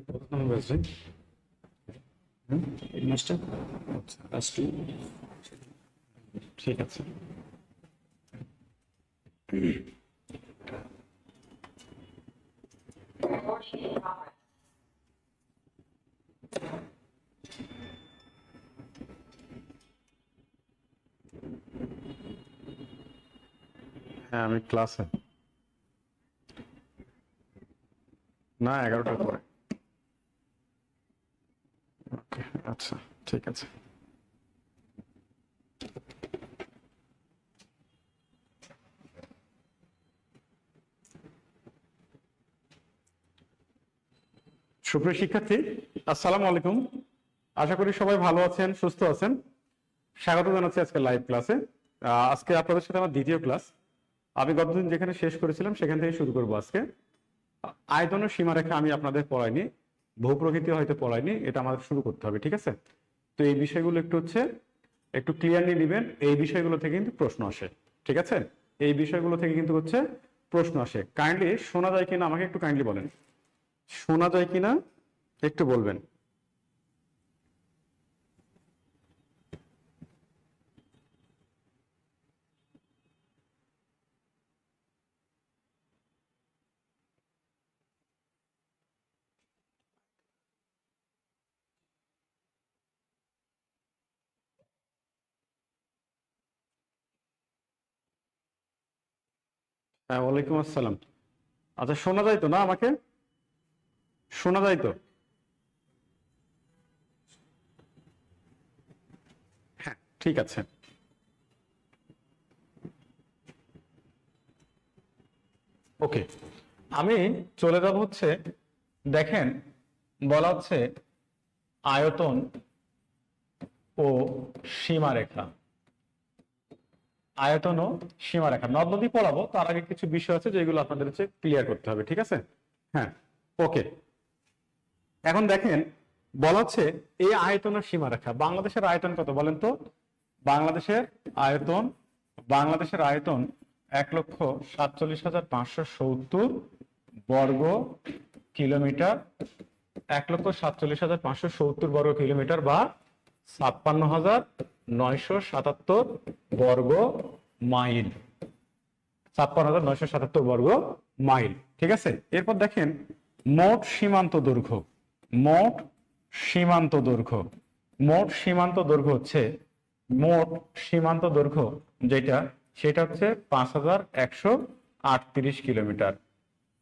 কত নম্বর ব্যাচ ভাই? হেডমাস্টার আচ্ছা, ক্লাস 2। ঠিক আছে। হ্যাঁ, আমি ক্লাসে। না, 11টার পরে। ওকে, আচ্ছা, ঠিক আছে। সুপ্রিয় শিক্ষার্থী, আসসালামু আলাইকুম। আশা করি সবাই ভালো আছেন, সুস্থ আছেন। স্বাগত জানাচ্ছি আজকে লাইভ ক্লাসে। আজকে আপনাদের সাথে আমার দ্বিতীয় ক্লাস। আমি গতদিন যেখানে শেষ করেছিলাম সেখান থেকে শুরু করব আজকে। আয়তন ও সীমারেখা আমি আপনাদের পড়াইনি, ভূপ্রকৃতি হয়তো পড়াইনি, এটা আমাদের শুরু করতে হবে, ঠিক আছে? তো এই বিষয়গুলো একটু ক্লিয়ারলি নেবেন। এই বিষয়গুলো থেকে কিন্তু প্রশ্ন আসে, ঠিক আছে? এই বিষয়গুলো থেকে কিন্তু প্রশ্ন আসে। কাইন্ডলি শোনা যায় কিনা আমাকে একটু কাইন্ডলি বলেন, শোনা যায় কিনা একটু বলবেন। হ্যাঁ, ওয়ালাইকুম আসসালাম। আচ্ছা, শোনা যায় তো না? আমাকে শোনা যায় তো? হ্যাঁ, ঠিক আছে। ওকে, আমি চলে যাব দেখেন, বলা হচ্ছে আয়তন ও সীমারেখা। আয়তন ও সীমারেখা নদ নদী পড়াবো, তার আগে কিছু বিষয় আছে যেগুলো আপনাদের ক্লিয়ার করতে হবে, ঠিক আছে? হ্যাঁ, ওকে। এখন দেখেন, বলা হচ্ছে এই আয়তন ও সীমারেখা। বাংলাদেশের আয়তন কত বলেন তো? বাংলাদেশের আয়তন, বাংলাদেশের আয়তন 1,47,570 বর্গ কিলোমিটার। 1,47,570 বর্গ কিলোমিটার বা 56,977 বর্গ মাইল। 56,977 বর্গ মাইল, ঠিক আছে? এরপর দেখেন মোট সীমান্ত দৈর্ঘ্য। মোট সীমান্ত দৈর্ঘ্য, মোট সীমান্ত দৈর্ঘ্য মোট সীমান্ত দৈর্ঘ্য যেটা, সেটা 5,138 কিলোমিটার।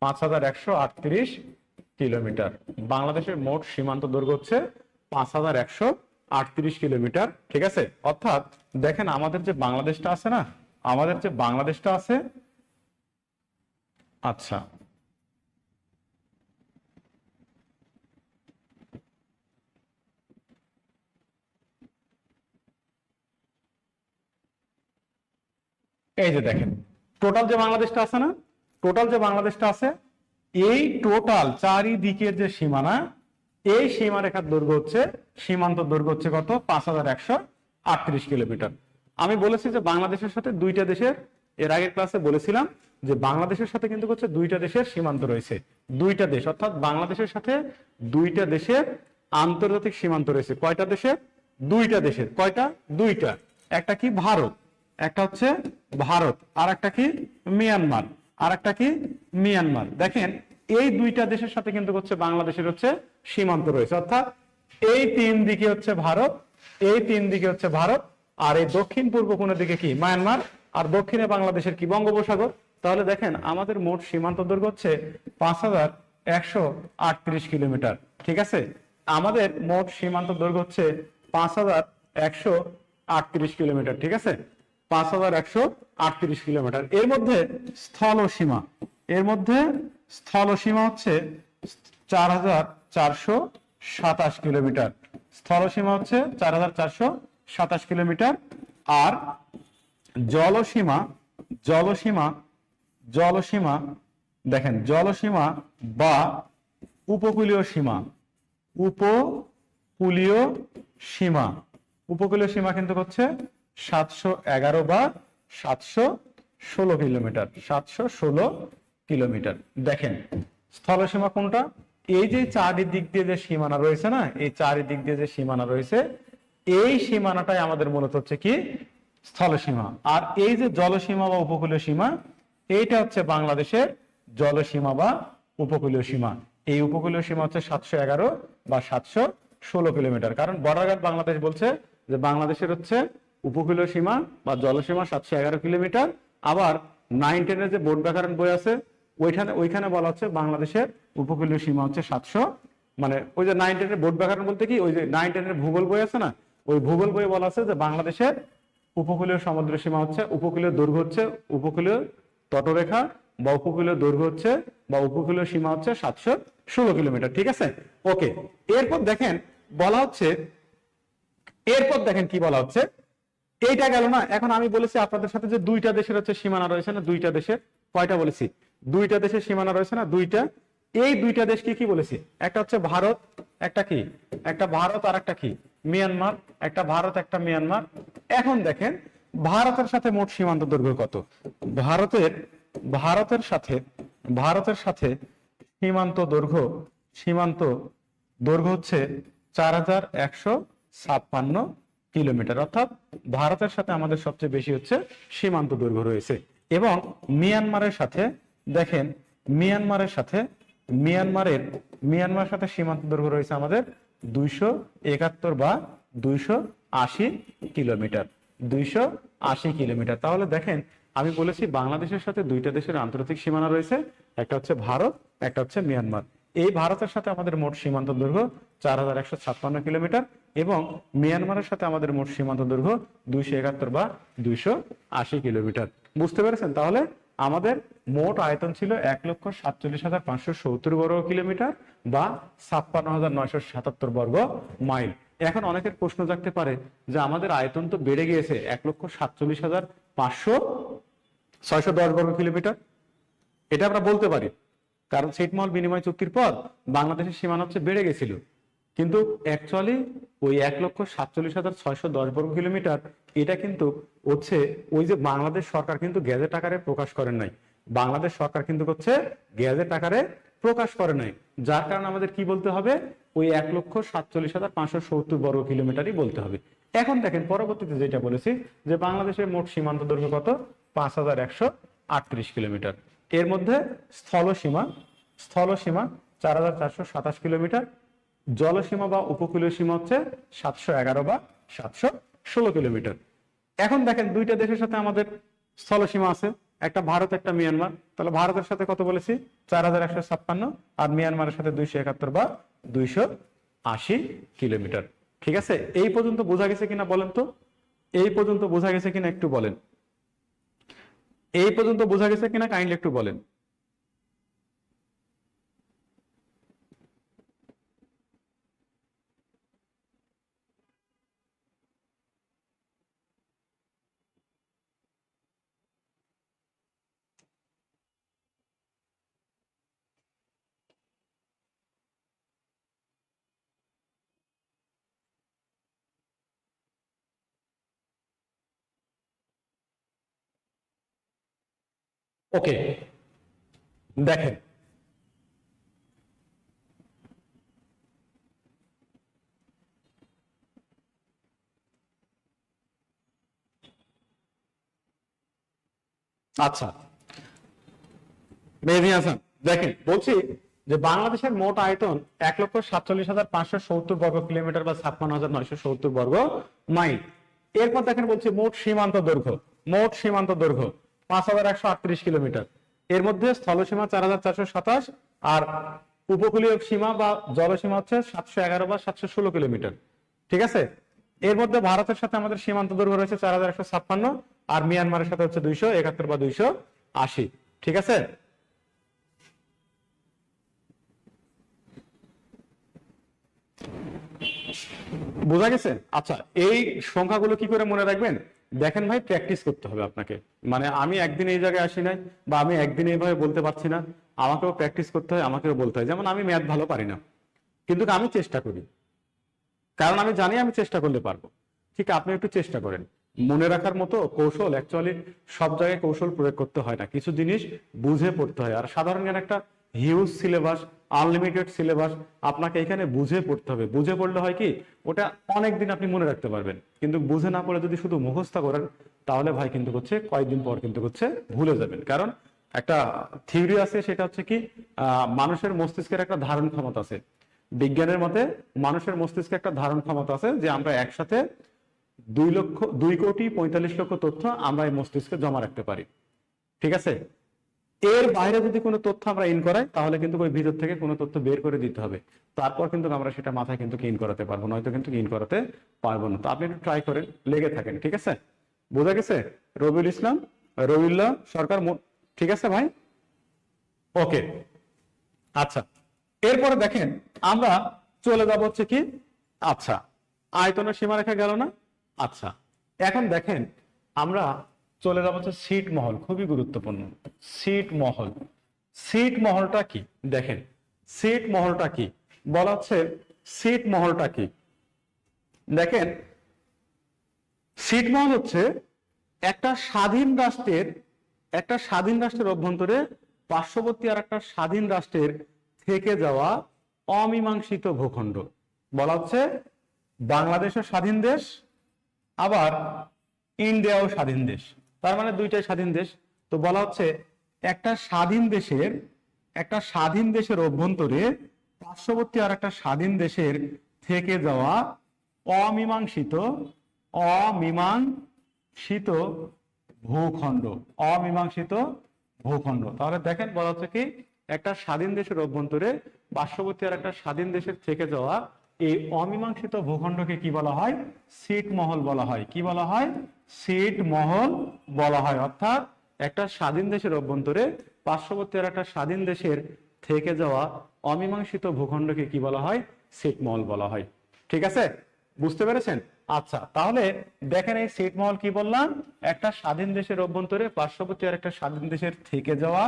5,138 কিলোমিটার। বাংলাদেশের মোট সীমান্ত দৈর্ঘ্য 5,138 কিলোমিটার, ঠিক আছে? অর্থাৎ দেখেন আমাদের যে বাংলাদেশটা আছে না, আমাদের যে বাংলাদেশটা আছে, আচ্ছা, এই যে দেখেন টোটাল যে বাংলাদেশটা আছে না, টোটাল যে বাংলাদেশটা আছে, এই টোটাল চারিদিকের যে সীমানা, এই সীমারেখার দৈর্ঘ্য সীমান্ত দৈর্ঘ্য কত? 5,138 কিলোমিটার। আমি বলেছি যে বাংলাদেশের সাথে দুইটা দেশের, এর আগের ক্লাসে বলেছিলাম যে বাংলাদেশের সাথে কিন্তু দুইটা দেশের সীমান্ত রয়েছে। দুইটা দেশ, অর্থাৎ বাংলাদেশের সাথে দুইটা দেশের আন্তর্জাতিক সীমান্ত রয়েছে। কয়টা দেশের? দুইটা দেশের। কয়টা? দুইটা। একটা কি? ভারত। একটা ভারত, আর একটা কি? মিয়ানমার। আর একটা কি? মিয়ানমার। দেখেন এই দুইটা দেশের সাথে কিন্তু বাংলাদেশের সীমান্ত রয়েছে। অর্থাৎ এই তিন দিকে ভারত, এই তিন দিকে ভারত, আর এই দক্ষিণ পূর্ব কোণের দিকে কি? মায়ানমার। আর দক্ষিণে বাংলাদেশের কি? বঙ্গোপসাগর। তাহলে দেখেন আমাদের মোট সীমান্ত দৈর্ঘ্য 5,138 কিলোমিটার, ঠিক আছে? আমাদের মোট সীমান্ত দৈর্ঘ্য 5,138 কিলোমিটার, ঠিক আছে? 5,138 কিলোমিটার। এর মধ্যে স্থল সীমা, এর মধ্যে স্থল সীমা 4,427 কিলোমিটার। স্থল সীমা 4,427 কিলোমিটার। আর জলসীমা, জলসীমা, জলসীমা দেখেন, জলসীমা বা উপকূলীয় সীমা, উপকূলীয় সীমা, উপকূলীয় সীমা কিন্তু 711 বা 716 কিলোমিটার। 716 কিলোমিটার। দেখেন স্থলসীমা কোনটা? এই যে চারিদিক দিয়ে যে সীমানা রয়েছে না, এই চারিদিক দিয়ে যে সীমানা রয়েছে, এই সীমানাটাই আমাদের মূলত হচ্ছে কি স্থলসীমা। আর এই যে জলসীমা বা উপকূলীয় সীমা, এইটা হচ্ছে বাংলাদেশের জলসীমা বা উপকূলীয় সীমা। এই উপকূলীয় সীমা হচ্ছে 711 বা 716 কিলোমিটার। কারণ বর্ডার গার্ড বাংলাদেশ বলছে যে বাংলাদেশের হচ্ছে উপকূলীয় সীমা বা জলসীমা 711 কিলোমিটার। আবার 9-10 যে বোর্ড ব্যাকরণ বই আছে ওইখানে বলা হচ্ছে বাংলাদেশের উপকূলীয় সীমা হচ্ছে 700, মানে ওই যে 9-10 বোর্ড ব্যাকরণ বলতে কি, ওই যে 9-10 ভূগোল বই আছে না, ওই ভূগোল বইয়ে বলা আছে যে বাংলাদেশের উপকূলীয় সমুদ্র সীমা হচ্ছে, উপকূলীয় দৈর্ঘ্য হচ্ছে, উপকূলীয় তটরেখা বা উপকূলীয় দৈর্ঘ্য হচ্ছে বা উপকূলীয় সীমা হচ্ছে 716 কিলোমিটার। ঠিক আছে, ওকে। এরপর দেখেন বলা হচ্ছে, এরপর দেখেন কি বলা হচ্ছে, এইটা গেল না। এখন আমি বলেছি আপনাদের সাথে যে দুইটা দেশের হচ্ছে সীমানা রয়েছে না, দুইটা দেশের, কয়টা বলেছি, দুইটা দেশের সীমানা রয়েছে না, দুইটা। এই দুইটা দেশকে কি বলেছি, একটা হচ্ছে ভারত, একটা কি, একটা ভারত আর একটা কি মিয়ানমার, একটা ভারত একটা মিয়ানমার। এখন দেখেন ভারতের সাথে মোট সীমান্ত দৈর্ঘ্য কত, ভারতের সাথে সীমান্ত দৈর্ঘ্য হচ্ছে 4156 কিলোমিটার। অর্থাৎ ভারতের সাথে আমাদের সবচেয়ে বেশি হচ্ছে সীমান্ত দৈর্ঘ্য রয়েছে। এবং মিয়ানমারের সাথে দেখেন, মিয়ানমারের সাথে সীমান্ত দৈর্ঘ্য রয়েছে আমাদের 271 বা 280 কিলোমিটার, 280 কিলোমিটার। তাহলে দেখেন আমি বলেছি বাংলাদেশের সাথে দুইটা দেশের আন্তর্জাতিক সীমানা রয়েছে, একটা হচ্ছে ভারত, একটা হচ্ছে মিয়ানমার। এই ভারতের সাথে আমাদের মোট সীমান্ত দৈর্ঘ্য 4156 কিলোমিটার এবং মিয়ানমারের সাথে আমাদের মোট সীমান্ত দৈর্ঘ্য 271 বা 280 কিলোমিটার। বুঝতে পেরেছেন? তাহলে আমাদের মোট আয়তন ছিল 1,47,570 বর্গ কিলোমিটার বা 56,977 বর্গ মাইল। এখন অনেকের প্রশ্ন জাগতে পারে যে আমাদের আয়তন তো বেড়ে গিয়েছে 1,47,500 বর্গ কিলোমিটার, এটা আমরা বলতে পারি, কারণ ছিটমহল বিনিময় চুক্তির পর বাংলাদেশের সীমানা হচ্ছে বেড়ে গেছিল। কিন্তু অ্যাকচুয়ালি ওই 1,47,610 বর্গ কিলোমিটার এটা কিন্তু হচ্ছে ওই যে বাংলাদেশ সরকার কিন্তু গেজেট আকারে প্রকাশ করেন নাই, বাংলাদেশ সরকার কিন্তু হচ্ছে গেজেট আকারে প্রকাশ করে নাই, যার কারণে আমাদের কি বলতে হবে, ওই 1,47,570 বর্গ কিলোমিটারই বলতে হবে। এখন দেখেন পরবর্তীতে যেটা বলেছি যে বাংলাদেশের মোট সীমান্ত দৈর্ঘ্য কত, 5,138 কিলোমিটার। এর মধ্যে স্থলসীমা 4,427 কিলোমিটার, জলসীমা বা উপকূলীয় সীমা হচ্ছে 711 বা 716 কিলোমিটার। এখন দেখেন দুইটা দেশের সাথে আমাদের স্থলসীমা আছে, একটা ভারত একটা মিয়ানমার। তাহলে ভারতের সাথে কত বলেছি, 4,156 আর মিয়ানমারের সাথে 271 বা 280 কিলোমিটার। ঠিক আছে, এই পর্যন্ত বোঝা গেছে কিনা বলেন তো, এই পর্যন্ত বোঝা গেছে কিনা একটু বলেন, এই পর্যন্ত বোঝা গেছে কিনা কাইন্ডলি একটু বলেন। ওকে, দেখেন আচ্ছা মেহেদী হাসান, দেখেন বলছি যে বাংলাদেশের মোট আয়তন 1,47,570 বর্গ কিলোমিটার বা 56,970 বর্গ মাইল। এরপর দেখেন বলছি মোট সীমান্ত দৈর্ঘ্য, 5,138 কিলোমিটার। এর মধ্যে স্থলসীমা 4,427 আর উপকূলীয় সীমা বা জলসীমা হচ্ছে 711 বা 716 কিলোমিটার। ঠিক আছে, এর মধ্যে ভারতের সাথে আমাদের সীমান্ত দৈর্ঘ্য রয়েছে 4,156 আর মিয়ানমারের সাথে হচ্ছে 271 বা 280। ঠিক আছে, বোঝা গেছে? আচ্ছা, এই সংখ্যাগুলো কি করে মনে রাখবেন, দেখেন ভাই প্র্যাকটিস করতে হবে আপনাকে। মানে আমি একদিন এই জায়গায় আসি নাই বা আমি একদিন এইভাবে বলতে পারছি না, আমাকেও প্র্যাকটিস করতে হয়, আমাকেও বলতে হয়। যেমন আমি ম্যাথ ভালো পারি না, কিন্তু আমি চেষ্টা করি, কারণ আমি জানি আমি চেষ্টা করলে পারবো। ঠিক আপনি একটু চেষ্টা করেন। মনে রাখার মতো কৌশল অ্যাকচুয়ালি সব জায়গায় কৌশল প্রয়োগ করতে হয় না, কিছু জিনিস বুঝে পড়তে হয়। আর সাধারণ জ্ঞান একটা হিউজ সিলেবাস, আনলিমিটেড সিলেবাস, আপনাকে এখানে বুঝে পড়তে হবে। বুঝে পড়লে হয় কি, ওটা অনেকদিন আপনি মনে রাখতে পারবেন, কিন্তু বুঝে না পড়ে যদি শুধু মুখস্থ করেন তাহলে ভাই কিন্তু হচ্ছে কয়েকদিন পর কিন্তু হচ্ছে ভুলে যাবেন। কারণ একটা থিওরি আছে, সেটা হচ্ছে কি মানুষের মস্তিষ্কের একটা ধারণ ক্ষমতা আছে। বিজ্ঞানের মতে মানুষের মস্তিষ্কে একটা ধারণ ক্ষমতা আছে যে আমরা একসাথে 2,45,00,000 তথ্য আমরা এই মস্তিষ্কে জমা রাখতে পারি। ঠিক আছে, এর বাইরে যদি কোনো তথ্য আমরা ইন করাই তাহলে কিন্তু ওই ভিতর থেকে কোনো তথ্য বের করে দিতে হবে, তারপর কিন্তু আমরা সেটা মাথায় কিন্তু ইন করাতে পারবো, নয়তো কিন্তু ইন করাতে পারবো না। তো আপনি একটু ট্রাই করেন, লেগে থাকেন। ঠিক আছে, বোঝা গেছে? রবিউল ইসলাম, রবিউল্লাহ সরকার, ঠিক আছে ভাই, ওকে। আচ্ছা, এরপরে দেখেন আমরা চলে যাব হচ্ছে কি, আচ্ছা আয়তনের সীমারেখা গেল না। আচ্ছা, এখন দেখেন আমরা চলে যাব হচ্ছে সিট মহল, খুবই গুরুত্বপূর্ণ। সিট মহল, সিট মহলটা কি দেখেন, সিট মহলটা কি বলা হচ্ছে, সিট মহলটা কি দেখেন, সিট মহল হচ্ছে একটা স্বাধীন রাষ্ট্রের অভ্যন্তরে পার্শ্ববর্তী আর একটা স্বাধীন রাষ্ট্রের থেকে যাওয়া অমীমাংসিত ভূখণ্ড। বলা হচ্ছে বাংলাদেশও স্বাধীন দেশ, আবার ইন্ডিয়াও স্বাধীন দেশ, তার মানে দুইটাই স্বাধীন দেশ। তো বলা হচ্ছে একটা স্বাধীন দেশের অভ্যন্তরে পার্শ্ববর্তী আর একটা স্বাধীন দেশের থেকে যাওয়া অমীমাংসিত ভূখণ্ড, অমীমাংসিত ভূখণ্ড। তাহলে দেখেন বলা হচ্ছে কি, একটা স্বাধীন দেশের অভ্যন্তরে পার্শ্ববর্তী আর একটা স্বাধীন দেশের থেকে যাওয়া এই অমীমাংসিত ভূখণ্ডকে কি বলা হয়? সিট মহল বলা হয়। কি বলা হয়? সিট মহল বলা হয়। অর্থাৎ একটা স্বাধীন দেশের অভ্যন্তরে পার্শ্ববর্তী আর একটা স্বাধীন দেশের থেকে যাওয়া অমীমাংসিত ভূখণ্ডকে কি বলা হয়? সিট মহল বলা হয়। ঠিক আছে, বুঝতে পেরেছেন? আচ্ছা, তাহলে দেখেন এই সিট মহল কি বললাম, একটা স্বাধীন দেশের অভ্যন্তরে পার্শ্ববর্তী আর একটা স্বাধীন দেশের থেকে যাওয়া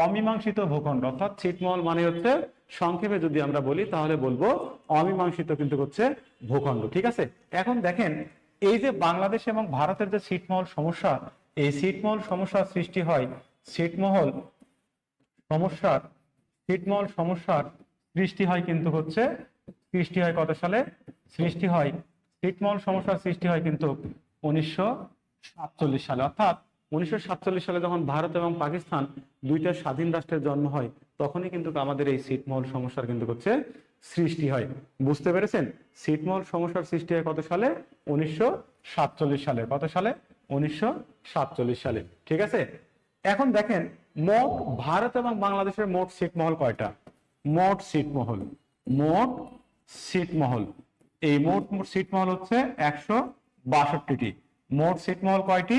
অমীমাংসিত ভূখণ্ড। অর্থাৎ ছিটমহল মানে হচ্ছে, সংক্ষেপে যদি আমরা বলি তাহলে বলবো অমীমাংসিত কিন্তু হচ্ছে ভূখণ্ড। ঠিক আছে, এখন দেখেন এই যে বাংলাদেশ এবং ভারতের যে ছিটমহল সমস্যা, এই ছিটমহল সমস্যার সৃষ্টি হয়, ছিটমহল সমস্যার সৃষ্টি হয় কিন্তু হচ্ছে, সৃষ্টি হয় কত সালে? সৃষ্টি হয়, ছিটমহল সমস্যার সৃষ্টি হয় কিন্তু 1947 সালে। অর্থাৎ 1947 সালে যখন ভারত এবং পাকিস্তান দুইটা স্বাধীন রাষ্ট্রের জন্ম হয়, তখনই কিন্তু আমাদের এই ছিটমহল সমস্যার কিন্তু হচ্ছে সৃষ্টি হয়। বুঝতে পেরেছেন? ছিটমহল সমস্যার সৃষ্টি হয় কত সালে? 1947 সালে। কত সালে? 1947 সালে। ঠিক আছে, এখন দেখেন মোট ভারত এবং বাংলাদেশের মোট ছিটমহল কয়টা? মোট ছিটমহল এই মোট ছিটমহল হচ্ছে 162টি। মোট ছিটমহল কয়টি?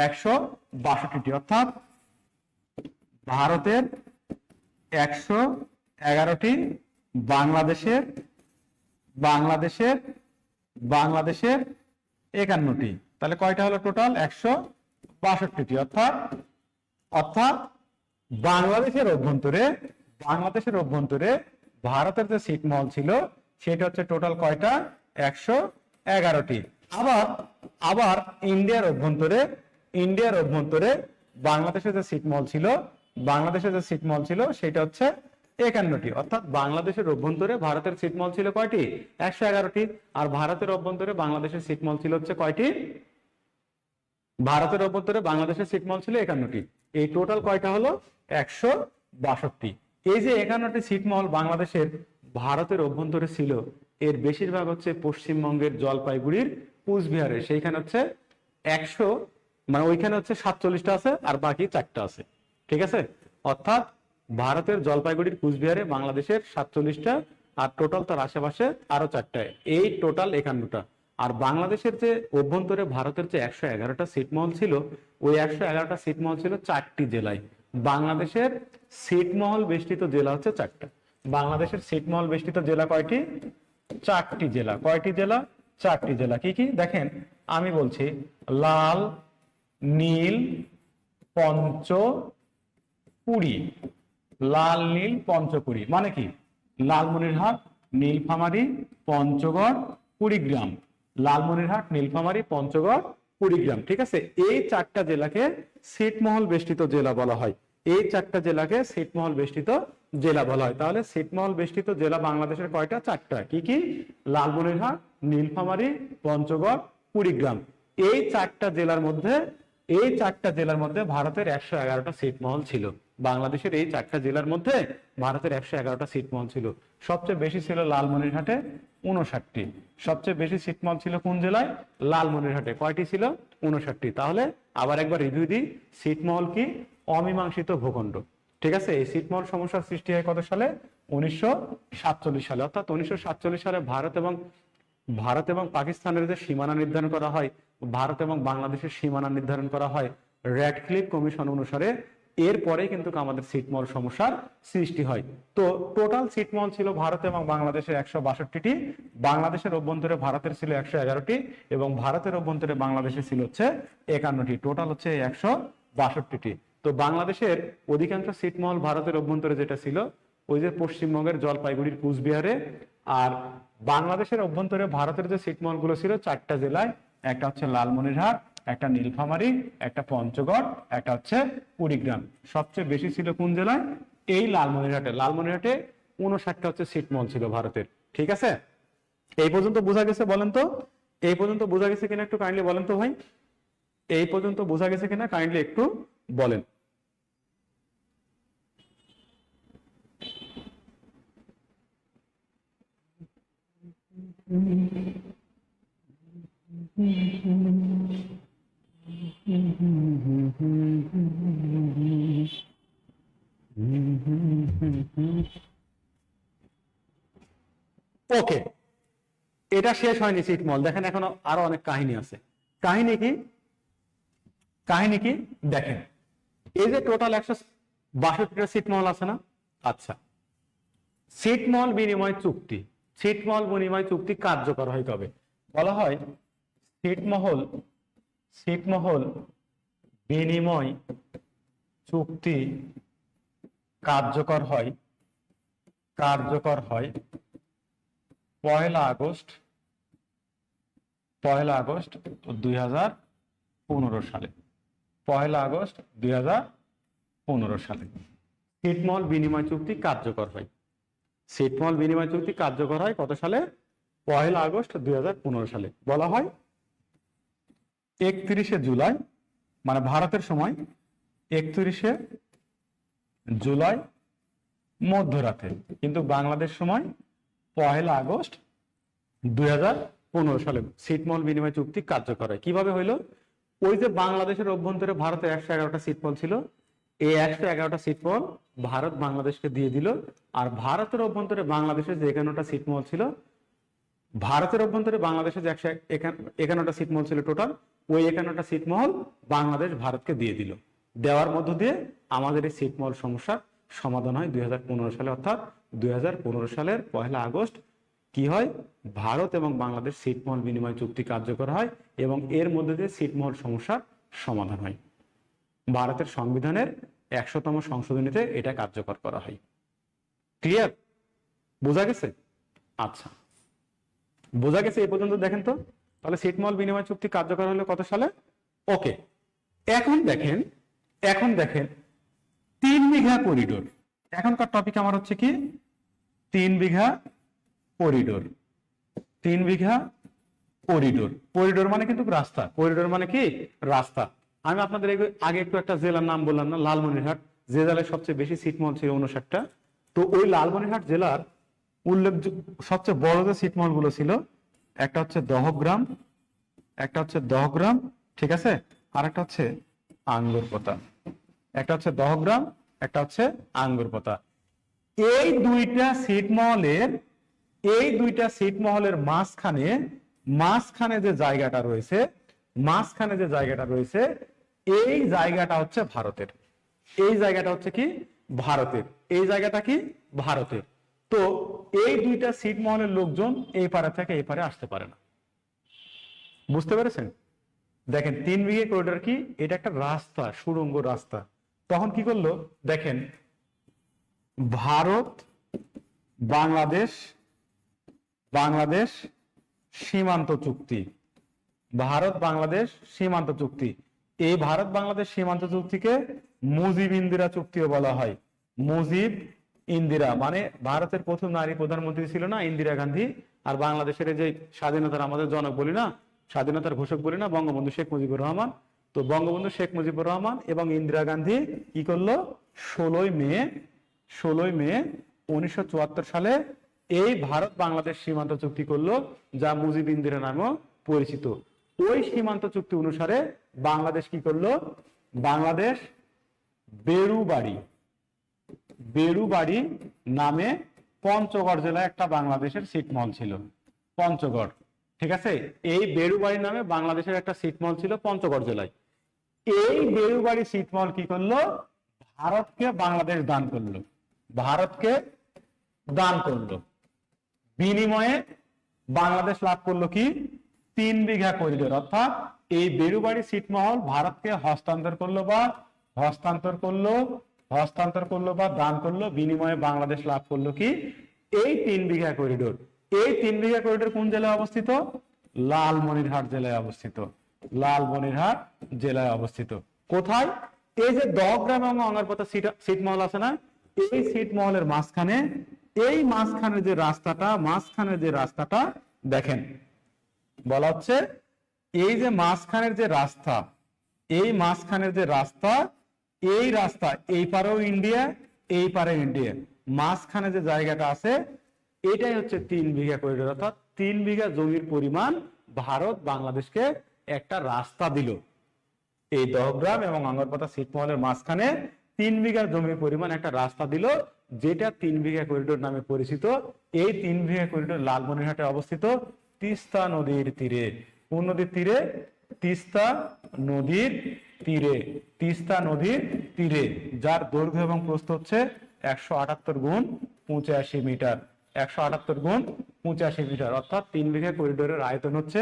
162টি। অর্থাৎ ভারতের 111টি, বাংলাদেশের 51টি। তাহলে কয়টা হলো টোটাল? 162টি। অর্থাৎ বাংলাদেশের অভ্যন্তরে ভারতের যে ছিটমহল ছিল সেটা হচ্ছে টোটাল কয়টা? 111টি। আবার ইন্ডিয়ার অভ্যন্তরে বাংলাদেশের যে ছিটমহল ছিল সেটা হচ্ছে 51টি। অর্থাৎ বাংলাদেশের অভ্যন্তরে ভারতের ছিটমহল ছিল কয়টি? 111টি। আর ভারতের অভ্যন্তরে বাংলাদেশের ছিটমহল ছিল হচ্ছে কয়টি? ভারতের অভ্যন্তরে বাংলাদেশের ছিটমহল ছিল 51টি। এই টোটাল কয়টা হলো? 162টি। এই যে 51টি ছিটমহল বাংলাদেশের ভারতের অভ্যন্তরে ছিল, এর বেশিরভাগ হচ্ছে পশ্চিমবঙ্গের জলপাইগুড়ির কুচবিহারে। সেইখানে হচ্ছে 100, মানে ওইখানে হচ্ছে 47টা আছে আর বাকি 4টা আছে। ঠিক আছে, অর্থাৎ ভারতের জলপাইগুড়ির কুচবিহারে বাংলাদেশের 47টা, আর টোটাল তার আশেপাশে আরো 4টা, এই টোটাল 51টা। আর বাংলাদেশের যে অভ্যন্তরে ভারতের যে 111টা ছিটমহল ছিল, ওই 111টা ছিটমহল ছিল 4টি জেলায়। বাংলাদেশের ছিটমহল বেষ্টিত জেলা হচ্ছে 4টা। বাংলাদেশের ছিটমহল বেষ্টিত জেলা কয়টি? 4টি জেলা। কয়টি জেলা? 4টি জেলা। কি কি দেখেন আমি বলছি, লাল, নীল, পঞ্চকুড়ি। লাল, নীল, পঞ্চকুড়ি মানে কি? লালমনিরহাট, নীলফামারী, পঞ্চগড়, কুড়িগ্রাম। লালমনিরহাট, নীলফামারী, পঞ্চগড়, কুড়িগ্রাম। ঠিক আছে, এই 4টা জেলাকে ছিটমহল বেষ্টিত জেলা বলা হয়। এই 4টা জেলাকে ছিটমহল বেষ্টিত জেলা বলা হয়। তাহলে ছিটমহল বেষ্টিত জেলা বাংলাদেশের কয়টা? 4টা। কি কি? লালমনিরহাট, নীলফামারী, পঞ্চগড়, কুড়িগ্রাম। এই 4টা জেলার মধ্যে ভারতের 111টা ছিটমহল ছিল। বাংলাদেশের এই 4টা জেলার মধ্যে ভারতের 111টা ছিটমহল ছিল। সবচেয়ে বেশি ছিল লালমনিরহাটে 59টি। সবচেয়ে বেশি ছিটমহল ছিল কোন জেলায়? লালমনিরহাটে। কয়টি ছিল? 59টি। তাহলে আবার একবার রিভিউ দিই, ছিটমহল কি? অমীমাংসিত ভূখণ্ড। ঠিক আছে, এই ছিটমহল সমস্যার সৃষ্টি হয় কত সালে? 1947 সালে। অর্থাৎ 1947 সালে ভারত এবং পাকিস্তানের যে সীমানা নির্ধারণ করা হয়, ভারত এবং বাংলাদেশের সীমানা নির্ধারণ করা হয় র্যাডক্লিফ কমিশন অনুসারে, এরপরে কিন্তু আমাদের ছিটমহল সমস্যার সৃষ্টি হয়। তো টোটাল ছিটমহল ছিল ভারত এবং বাংলাদেশের 162টি, বাংলাদেশের অভ্যন্তরে ভারতের ছিল 111টি এবং ভারতের অভ্যন্তরে বাংলাদেশে ছিল হচ্ছে 51টি। টোটাল হচ্ছে 162টি। তো বাংলাদেশের অধিকাংশ ছিটমহল ভারতের অভ্যন্তরে যেটা ছিল ওই যে পশ্চিমবঙ্গের জলপাইগুড়ির কুচবিহারে, আর বাংলাদেশের অভ্যন্তরে ভারতের যে ছিটমহল গুলো ছিল 4টা জেলায়, একটা হচ্ছে লালমনিরহাট, একটা নীলফামারী, একটা পঞ্চগড়, একটা হচ্ছে কুড়িগ্রাম। সবচেয়ে বেশি ছিল কোন জেলায়? এই লালমনিরহাটে। লালমনিরহাটে 59টা হচ্ছে ছিটমহল ছিল ভারতের। ঠিক আছে, এই পর্যন্ত বোঝা গেছে? বলেন তো এই পর্যন্ত বোঝা গেছে কিনা একটু কাইন্ডলি বলেন তো ভাই। এই পর্যন্ত বোঝা গেছে কিনা কাইন্ডলি একটু বলেন। ওকে, এটা শেষ হয়নি ছিটমহল। দেখেন এখনো আরো অনেক কাহিনী আছে। কাহিনী কি? কাহিনী কি দেখেন, এই যে টোটাল 162টা ছিটমহল আছে না? আচ্ছা, ছিটমহল বিনিময় চুক্তি, ছিটমহল বিনিময় চুক্তি কার্যকর হয় কবে? বলা হয় ছিটমহল বিনিময় চুক্তি কার্যকর হয় 1 আগস্ট 2015 সালে। 1 আগস্ট 2015 সালে ছিটমহল বিনিময় চুক্তি কার্যকর হয়। ছিটমহল বিনিময় চুক্তি কার্যকর হয় কত সালে? 1 আগস্ট 2015 সালে। বলা হয় 31 জুলাই, মানে ভারতের সময় 31 জুলাই মধ্যরাতে, কিন্তু বাংলাদেশ সময় 1 আগস্ট 2015 সালে ছিটমহল বিনিময় চুক্তি কার্যকর হয়। কিভাবে হইলো? ওই যে বাংলাদেশের অভ্যন্তরে ভারতের 111টা ছিটমহল ছিল, এই 111টা ছিটমহল ভারত বাংলাদেশকে দিয়ে দিল। আর ভারতের অভ্যন্তরে বাংলাদেশের যে 51টা ছিটমহল ছিল, ভারতের অভ্যন্তরে বাংলাদেশের যে 151টা ছিটমহল ছিল টোটাল, ওই 51টা ছিটমহল বাংলাদেশ ভারতকে দিয়ে দিল। দেওয়ার মধ্য দিয়ে আমাদের এই ছিটমহল সমস্যার সমাধান হয় 2015 সালে। অর্থাৎ 2015 সালের 1 আগস্ট কি হয়? ভারত এবং বাংলাদেশ ছিটমহল বিনিময় চুক্তি কার্যকর হয় এবং এর মধ্যে দিয়ে ছিটমহল সমস্যার সমাধান হয়। ভারতের সংবিধানের 100তম সংশোধনীতে এটা কার্যকর করা হয়। ক্লিয়ার? বোঝা গেছে? আচ্ছা, বোঝা গেছে এই পর্যন্ত? দেখেন তো, তাহলে ছিটমহল বিনিময় চুক্তি কার্যকর হলো কত সালে? ওকে, এখন দেখেন 3 বিঘা করিডোর। এখনকার টপিক আমার হচ্ছে কি? 3 বিঘা করিডোর। 3 বিঘা করিডোর। করিডোর মানে কিন্তু রাস্তা। করিডোর মানে কি? রাস্তা। আমি আপনাদের আগে একটু একটা জেলার নাম বললাম না, লালমনিরহাট, যে জেলায় সবচেয়ে বেশি ছিটমহল ছিল 59টা। তো ওই লালমনিরহাট জেলার সবচেয়ে বড় যে ছিটমহল গুলো ছিল, একটা হচ্ছে দহগ্রাম, ঠিক আছে, আর একটা হচ্ছে আঙ্গুরপোতা। একটা হচ্ছে দহগ্রাম, একটা হচ্ছে আঙ্গুরপোতা। এই দুইটা ছিটমহলের মাঝখানে যে জায়গাটা রয়েছে, এই জায়গাটা হচ্ছে ভারতের। এই জায়গাটা হচ্ছে কি? ভারতের। এই জায়গাটা কি? ভারতের। তো এই দুইটা ছিটমহলের লোকজন এই পারে থেকে এই পারে আসতে পারে না। বুঝতে পেরেছেন? দেখেন 3 বিঘা করিডোর কি? এটা একটা রাস্তা, সুড়ঙ্গ রাস্তা। তখন কি করলো দেখেন, ভারত বাংলাদেশ সীমান্ত চুক্তি। এই ভারত বাংলাদেশ সীমান্ত চুক্তিকে মুজিব ইন্দিরা চুক্তিও বলা হয়। মুজিব ইন্দিরা, মানে ভারতের প্রথম নারী প্রধানমন্ত্রী ছিল না ইন্দিরা গান্ধী, আর বাংলাদেশের এই যে স্বাধীনতার আমাদের জনক বলি না, স্বাধীনতার ঘোষক বলি না, বঙ্গবন্ধু শেখ মুজিবুর রহমান। তো বঙ্গবন্ধু শেখ মুজিবুর রহমান এবং ইন্দিরা গান্ধী কি করলো, 16ই মে 1974 সালে এই ভারত বাংলাদেশ সীমান্ত চুক্তি করলো, যা মুজিব ইন্দিরা নামেও পরিচিত। ওই সীমান্ত চুক্তি অনুসারে বাংলাদেশ কি করলো, বাংলাদেশ বেড়ুবাড়ি নামে পঞ্চগড় জেলায় একটা বাংলাদেশের ছিটমহল ছিল, পঞ্চগড়। ঠিক আছে, এই বেড়ুবাড়ি নামে বাংলাদেশের একটা ছিটমহল ছিল পঞ্চগড় জেলায়। এই বেড়ুবাড়ি ছিটমহল কি করলো, ভারতকে বাংলাদেশ দান করলো, ভারতকে দান করলো। বিনিময়ে বাংলাদেশ লাভ করলো কি, 3 বিঘা করিডোর। অর্থাৎ এই বেড়ুবাড়ি ছিটমহল ভারতকে হস্তান্তর করলো বা দান করলো, বিনিময়ে বাংলাদেশ লাভ করলো কি, এই 3 বিঘা করিডোর। এই 3 বিঘা করিডোর কোন জেলায় অবস্থিত, লালমনিরহাট জেলায় অবস্থিত, লালমনিরহাট জেলায় অবস্থিত। কোথায়, এই যে দহগ্রাম এবং অঙ্গারপাতা ছিটমহল আছে না, এই ছিটমহলের মাঝখানে, এই মাঝখানে যে রাস্তাটা দেখেন, বলা হচ্ছে এই যে মাঝখানের যে রাস্তা, এই মাঝখানের যে রাস্তা, এই রাস্তা এই পারেও ইন্ডিয়া, এই পারে ইন্ডিয়া, মাঝখানে যে জায়গাটা আছে এটাই হচ্ছে 3 বিঘা করিডোর। অর্থাৎ 3 বিঘা জমির পরিমাণ ভারত বাংলাদেশকে একটা রাস্তা দিল। এই দহগ্রাম এবং অঙ্গারপাতা ছিটমহলের মাঝখানে 3 বিঘা জমির পরিমাণ একটা রাস্তা দিল, যেটা 3 বিঘা করিডোর নামে পরিচিত। এই 3 বিঘা করিডোর লালমনিরহাটে অবস্থিত, তিস্তা নদীর তীরে। কোন নদীর তীরে, তিস্তা নদীর তীরে, যার দৈর্ঘ্য এবং প্রস্থ হচ্ছে 178 গুণ 85 মিটার, 178 গুণ 85 মিটার। অর্থাৎ 3 বিঘা করিডোরের আয়তন হচ্ছে,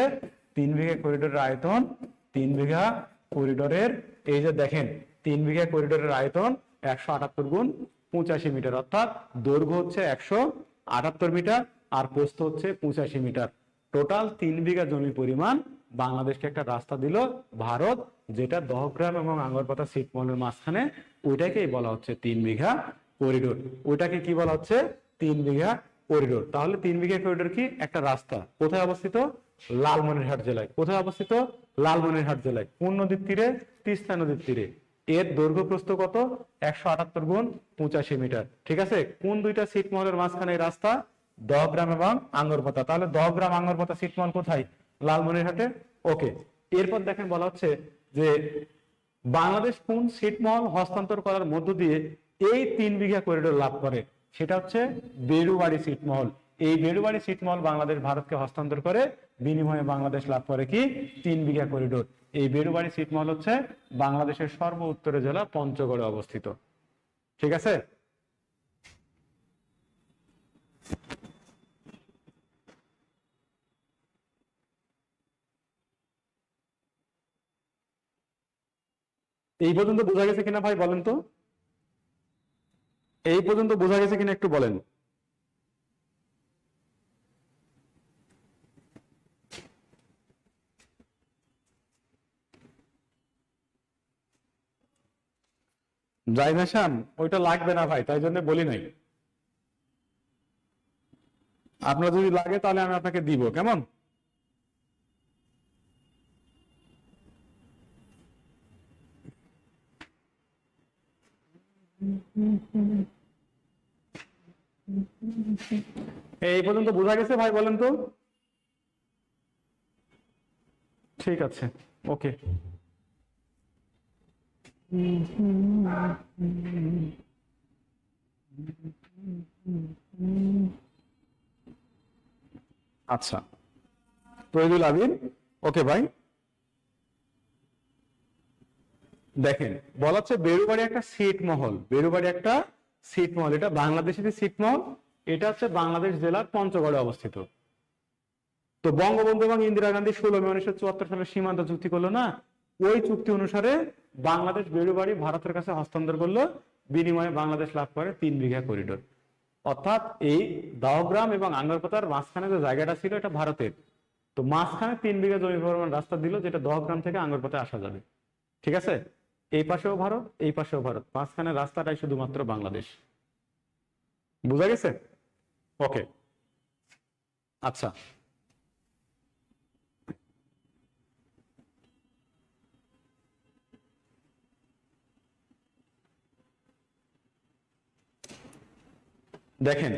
3 বিঘা করিডোরের আয়তন, 3 বিঘা করিডোরের, এই যে দেখেন 3 বিঘা করিডোরের আয়তন 178 গুণ 85 মিটার। অর্থাৎ দৈর্ঘ্য হচ্ছে 178 মিটার আর প্রস্থ হচ্ছে 85 মিটার। টোটাল 3 বিঘা জমি পরিমাণ বাংলাদেশকে একটা রাস্তা দিল ভারত, যেটা দহগ্রাম এবং আঙ্গরপাতা ছিটমহলের মাঝখানে, ওইটাকেই বলা হচ্ছে 3 বিঘা করিডোর। ওইটাকে কি বলা হচ্ছে, 3 বিঘা করিডোর। তাহলে 3 বিঘা করিডোর কি, একটা রাস্তা। কোথায় অবস্থিত, লালমনিরহাট জেলায়। কোথায় অবস্থিত, লালমনিরহাট জেলায়। কোন নদীর তীরে, তিস্তা নদীর তীরে। এর দৈর্ঘ্য প্রস্থ কত, 178 গুণ 85 মিটার। ঠিক আছে, কোন দুইটা ছিটমহলের মাঝখানে এই রাস্তা, দহগ্রাম এবং আঙ্গরপাতা। তাহলে দহগ্রাম আঙ্গরপাতা ছিটমহল কোথায়, লালমনিরহাটে। ওকে, এরপর দেখেন বলা হচ্ছে যে বাংলাদেশ কোন ছিটমহল হস্তান্তর করার মধ্য দিয়ে এই 3 বিঘা করিডোর লাভ করে, সেটা হচ্ছে বেড়ুবাড়ি ছিটমহল। এই বেড়ুবাড়ি ছিটমহল বাংলাদেশ ভারতকে হস্তান্তর করে, বিনিময়ে বাংলাদেশ লাভ করে কি, 3 বিঘা করিডোর। এই বেড়ুবাড়ি ছিটমহল হচ্ছে বাংলাদেশের সর্ব উত্তরে জেলা পঞ্চগড়ে অবস্থিত। ঠিক আছে, এই পর্যন্ত বোঝা গেছে কিনা ভাই বলেন তো, এই পর্যন্ত বোঝা গেছে কিনা একটু বলেন। জাইনাশান, ওইটা লাগবে না ভাই, তাই জন্য বলি নাই। আপনার যদি লাগে তাহলে আমি আপনাকে দিব, কেমন। এই পর্যন্ত বোঝা গেছে ভাই বলেন তো। ঠিক আছে, ওকে। আচ্ছা, তৈরুল আবির, ওকে ভাই। দেখেন বলা হচ্ছে বেড়ুবাড়ি একটা ছিটমহল, বেড়ুবাড়ি একটা ছিটমহল, এটা বাংলাদেশের ছিটমহল, এটা হচ্ছে বাংলাদেশ জেলার পঞ্চগড়ে অবস্থিত। তো বঙ্গবন্ধু এবং ইন্দিরা গান্ধী 16 মে 1974 সালে সীমান্ত চুক্তি করলো না, ওই চুক্তি অনুসারে বাংলাদেশ বেড়ুবাড়ি ভারতের কাছে হস্তান্তর করলো, বিনিময়ে বাংলাদেশ লাভ করে 3 বিঘা করিডোর। অর্থাৎ এই দহগ্রাম এবং আঙ্গরপাতার মাঝখানে যে জায়গাটা ছিল এটা ভারতের, তো মাঝখানে 3 বিঘা জমি পরিমাণ রাস্তা দিল, যেটা দহগ্রাম থেকে আঙ্গরপাতায় আসা যাবে। ঠিক আছে, এই পাশেও ভারত, এই পাশেও ভারত, মাঝখানে রাস্তাটাই শুধুমাত্র বাংলাদেশ। বুঝা গেছে? ওকে, আচ্ছা দেখেন,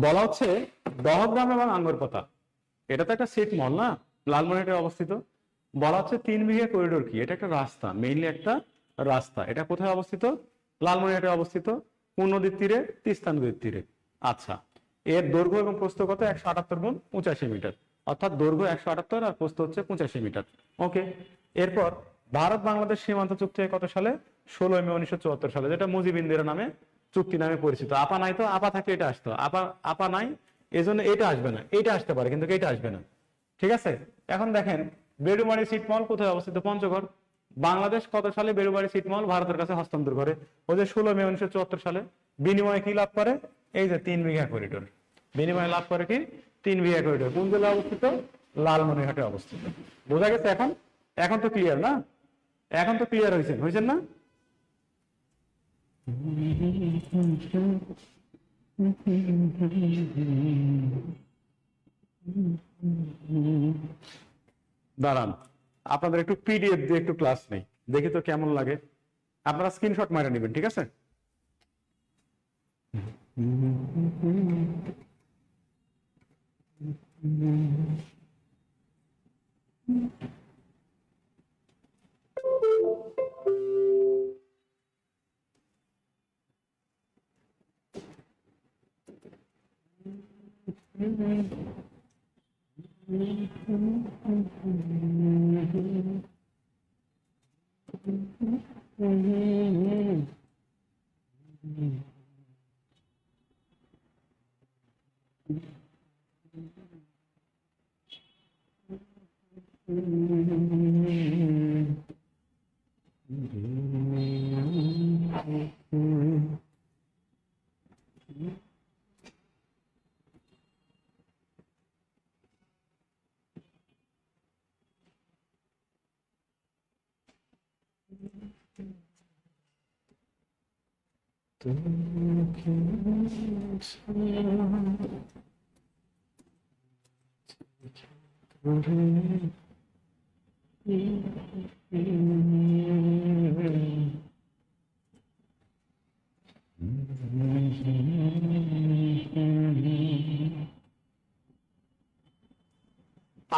বলা হচ্ছে দহগ্রাম এবং আঙ্গরপোতা, এটা তো একটা সিট মল না, লালমনিরহাটে অবস্থিত। বলা হচ্ছে 3 বিঘা করিডোর কি, এটা একটা রাস্তা, মেইনলি একটা রাস্তা। এটা কোথায় অবস্থিত? লালমনিরহাটে অবস্থিত। কোন নদীর তীরে? তিস্তা নদীর তীরে। আচ্ছা, এর দৈর্ঘ্য এবং প্রস্থ কত? 178 × 85 মিটার, অর্থাৎ দৈর্ঘ্য 178 আর প্রস্থ হচ্ছে 85 মিটার। ওকে, এরপর ভারত বাংলাদেশ সীমান্ত চুক্তি হয় কত সালে? 16 মে 1974 সালে, যেটা মুজিব ইন্দিরা নামে চুক্তি নামে পরিচিত। আপা নাই তো, আপা থাকলে এটা আসতো, আপা আপা নাই, এজন্য এটা আসবে না, এটা আসতে পারে কিন্তু এটা আসবে না। ঠিক আছে, এখন দেখেন বেড়ুবাড়ি ছিটমহল কোথায় অবস্থিত? পঞ্চগড়। বাংলাদেশ কত সালে বেড়ুবাড়ি ছিটমহল ভারতের কাছে হস্তান্তর করে? ওই যে 16 মে 1974 সালে। বিনিময়ে কি লাভ করে? এই যে 3 বিঘা করিডোর। বিনিময়ে লাভ করে কি? 3 বিঘা করিডোর। কোন জেলায় অবস্থিত? লালমনিরহাটে অবস্থিত। বোঝা গেছে এখন? এখন তো ক্লিয়ার না? এখন তো ক্লিয়ার হয়েছেন, হয়েছেন না? দাঁড়ান, আপনাদের একটু পিডিএফ দিয়ে একটু ক্লাস নেই, দেখি তো কেমন লাগে। আপনারা স্ক্রিনশট মারে নেবেন, ঠিক আছে?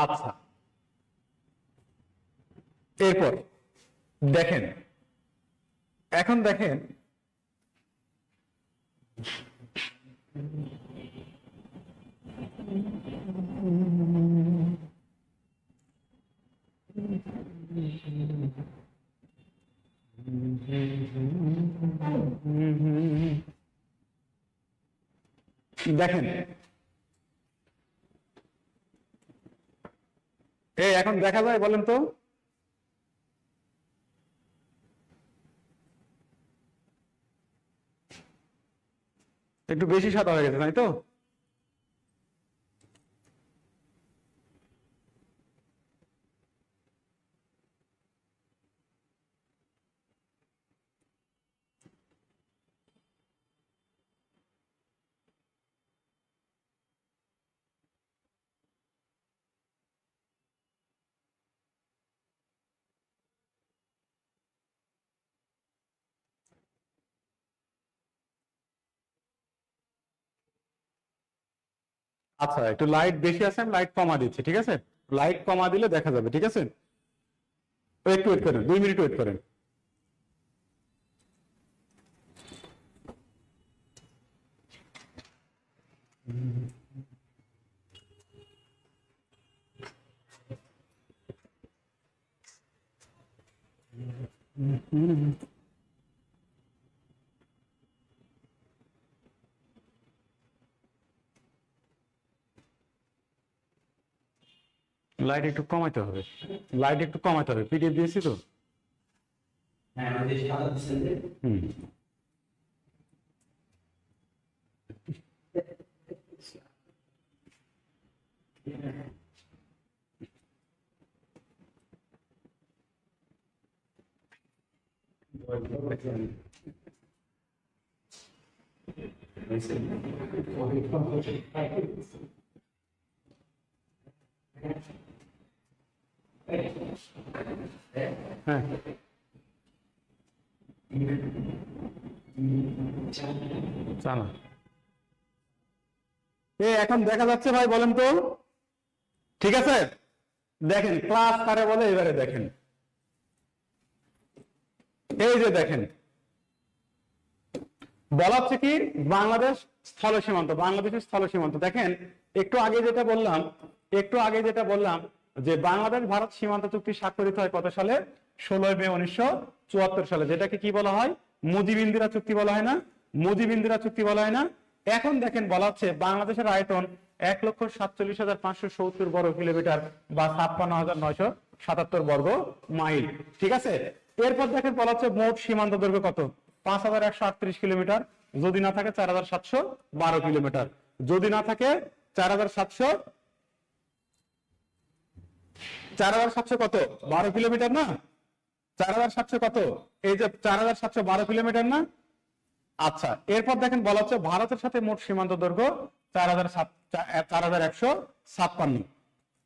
আচ্ছা, এরপর দেখেন, এখন দেখেন দেখেন এই এখন দেখা যায় বলেন তো? একটু বেশি সাদা হয়ে গেছে, তাই তো? আচ্ছা, একটু লাইট বেশি আছে, আমি লাইট কমা দিচ্ছি, ঠিক আছে? লাইট কমা দিলে দেখা যাবে, ঠিক আছে? একটু ওয়েট করেন, 2 মিনিট ওয়েট করেন। লাইট একটু কমাইতে হবে, লাইট একটু কমাইতে হবে, পিডিএফ দিয়েছি তো। হুম, হ্যাঁ জানা এখন দেখা যাচ্ছে ভাই, বলেন তো? ঠিক আছে, দেখেন ক্লাস কারে বলে এবারে দেখেন। এই যে দেখেন বলা হচ্ছে কি বাংলাদেশ স্থল সীমান্ত, বাংলাদেশের স্থল সীমান্ত। দেখেন একটু আগে যেটা বললাম যে বাংলাদেশ ভারত সীমান্ত চুক্তি স্বাক্ষরিত হয় কত সালে? 16 মে 1974 সালে, যেটাকে কি বলা হয়? মুজিব-ইন্দিরা চুক্তি বলা হয় না? মুজিব-ইন্দিরা চুক্তি বলা হয় না? এখন দেখেন বলা হচ্ছে বাংলাদেশের আয়তন 1,47,570 বর্গ কিলোমিটার বা 56,977 বর্গ মাইল। ঠিক আছে, এরপর দেখেন বলা হচ্ছে মোট সীমান্ত দৈর্ঘ্য কত? 5,138 কিলোমিটার, যদি না থাকে 4,712 কিলোমিটার, যদি না থাকে 4,700 কত? 12 কিলোমিটার না? 4,700 কত? এই যে 4,712 কিলোমিটার না? আচ্ছা, এরপর দেখেন বলা হচ্ছে ভারতের সাথে মোট সীমান্ত দৈর্ঘ্য 4,156।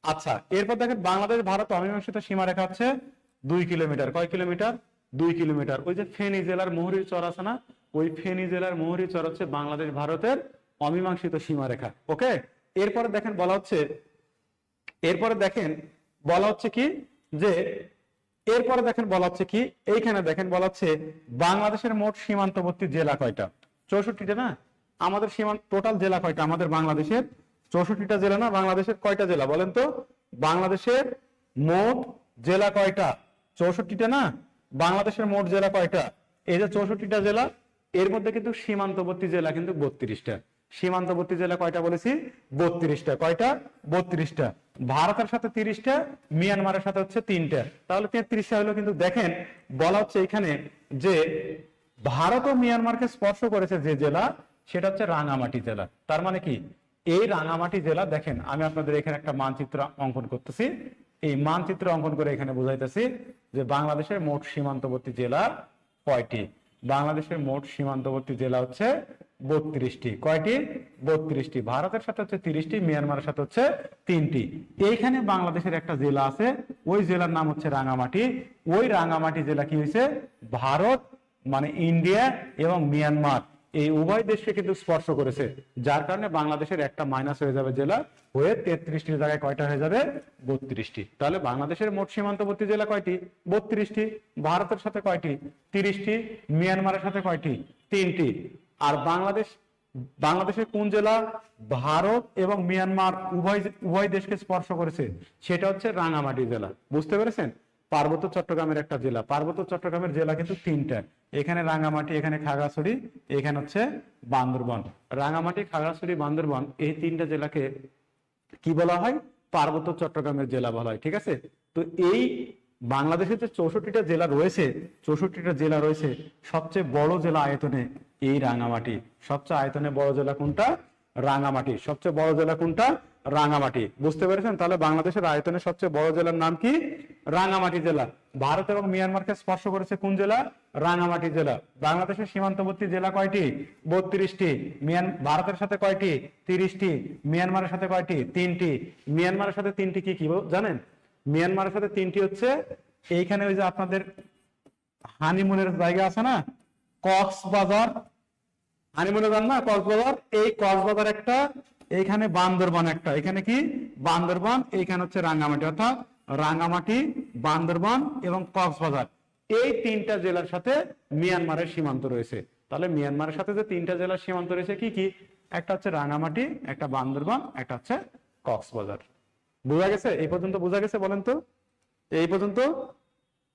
আচ্ছা, এরপর দেখেন বাংলাদেশ ভারত অমীমাংসিত সীমারেখা হচ্ছে 2 কিলোমিটার। কয় কিলোমিটার? 2 কিলোমিটার। ওই যে ফেনী জেলার মহুরী চর আছে না, ওই ফেনী জেলার মহুরী চর হচ্ছে বাংলাদেশ ভারতের অমীমাংসিত সীমারেখা। ওকে, এরপরে দেখেন বলা হচ্ছে কি যে এইখানে দেখেন বলা হচ্ছে বাংলাদেশের মোট সীমান্তবর্তী জেলা কয়টা? 64টা না? আমাদের সীমান্ত টোটাল জেলা কয়টা আমাদের বাংলাদেশের? 64টা জেলা না? বাংলাদেশের কয়টা জেলা বলেন তো? বাংলাদেশের মোট জেলা কয়টা? 64টা না? বাংলাদেশের মোট জেলা কয়টা? এই যে 64টা জেলা, এর মধ্যে কিন্তু সীমান্তবর্তী জেলা কিন্তু 32টা। সীমান্তবর্তী জেলা কয়টা বলেছি? 32টা। কয়টা? 32টা। ভারতের সাথে 30টা, মিয়ানমারের সাথে হচ্ছে 3টা, তাহলে 33টা হলো। কিন্তু দেখেন বলা হচ্ছে এখানে যে ভারত ও মিয়ানমারকে স্পর্শ করেছে যে জেলা, সেটা হচ্ছে রাঙামাটি জেলা। তার মানে কি এই রাঙামাটি জেলা, দেখেন আমি আপনাদের এখানে একটা মানচিত্র অঙ্কন করতেছি, এই মানচিত্র অঙ্কন করে এখানে বুঝাইতেছি যে বাংলাদেশের মোট সীমান্তবর্তী জেলা কয়টি? বাংলাদেশের মোট সীমান্তবর্তী জেলা হচ্ছে 32টি। কয়টি? 32টি। ভারতের সাথে হচ্ছে 30টি, মিয়ানমারের সাথে হচ্ছে 3টি। এইখানে বাংলাদেশের একটা জেলা আছে, ওই জেলার নাম হচ্ছে রাঙামাটি। ওই রাঙামাটি জেলা কি হয়েছে? ভারত মানে ইন্ডিয়া এবং মিয়ানমার এই উভয় দেশকে কিন্তু স্পর্শ করেছে, যার কারণে বাংলাদেশের একটা মাইনাস হয়ে যাবে জেলা, হয়ে 33টির জায়গায় কয়টা হয়ে যাবে? 32টি। তাহলে বাংলাদেশের মোট সীমান্তবর্তী জেলা কয়টি? 32টি। ভারতের সাথে কয়টি? 30টি। মিয়ানমারের সাথে কয়টি? 3টি। আর বাংলাদেশের কোন জেলা ভারত এবং মিয়ানমার উভয় দেশকে স্পর্শ করেছে? সেটা হচ্ছে রাঙামাটি জেলা। বুঝতে পেরেছেন? পার্বত্য চট্টগ্রামের একটা জেলা। পার্বত্য চট্টগ্রামের জেলা কিন্তু 3টা, এখানে রাঙামাটি, এখানে খাগড়াছড়ি, এখানে হচ্ছে বান্দরবান। রাঙামাটি, খাগড়াছড়ি, বান্দরবান এই 3টা জেলাকে কি বলা হয়? পার্বত্য চট্টগ্রামের জেলা বলা হয়। ঠিক আছে, তো এই বাংলাদেশের যে 64টা জেলা রয়েছে, সবচেয়ে বড় জেলা আয়তনে এই রাঙামাটি। সবচেয়ে আয়তনে বড় জেলা কোনটা? রাঙামাটি। সবচেয়ে বড় জেলা কোনটা? রাঙামাটি। বুঝতে পেরেছেন? তাহলে বাংলাদেশের আয়তনে সবচেয়ে বড় জেলার নাম কি? রাঙামাটি জেলা। ভারত এবং মিয়ানমারকে স্পর্শ করেছে কোন জেলা? রাঙামাটি জেলা। বাংলাদেশের সীমান্তবর্তী জেলা কয়টি? 32টি। ভারতের সাথে কয়টি? 30টি। মিয়ানমারের সাথে কয়টি? 3টি। মিয়ানমারের সাথে 3টি কি কি জানেন? মিয়ানমারের সাথে 3টি হচ্ছে এইখানে ওই যে আপনাদের হানিমুনের জায়গা আছে না, কক্সবাজার, হানিমুনে যান না কক্সবাজার, এই কক্সবাজার একটা, এইখানে বান্দরবান একটা, এখানে কি? বান্দরবান, এইখানে হচ্ছে রাঙামাটি, অর্থাৎ রাঙামাটি, বান্দরবান এবং কক্সবাজার এই 3টা জেলার সাথে মিয়ানমারের সীমান্ত রয়েছে। তাহলে মিয়ানমারের সাথে যে 3টা জেলার সীমান্ত রয়েছে কি কি? একটা হচ্ছে রাঙামাটি, একটা বান্দরবান, একটা হচ্ছে কক্সবাজার। বোঝা গেছে? এই পর্যন্ত বোঝা গেছে? বলেন তো, এই পর্যন্ত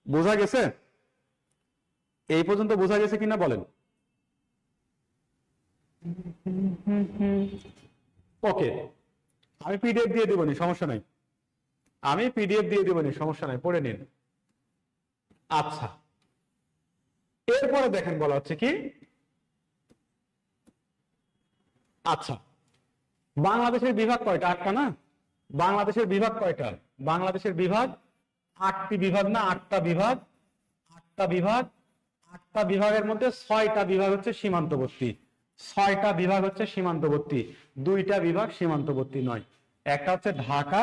বোঝা গেছে? এই পর্যন্ত বোঝা গেছে কিনা বলেন? ওকে, আমি পিডিএফ দিয়ে দেবনি, সমস্যা নাই। আমি পিডিএফ দিয়ে দেবনি, সমস্যা নাই, পড়ে নিন। আচ্ছা, এরপরে দেখেন বলা হচ্ছে কি, আচ্ছা বাংলাদেশের বিভাগ কয়টা? 8টা না? বাংলাদেশের বিভাগ কয়টা? বাংলাদেশের বিভাগ 8টি বিভাগ না? 8টা বিভাগ। 8টা বিভাগের মধ্যে 6টা বিভাগ হচ্ছে সীমান্তবর্তী, 6টা বিভাগ হচ্ছে সীমান্তবর্তী, 2টা বিভাগ সীমান্তবর্তী নয়। একটা হচ্ছে ঢাকা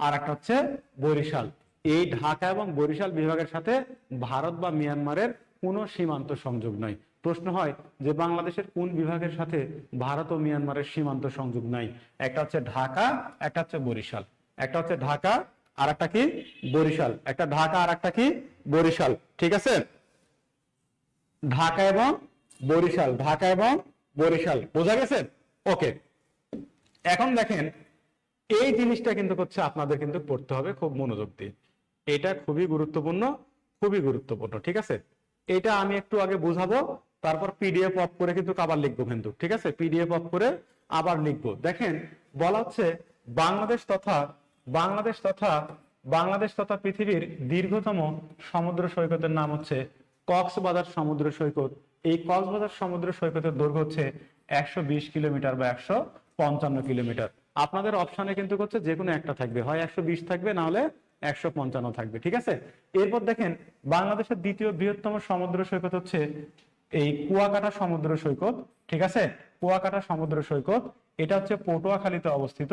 আর একটা হচ্ছে বরিশাল। এই ঢাকা এবং বরিশাল বিভাগের সাথে ভারত বা মিয়ানমারের কোনো সীমান্ত সংযোগ নাই। প্রশ্ন হয় যে বাংলাদেশের কোন বিভাগের সাথে ভারত ও মিয়ানমারের সীমান্ত সংযোগ নাই? একটা হচ্ছে ঢাকা, একটা হচ্ছে বরিশাল। একটা হচ্ছে ঢাকা আর একটা কি বরিশাল। একটা ঢাকা আর একটা কি বরিশাল, ঠিক আছে? ঢাকা এবং বরিশাল, ঢাকা এবং বরিশাল, বোঝা গেছে? ওকে, এখন দেখেন এই জিনিসটা কিন্তু হচ্ছে আপনাদের কিন্তু পড়তে হবে খুব মনোযোগ দিয়ে। এটা খুবই গুরুত্বপূর্ণ, খুবই গুরুত্বপূর্ণ, ঠিক আছে? এটা আমি একটু আগে বুঝাবো, তারপর পিডিএফ অফ করে কিন্তু আবার লিখবো কিন্তু, ঠিক আছে? পিডিএফ অফ করে আবার লিখবো। দেখেন বলা হচ্ছে বাংলাদেশ তথা পৃথিবীর দীর্ঘতম সমুদ্র সৈকতের নাম হচ্ছে কক্সবাজার সমুদ্র সৈকত। এই কক্সবাজার সমুদ্র সৈকতের দৈর্ঘ্য হচ্ছে 120 কিলোমিটার বা 155 কিলোমিটার। আপনাদের অপশনে কিন্তু হচ্ছে যে কোনো একটা থাকবে, হয় 120 থাকবে, না হলে 155 থাকবে, ঠিক আছে? এরপর দেখেন বাংলাদেশের দ্বিতীয় বৃহত্তম সমুদ্র সৈকত হচ্ছে এই কুয়াকাটা সমুদ্র সৈকত, ঠিক আছে? কুয়াকাটা সমুদ্র সৈকত, এটা হচ্ছে পটুয়াখালীতে অবস্থিত।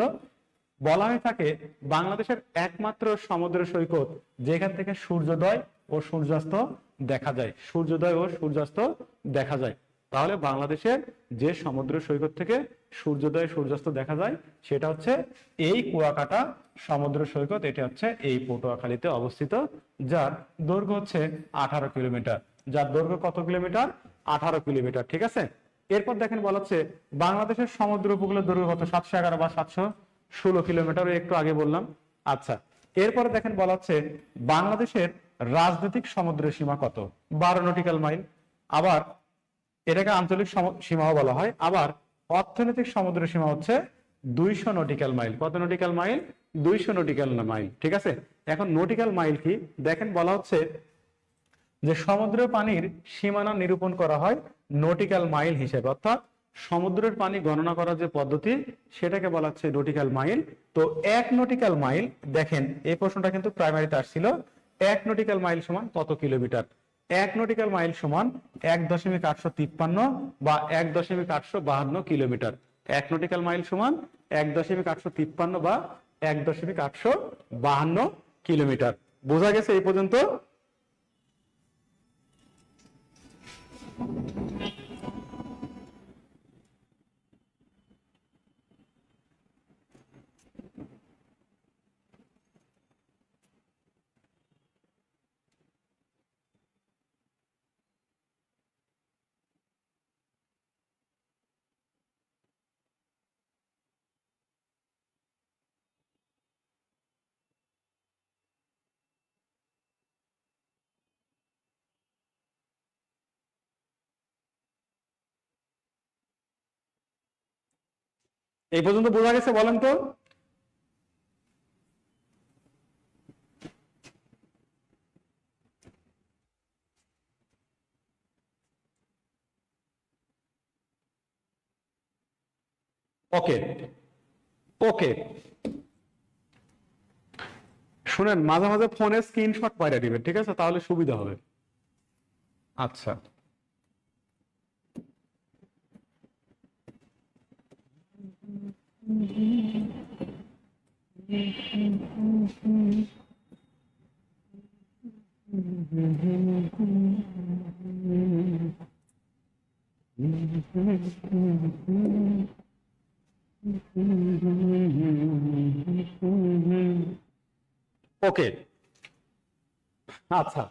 বলা হয়ে থাকে বাংলাদেশের একমাত্র সমুদ্র সৈকত যেখান থেকে সূর্যোদয় ও সূর্যাস্ত দেখা যায়, সূর্যোদয় ও সূর্যাস্ত দেখা যায়। তাহলে বাংলাদেশের যে সমুদ্র সৈকত থেকে সূর্যোদয় সূর্যাস্ত দেখা যায় সেটা হচ্ছে এই কুয়াকাটা সমুদ্র সৈকত। এটা হচ্ছে এই পটুয়াখালীতে অবস্থিত, যার দৈর্ঘ্য হচ্ছে 18 কিলোমিটার। যার দৈর্ঘ্য কত কিলোমিটার? 18 কিলোমিটার, ঠিক আছে? এরপর দেখেন বলা হচ্ছে বাংলাদেশের সমুদ্র উপকূলের দৈর্ঘ্য কত? 711 বা 716 কিলোমিটার, একটু আগে বললাম। আচ্ছা, এরপরে দেখেন বলা হচ্ছে বাংলাদেশের রাজনৈতিক সমুদ্র সীমা কত? 12 নটিক্যাল মাইল। আবার এটাকে আঞ্চলিক সীমাও বলা হয়। আবার অর্থনৈতিক সমুদ্র সীমা হচ্ছে 200 নটিক্যাল মাইল। কত নটিক্যাল মাইল? 200 নটিক্যাল মাইল, ঠিক আছে? এখন নটিক্যাল মাইল কি দেখেন বলা হচ্ছে যে সমুদ্র পানির সীমানা নিরূপণ করা হয় নটিক্যাল মাইল হিসেবে, অর্থাৎ সমুদ্রের পানি গণনা করার যে পদ্ধতি সেটাকে বলা হচ্ছে নটিক্যাল মাইল। তো 1 নটিক্যাল মাইল, দেখেন এই প্রশ্নটা কিন্তু প্রাইমারিতে আসছিল, 1 নটিক্যাল মাইল সমান কত কিলোমিটার? 1 নটিক্যাল মাইল সমান 1.853 বা 1.852 কিলোমিটার। 1 নটিক্যাল মাইল সমান 1.853 বা 1.852 কিলোমিটার। বোঝা গেছে এই পর্যন্ত? এই পর্যন্ত বোঝা গেছে বলেন তো? ওকে, ওকে, শুনেন মাঝে মাঝে ফোনে স্ক্রিনশট পাঠিয়ে দিবেন, ঠিক আছে? তাহলে সুবিধা হবে। আচ্ছা, ওকে, আচ্ছা,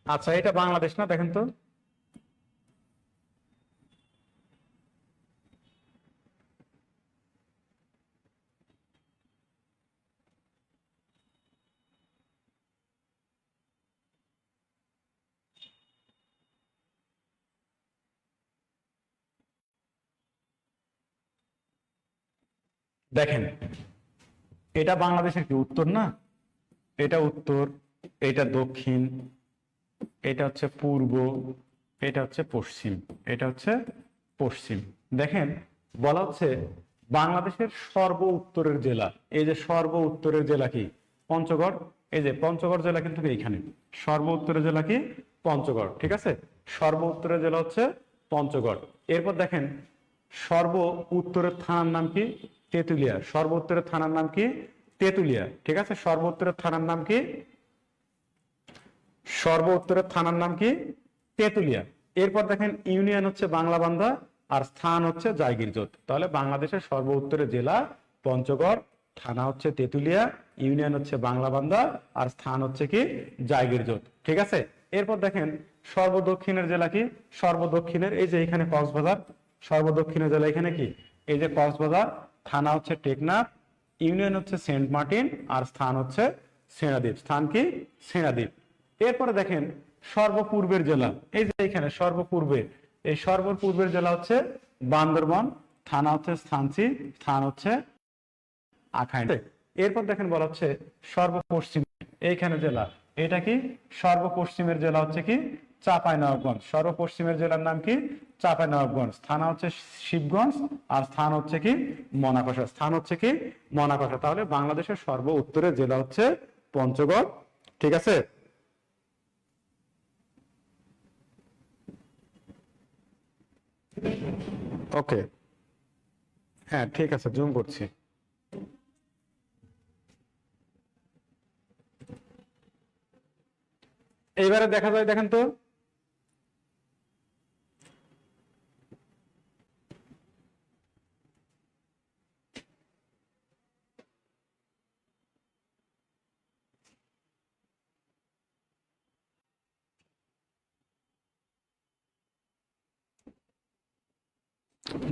আচ্ছা, এটা বাংলাদেশ না? দেখেন তো। দেখেন এটা বাংলাদেশের কি উত্তর না? এটা উত্তর, এটা দক্ষিণ, এটা হচ্ছে পূর্ব, এটা হচ্ছে পশ্চিম, এটা হচ্ছে পশ্চিম। দেখেন বলা হচ্ছে বাংলাদেশের সর্ব উত্তরের জেলা, এই যে সর্ব উত্তরের জেলা কি? পঞ্চগড়। এই যে পঞ্চগড় জেলা কিন্তু এইখানে, সর্ব উত্তরের জেলা কি পঞ্চগড়, ঠিক আছে, সর্ব উত্তরের জেলা হচ্ছে পঞ্চগড়। এরপর দেখেন সর্ব উত্তরের থানার নাম কি তেঁতুলিয়া, সর্ব উত্তরের থানার নাম কি তেঁতুলিয়া, ঠিক আছে, সর্ব উত্তরের থানার নাম কি, সর্ব উত্তরের থানার নাম কি তেঁতুলিয়া। এরপর দেখেন ইউনিয়ন হচ্ছে বাংলাবান্ধা আর স্থান হচ্ছে জায়গিরজোত। তাহলে বাংলাদেশের সর্ব উত্তরের জেলা পঞ্চগড়, থানা হচ্ছে তেঁতুলিয়া, ইউনিয়ন হচ্ছে বাংলাবান্ধা আর স্থান হচ্ছে কি জায়গিরজোত, ঠিক আছে। এরপর দেখেন সর্বদক্ষিণের জেলা কি, সর্বদক্ষিণের এই যে এখানে কক্সবাজার, সর্বদক্ষিণের জেলা এখানে কি এই যে কক্সবাজার, থানা হচ্ছে টেকনাফ, ইউনিয়ন হচ্ছে সেন্ট মার্টিন আর স্থান হচ্ছে সেনাদ্বীপ, স্থান কি সেনাদ্বীপ। এরপরে দেখেন সর্বপূর্বের জেলা, এই যে এখানে সর্বপূর্বে, এই সর্বপূর্বের জেলা হচ্ছে বান্দরবান, থানা হচ্ছে স্থানচি, স্থান হচ্ছে আখাইড়। এরপর দেখেন বলা হচ্ছে সর্বপশ্চিম, এইখানে জেলা, এটা কি সর্বপশ্চিমের জেলা হচ্ছে কি চাঁপাইনবাবগঞ্জ, সর্বপশ্চিমের জেলার নাম কি চাঁপাইনবাবগঞ্জ, থানা হচ্ছে শিবগঞ্জ আর স্থান হচ্ছে কি মনাকষা, স্থান হচ্ছে কি মনাকষা। তাহলে বাংলাদেশের সর্ব উত্তরের জেলা হচ্ছে পঞ্চগড়, ঠিক আছে। ওকে, হ্যাঁ ঠিক আছে, জুম করছি। এইবারে দেখা যায়, দেখেন তো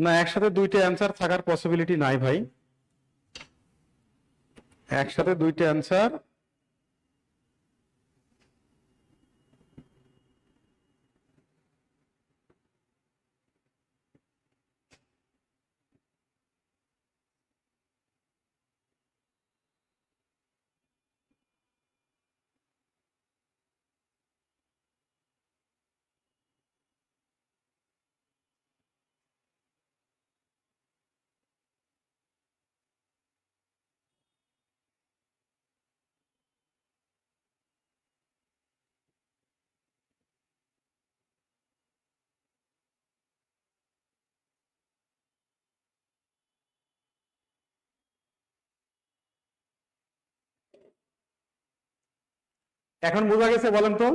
না, একসাথে দুইটা অ্যান্সার থাকার পসিবিলিটি নাই ভাই, একসাথে দুইটা অ্যান্সার এখন বোঝা গেছে, বলেন তো।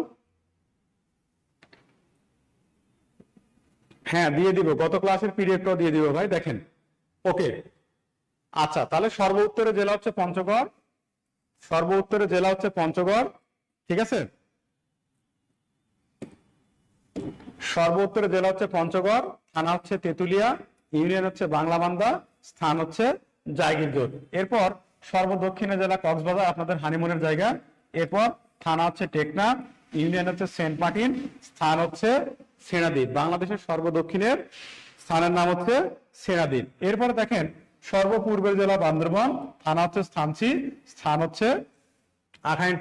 হ্যাঁ দিয়ে দিব, গত ক্লাসের পিডিএফটাও দিয়ে দিব ভাই, দেখেন। ওকে, আচ্ছা, তাহলে সর্ব উত্তরের জেলা হচ্ছে পঞ্চগড়, সর্ব উত্তরের জেলা হচ্ছে পঞ্চগড়, ঠিক আছে, সর্ব উত্তরের জেলা হচ্ছে পঞ্চগড়, থানা হচ্ছে তেঁতুলিয়া, ইউনিয়ন হচ্ছে বাংলাবান্ধা, স্থান হচ্ছে জায়গিরজোট। এরপর সর্বদক্ষিণের জেলা কক্সবাজার, আপনাদের হানিমুনের জায়গা। এরপর থানা হচ্ছে টেকনাফ, ইউনিয়ন হচ্ছে সেন্ট মার্টিন, স্থান হচ্ছে সেনাদ্বীপ। বাংলাদেশের সর্বদক্ষিণের স্থানের নাম হচ্ছে সেনাদ্বীপ। এরপরে দেখেন সর্বপূর্বের জেলা বান্দরবান, থানা হচ্ছে স্থানচি, স্থান হচ্ছে আখাইড়।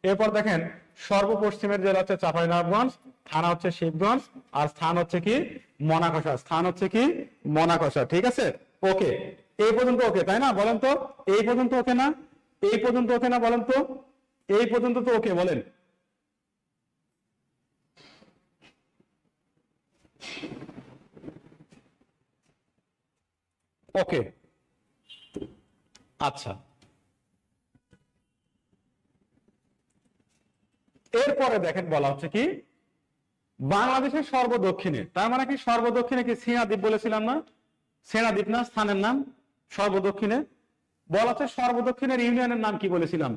এরপর দেখেন সর্বপশ্চিমের জেলা হচ্ছে চাঁপাইনবাবগঞ্জ, থানা হচ্ছে শিবগঞ্জ আর স্থান হচ্ছে কি মনাকষা, স্থান হচ্ছে কি মনাকষা, ঠিক আছে। ওকে, এই পর্যন্ত ওকে তাই না, বলেন তো এই পর্যন্ত ওকে না, এই পর্যন্ত ওকে না, বলেন তো এই পর্যন্ত তো ওকে, বলেন। ওকে, আচ্ছা, এরপরে দেখেন বলা হচ্ছে কি বাংলাদেশের সর্বদক্ষিণে, তার মানে কি সর্বদক্ষিণে কি সেনাদ্বীপ বলেছিলাম না, সেনাদ্বীপ না স্থানের নাম সর্বদক্ষিণে। বলা হচ্ছে সর্বদক্ষিণের ইউনিয়নের নাম কি বলেছিলাম,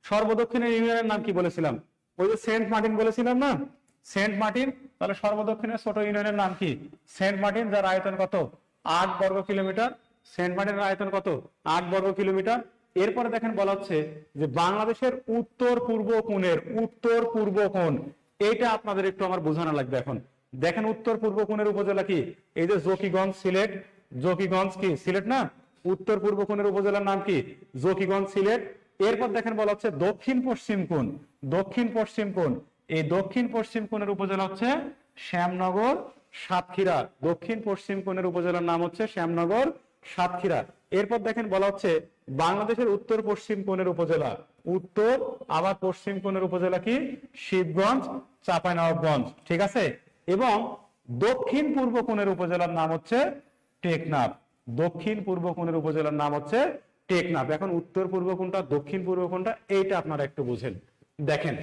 সর্বদক্ষিণের ইউনিয়নের নাম কি বলেছিলাম, ওই যে সেন্ট মার্টিন বলেছিলাম না, সেন্ট মার্টিন। তাহলে সর্বদক্ষিণের ছোট ইউনিয়নের নাম কি সেন্ট মার্টিন, যার আয়তন কত 8 বর্গ কিলোমিটার, সেন্ট মার্টিনের আয়তন কত 8 বর্গ কিলোমিটার। এরপরে দেখেন বলা হচ্ছে যে বাংলাদেশের উত্তর পূর্ব কোণের, উত্তর পূর্ব কোণ, এইটা আপনাদের একটু আমার বোঝানো লাগবে। এখন দেখেন উত্তর পূর্ব কোণের উপজেলা কি, এই যে জকিগঞ্জ সিলেট, জকিগঞ্জ কি সিলেট না, উত্তর পূর্ব কোণের উপজেলার নাম কি জকিগঞ্জ সিলেট। এরপর দেখেন বলা হচ্ছে দক্ষিণ পশ্চিম কোণ, দক্ষিণ পশ্চিম কোণ, এই দক্ষিণ পশ্চিম কোণের উপজেলা হচ্ছে শ্যামনগর সাতক্ষীরা, দক্ষিণ পশ্চিম কোণের উপজেলার নাম হচ্ছে শ্যামনগর সাতক্ষীরা। এরপর দেখেন বলা হচ্ছে বাংলাদেশের উত্তর পশ্চিম কোণের উপজেলা, উত্তর আবার পশ্চিম কোণের উপজেলা কি? শিবগঞ্জ, চাঁপাইনবাবগঞ্জ, ঠিক আছে। এবং দক্ষিণ পূর্ব কোণের উপজেলার নাম হচ্ছে টেকনাফ। দক্ষিণ পূর্ব কোণের উপজেলার নাম হচ্ছে টেকনাফ। এখন উত্তর পূর্ব কোনটা, দক্ষিণ পূর্ব কোনটা, এইটা আপনারা একটু বুঝেন। দেখেন,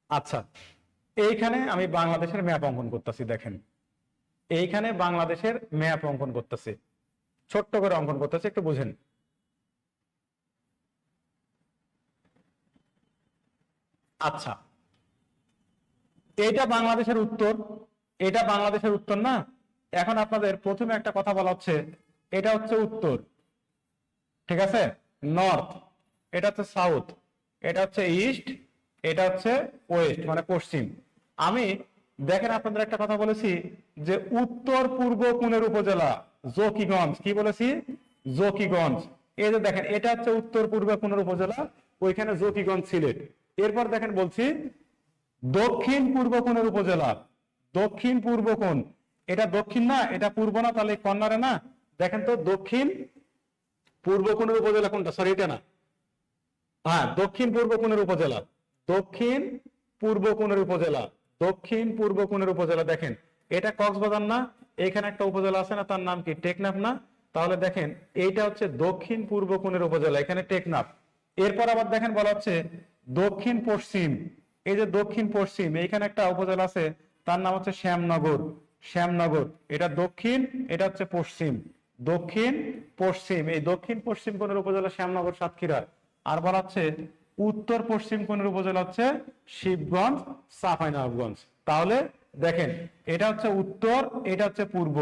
আচ্ছা, এইখানে আমি বাংলাদেশের ম্যাপ অঙ্কন করতেছি। দেখেন, এইখানে বাংলাদেশের ম্যাপ অঙ্কন করতেছি, ছোট্ট করে অঙ্কন করতেছি, একটু বুঝেন। আচ্ছা, এইটা বাংলাদেশের উত্তর, এটা বাংলাদেশের উত্তর না। এখন আপনাদের প্রথমে একটা কথা বলা হচ্ছে, এটা হচ্ছে উত্তর, ঠিক আছে, নর্থ, এটা হচ্ছে সাউথ, এটা হচ্ছে ইস্ট, এটা হচ্ছে ওয়েস্ট, মানে পশ্চিম। আমি দেখেন আপনাদের একটা কথা বলেছি যে উত্তর পূর্ব কোণের উপজেলা জকিগঞ্জ, কি বলেছি? জকিগঞ্জ। এই যে দেখেন, এটা হচ্ছে উত্তর পূর্ব কোণের উপজেলা, ওইখানে জকিগঞ্জ সিলেট। এরপর দেখেন বলছি দক্ষিণ পূর্ব কোণের উপজেলা, দক্ষিণ পূর্ব কোণ, এটা দক্ষিণ না, এটা পূর্ব না, তাহলে কর্নারে না। দেখেন তো দক্ষিণ পূর্ব কোণের উপজেলা কোনটা? সরি, এটা না, হ্যাঁ, দক্ষিণ পূর্ব কোণের উপজেলা, দক্ষিণ পূর্ব কোণের উপজেলা, দক্ষিণ পূর্ব কোণের উপজেলা। দেখেন, এটা কক্সবাজার না, এখানে একটা উপজেলা আছে না, তার নাম কি? টেকনাফ না? তাহলে দেখেন এইটা হচ্ছে দক্ষিণ পূর্ব কোণের উপজেলা, এখানে টেকনাফ। এরপর আবার দেখেন বলা হচ্ছে দক্ষিণ পশ্চিম, এই যে দক্ষিণ পশ্চিম, এইখানে একটা উপজেলা আছে, তার নাম হচ্ছে শ্যামনগর, শ্যামনগর। এটা দক্ষিণ, এটা হচ্ছে পশ্চিম, দক্ষিণ পশ্চিম। এই দক্ষিণ পশ্চিম কোণের উপজেলা শ্যামনগর, সাতক্ষীরা। আর বলা হচ্ছে উত্তর পশ্চিম কোণের উপজেলা হচ্ছে শিবগঞ্জ, চাঁপাইনবাবগঞ্জ। তাহলে দেখেন, এটা হচ্ছে উত্তর, এটা হচ্ছে পূর্ব।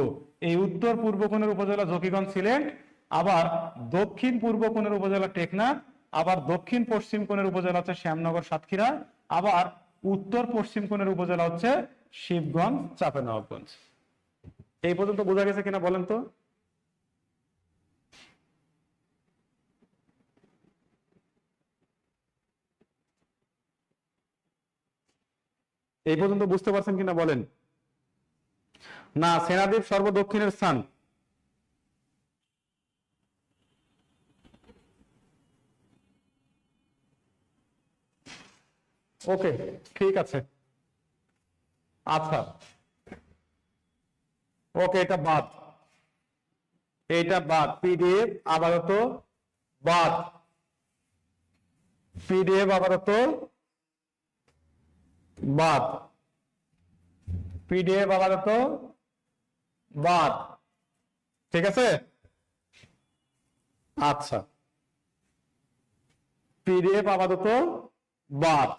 এই উত্তর পূর্ব কোণের উপজেলা জকিগঞ্জ সিলেট, আবার দক্ষিণ পূর্ব কোণের উপজেলা টেকনাফ, আবার দক্ষিণ পশ্চিম কোণের উপজেলা হচ্ছে শ্যামনগর, সাতক্ষীরা, আবার উত্তর পশ্চিম কোণের উপজেলা হচ্ছে শিবগঞ্জ, চাঁপাইনবাবগঞ্জ। এই পর্যন্ত বোঝা গেছে কিনা বলেন তো? এই পর্যন্ত বুঝতে পারছেন কিনা বলেন? না, সেনাদ্বীপ সর্বদক্ষিণের স্থান। ওকে, ঠিক আছে, আচ্ছা, ওকে, এটা বাদ, এটা বাদ, পিডিএফ আপাতত বাদ, পিডিএফ আপাতত বাদ, পিডিএফ আপাতত বাদ, ঠিক আছে। আচ্ছা, পিডিএফ আপাতত বাদ।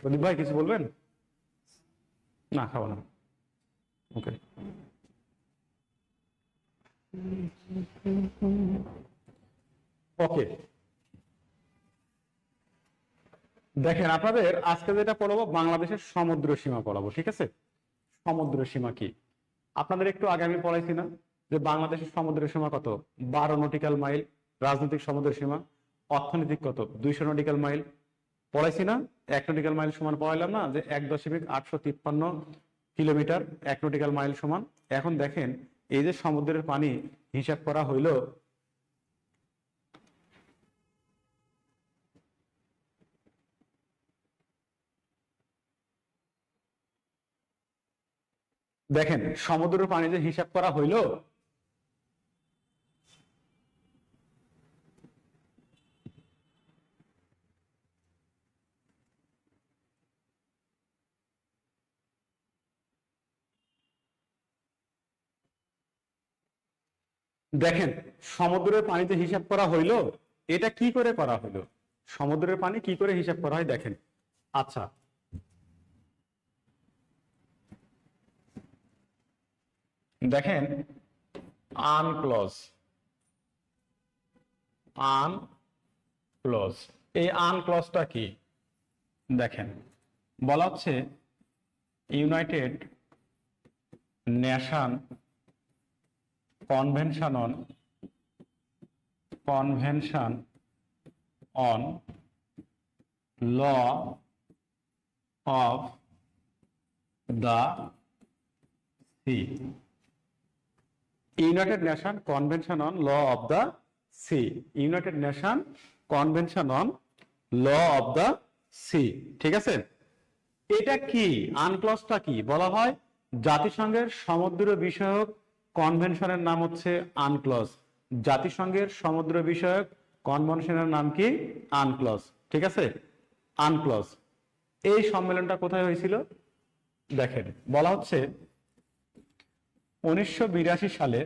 প্রদীপ ভাই কিছু বলবেন? না, খাবো না। ওকে, ওকে, দেখেন আপনাদের আজকে যেটা পড়াবো বাংলাদেশের সমুদ্র সীমা পড়াবো, ঠিক আছে। সমুদ্র সীমা কি আপনাদের একটু আগে আমি পড়াইছি না, যে বাংলাদেশের সমুদ্র সীমা কত? 12 নটিক্যাল মাইল। রাজনৈতিক সমুদ্র সীমা, অর্থনৈতিক কত? 200 নটিক্যাল মাইল। পড়াইছি না? 1 নটিক্যাল মাইল সমান পড়াইলাম না, যে 1.853 কিলোমিটার 1 নটিক্যাল মাইল সমান। এখন দেখেন এই যে সমুদ্রের পানি হিসাব করা হইলো, দেখেন সমুদ্রের পানি যে হিসাব করা হইলো, দেখেন সমুদ্রের পানিতে হিসাব করা হইলো, এটা কি করে করা হইলো? সমুদ্রের পানি কি করে হিসাব করা হয় দেখেন। আচ্ছা, দেখেন আনক্লজ, আনক্লজ, এই আনক্লজটা কি? দেখেন বলা হচ্ছে United Nation convention on law of the sea, United Nation convention on law of the sea, United Nation convention on law of the sea. ঠিক আছে, এটা কি, আনক্লজটা কি বলা হয়? জাতিসংঘের সমুদ্র বিষয়ক কনভেনশনের নাম হচ্ছে আনক্লজ। জাতিসংঘের সমুদ্র বিষয়ক কনভেনশনের নাম কি? আনক্লজ। ঠিক আছে, আনক্লজ। এই সম্মেলনটা কোথায় হয়েছিল? দেখেন, বলা হচ্ছে 1982 সালে,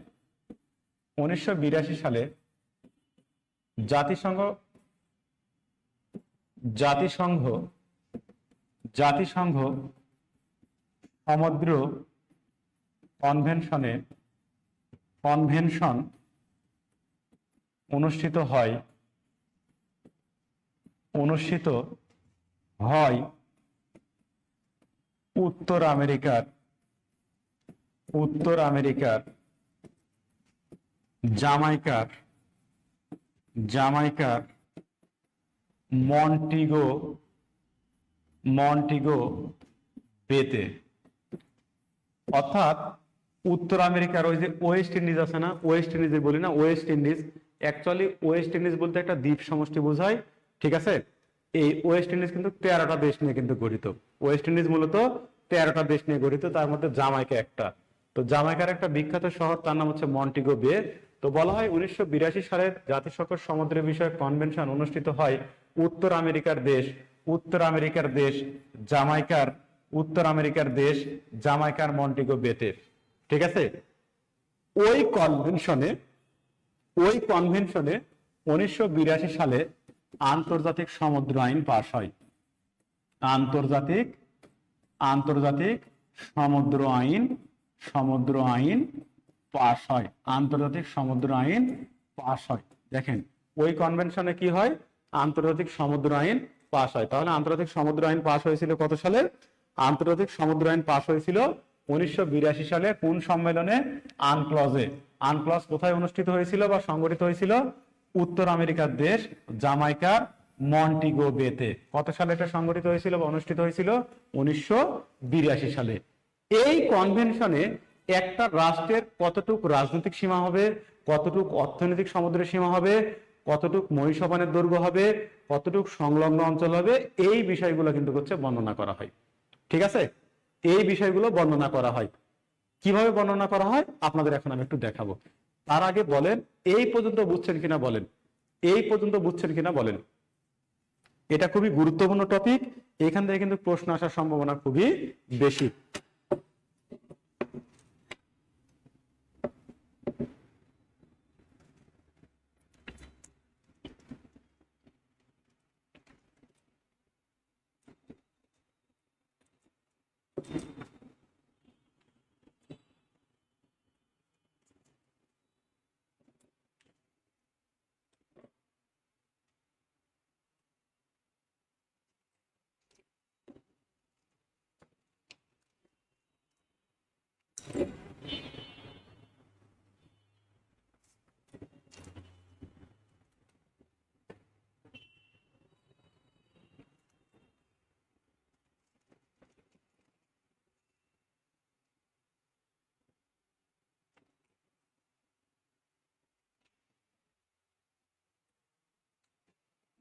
1982 সালে জাতিসংঘ জাতিসংঘ জাতিসংঘ সমুদ্র কনভেনশন অনুষ্ঠিত হয় উত্তর আমেরিকার জামাইকার মন্টিগো বেতে। অর্থাৎ উত্তর আমেরিকার ওই যে ওয়েস্ট ইন্ডিজ আছে না, ওয়েস্ট ইন্ডিজ বলি না, West Indies, actually West Indies বলতে একটা দ্বীপ সমষ্টি বোঝায়। ঠিক আছে, এই ওয়েস্ট ইন্ডিজ কিন্তু 13টা দেশ নিয়ে কিন্তু গঠিত। ওয়েস্ট ইন্ডিজ মূলত 13টা দেশ নিয়ে গঠিত, তার মধ্যে জামাইকা একটা। তো জামাইকার একটা বিখ্যাত শহর, তার নাম হচ্ছে মন্টিগো বে। তো বলা হয় 1982 সালের জাতিসংঘ সমুদ্র বিষয়ক কনভেনশন অনুষ্ঠিত হয় উত্তর আমেরিকার দেশ জামাইকার মন্টিগো বেতে। ঠিক আছে, ওই কনভেনশনে 1982 সালে আন্তর্জাতিক সমুদ্র আইন পাস হয়। আন্তর্জাতিক সমুদ্র আইন পাস হয়। আন্তর্জাতিক সমুদ্র আইন পাস হয়। দেখেন, ওই কনভেনশনে কি হয়? আন্তর্জাতিক সমুদ্র আইন পাস হয়। তাহলে আন্তর্জাতিক সমুদ্র আইন পাস হয়েছিল কত সালে? আন্তর্জাতিক সমুদ্র আইন পাস হয়েছিল 1982 সালে। কোন সম্মেলনে? আনক্লজে। আনক্লজ কোথায় অনুষ্ঠিত হয়েছিল বা সংগঠিত হয়েছিল? উত্তর আমেরিকার দেশ জামাইকার মন্টিগো বেতে। কত সালে এটা সংগঠিত হয়েছিল বা অনুষ্ঠিত হয়েছিল? 1982 সালে। এই কনভেনশনে একটা রাষ্ট্রের কতটুক রাজনৈতিক সীমা হবে, কতটুক অর্থনৈতিক সমুদ্রের সীমা হবে, কতটুক মহিষাপানের দৈর্ঘ্য হবে, কতটুক সংলগ্ন অঞ্চল হবে, এই বিষয়গুলো কিন্তু হচ্ছে বর্ণনা করা হয়। ঠিক আছে, এই বিষয়গুলো বর্ণনা করা হয়। কিভাবে বর্ণনা করা হয় আপনাদের এখন আমি একটু দেখাবো। তার আগে বলেন, এই পর্যন্ত বুঝছেন কিনা বলেন, এটা খুবই গুরুত্বপূর্ণ টপিক, এখান থেকে কিন্তু প্রশ্ন আসার সম্ভাবনা খুবই বেশি।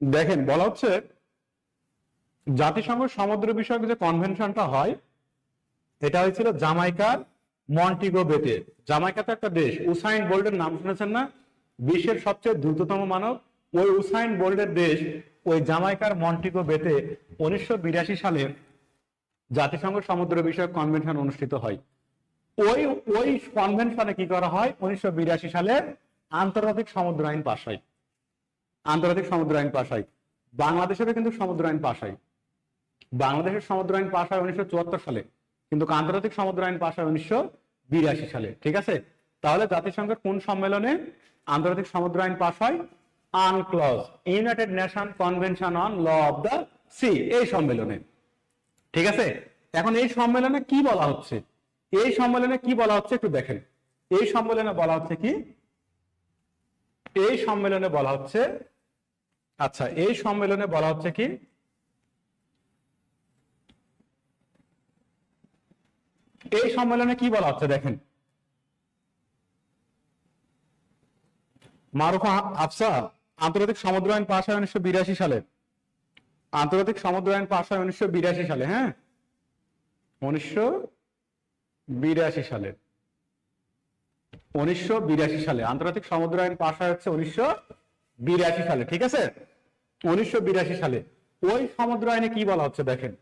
দেখেন, বলা হচ্ছে জাতিসংঘ সমুদ্র বিষয়ক যে কনভেনশনটা হয়, এটা হয়েছিল জামাইকার মন্টিগো বেতে। জামাইকা তো একটা দেশ। উসাইন বোল্টের নাম শুনেছেন না? বিশ্বের সবচেয়ে দ্রুততম মানব, ওই উসাইন বোল্টের দেশ ওই জামাইকার মন্টিগো বেতে 1982 সালে জাতিসংঘ সমুদ্র বিষয়ক কনভেনশন অনুষ্ঠিত হয়। ওই কনভেনশনে কি করা হয়? 1982 সালে আন্তর্জাতিক সমুদ্র আইন পাস হয়। আন্তর্জাতিক সমুদ্র আইন পাস হয়। বাংলাদেশেরও কিন্তু সমুদ্র আইন পাস হয়। বাংলাদেশের সমুদ্র আইন পাস হয় 1974 সালে, কিন্তু আন্তর্জাতিক সমুদ্র আইন পাস হয় 1982 সালে। ঠিক আছে, তাহলে জাতিসংঘের কোন সম্মেলনে আন্তর্জাতিক সমুদ্র আইন পাস হয়? UNCLOS, United Nation convention on law of the sea, এই সম্মেলনে। ঠিক আছে, এখন এই সম্মেলনে কি বলা হচ্ছে? একটু দেখেন। এই সম্মেলনে বলা হচ্ছে কি? এই সম্মেলনে বলা হচ্ছে কি এই সম্মেলনে কি বলা হচ্ছে দেখেন, মারুফা আফসা আন্তর্জাতিক সমুদ্র আইন পাশ হয় 1982 সালে, আন্তর্জাতিক সমুদ্র আইন পাশ হয় 1982 সালে, হ্যাঁ 1982 সালে, 1982 সালে আন্তর্জাতিক সমুদ্র আইন পাশ হয় হচ্ছে 1982 সালে, ঠিক আছে 1982 সালে। ওই সমুদ্র আইনে কি বলা হচ্ছে দেখেন,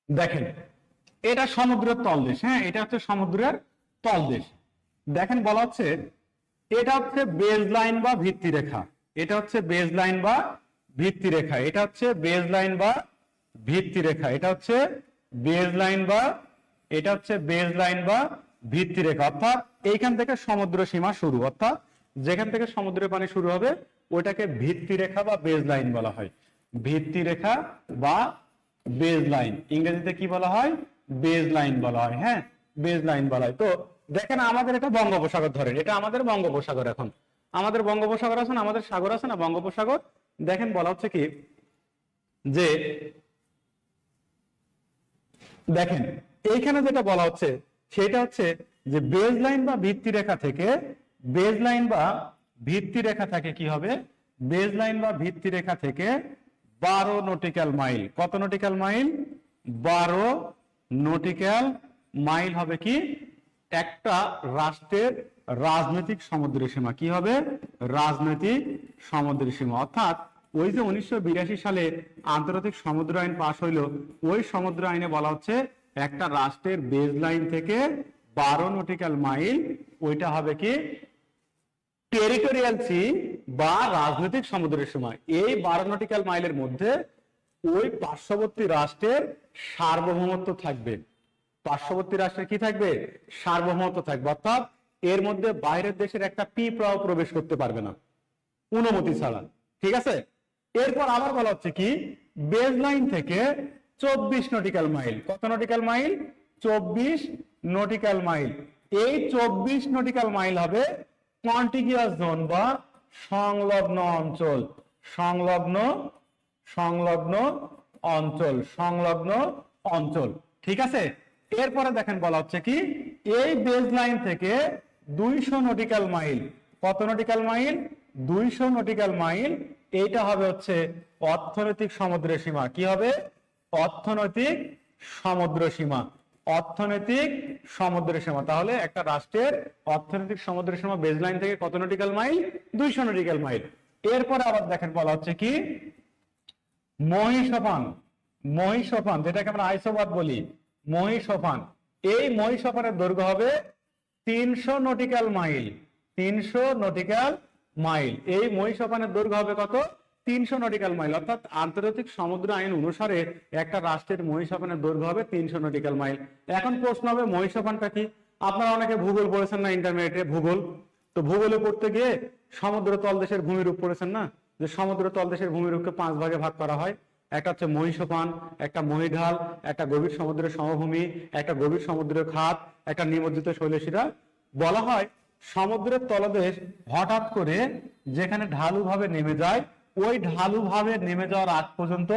দেখেন এটা সমুদ্রের তলদেশ, হ্যাঁ এটা হচ্ছে সমুদ্রের তলদেশ। দেখেন বলা হচ্ছে এটা হচ্ছে বেজ লাইন বা ভিত্তি রেখা, এটা হচ্ছে বেজ লাইন বা ভিত্তি রেখা, এটা হচ্ছে বেজ লাইন বা ভিত্তি রেখা, এটা হচ্ছে বেজ লাইন বা এটা হচ্ছে বেজ লাইন বা ভিত্তি রেখা। অর্থাৎ এইখান থেকে সমুদ্র সীমা শুরু, অর্থাৎ যেখান থেকে সমুদ্রের পানি শুরু হবে ওইটাকে ভিত্তি রেখা বা বেজ লাইন বলা হয়, ভিত্তি রেখা বা বেজ লাইন, ইংরেজিতে কি বলা হয় বেজ লাইন বলা হয়, হ্যাঁ বেজ লাইন বলা হয়। তো দেখেন আমাদের এটা বঙ্গোপসাগর ধরেন, এটা আমাদের বঙ্গোপসাগর, এখন আমাদের বঙ্গোপসাগর আছে না, আমাদের সাগর আছে না বঙ্গোপসাগর। দেখেন বলা হচ্ছে কি যে দেখেন এইখানে যেটা বলা হচ্ছে সেটা হচ্ছে যে বেজ লাইন বা ভিত্তি রেখা থেকে, বেজ লাইন বা ভিত্তি রেখা থেকে কি হবে, বেজ লাইন বা ভিত্তি রেখা থেকে 12 নটিক্যাল মাইল, কত নটিক্যাল মাইল 12 নটিক্যাল মাইল হবে কি একটা রাষ্ট্রের রাজনৈতিক সমুদ্র সীমা, কি হবে রাজনৈতিক সমুদ্র সীমা। অর্থাৎ ওই যে 1982 সালে আন্তর্জাতিক সমুদ্র আইন পাশ হইলো, ওই সমুদ্র আইনে বলা হচ্ছে একটা রাষ্ট্রের বেজ লাইন থেকে 12 নটিক্যাল মাইল ওইটা হবে কি টেরিটোরিয়াল সি বা রাজনৈতিক সমুদ্রের সীমা। এই 12 নটিক্যাল মাইলের মধ্যে ওই পার্শ্ববর্তী রাষ্ট্রের সার্বভৌমত্ব থাকবে, পার্শ্ববর্তী রাষ্ট্রের কি থাকবে সার্বভৌমত্ব থাকবে। অর্থাৎ এর মধ্যে বাইরের দেশের একটা পিঁপড়াও প্রবেশ করতে পারবে না অনুমতি ছাড়া, ঠিক আছে। এরপর আবার বলা হচ্ছে কি বেজ লাইন থেকে 24 নটিক্যাল মাইল, কত নটিক্যাল মাইল 24 নটিক্যাল মাইল, এই 24 নটিক্যাল মাইল হবে কন্টিগিয়াস জোন বা সংলগ্ন অঞ্চল, সংলগ্ন সংলগ্ন অঞ্চল, সংলগ্ন অঞ্চল, ঠিক আছে। এরপরে দেখেন বলা হচ্ছে কি এই বেজ লাইন থেকে 200 নটিক্যাল মাইল, কত নটিক্যাল মাইল 200 নটিক্যাল মাইল, এইটা হবে হচ্ছে অর্থনৈতিক সমুদ্রের সীমা, কি হবে অর্থনৈতিক সমুদ্র সীমা, অর্থনৈতিক সমুদ্রের সীমা। তাহলে একটা রাষ্ট্রের অর্থনৈতিক সমুদ্রের সীমা বেজ লাইন থেকে কত নটিক্যাল মাইল 200 নটিক্যাল মাইল। এরপরে আবার দেখেন বলা হচ্ছে কি মহীসোপান, মহীসোপান যেটাকে আমরা আইসোবাদ বলি, মহীসোপান, এই মহীসোপানের দৈর্ঘ্য হবে 300 নটিক্যাল মাইল, 300 নটিক্যাল মাইল, এই মহীসোপানের দৈর্ঘ্য হবে কত 300 নটিক্যাল মাইল। অর্থাৎ আন্তর্জাতিক সমুদ্র আইন অনুসারে একটা রাষ্ট্রের মহীসোপানের দৈর্ঘ্য হবে 300 নটিক্যাল মাইল। এখন প্রশ্ন হবে মহীসোপানটা কি, আপনারা অনেকে ভূগোল পড়েছেন না ইন্টারমিডিয়েটে ভূগোল, তো ভূগোলে পড়তে গিয়ে সমুদ্র তলদেশের ভূমিরূপ পড়েছেন না, যে সমুদ্র তলদেশের ভূমিরূপকে 5 ভাগে ভাগ করা হয়, একটা হচ্ছে মহীসোপান, একটা মহীঢাল, একটা গভীর সমুদ্রের সমভূমি, একটা গভীর সমুদ্রের খাত, একটা নিমজ্জিত শৈলশিরা। বলা হয় সমুদ্রের তলদেশ হঠাৎ করে যেখানে ঢালু ভাবে নেমে যায়, ওই ঢালু ভাবে নেমে যাওয়ার আগ পর্যন্ত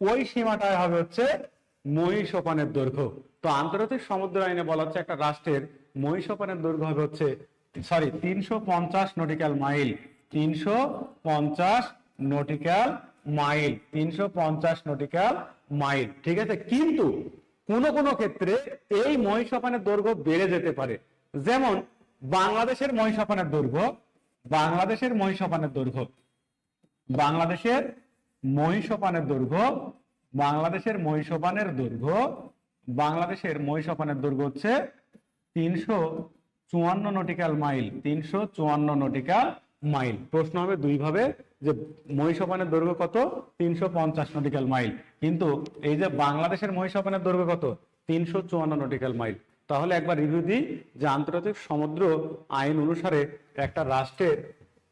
ওই সীমাটায় হবে হচ্ছে মহীসোপানের দৈর্ঘ্য। তো আন্তর্জাতিক সমুদ্র আইনে বলা হচ্ছে একটা রাষ্ট্রের মহীসোপানের দৈর্ঘ্য হবে হচ্ছে 350 nautical mile, 350 nautical mile, 350 nautical mile, ঠিক আছে। কিন্তু কোন কোন ক্ষেত্রে এই মহীসোপানের দৈর্ঘ্য বেড়ে যেতে পারে, যেমন বাংলাদেশের মহীসোপানের দৈর্ঘ্য, বাংলাদেশের মহীসোপানের দৈর্ঘ্য, বাংলাদেশের মহীসোপানের দৈর্ঘ্য, বাংলাদেশের মহীসোপানের দৈর্ঘ্য, বাংলাদেশের মহিষাপানের দৈর্ঘ্য হচ্ছে 354 নটিক্যাল মাইল। 354 nautical mile. প্রশ্ন হবে দুই ভাবে, যে মহিষাপানের দৈর্ঘ্য কত? 350 নটিক্যাল মাইল। কিন্তু এই যে বাংলাদেশের মহিষাপানের দৈর্ঘ্য কত? 354 নটিক্যাল মাইল। তাহলে একবার রিভিউ দিই যে আন্তর্জাতিক সমুদ্র আইন অনুসারে একটা রাষ্ট্রের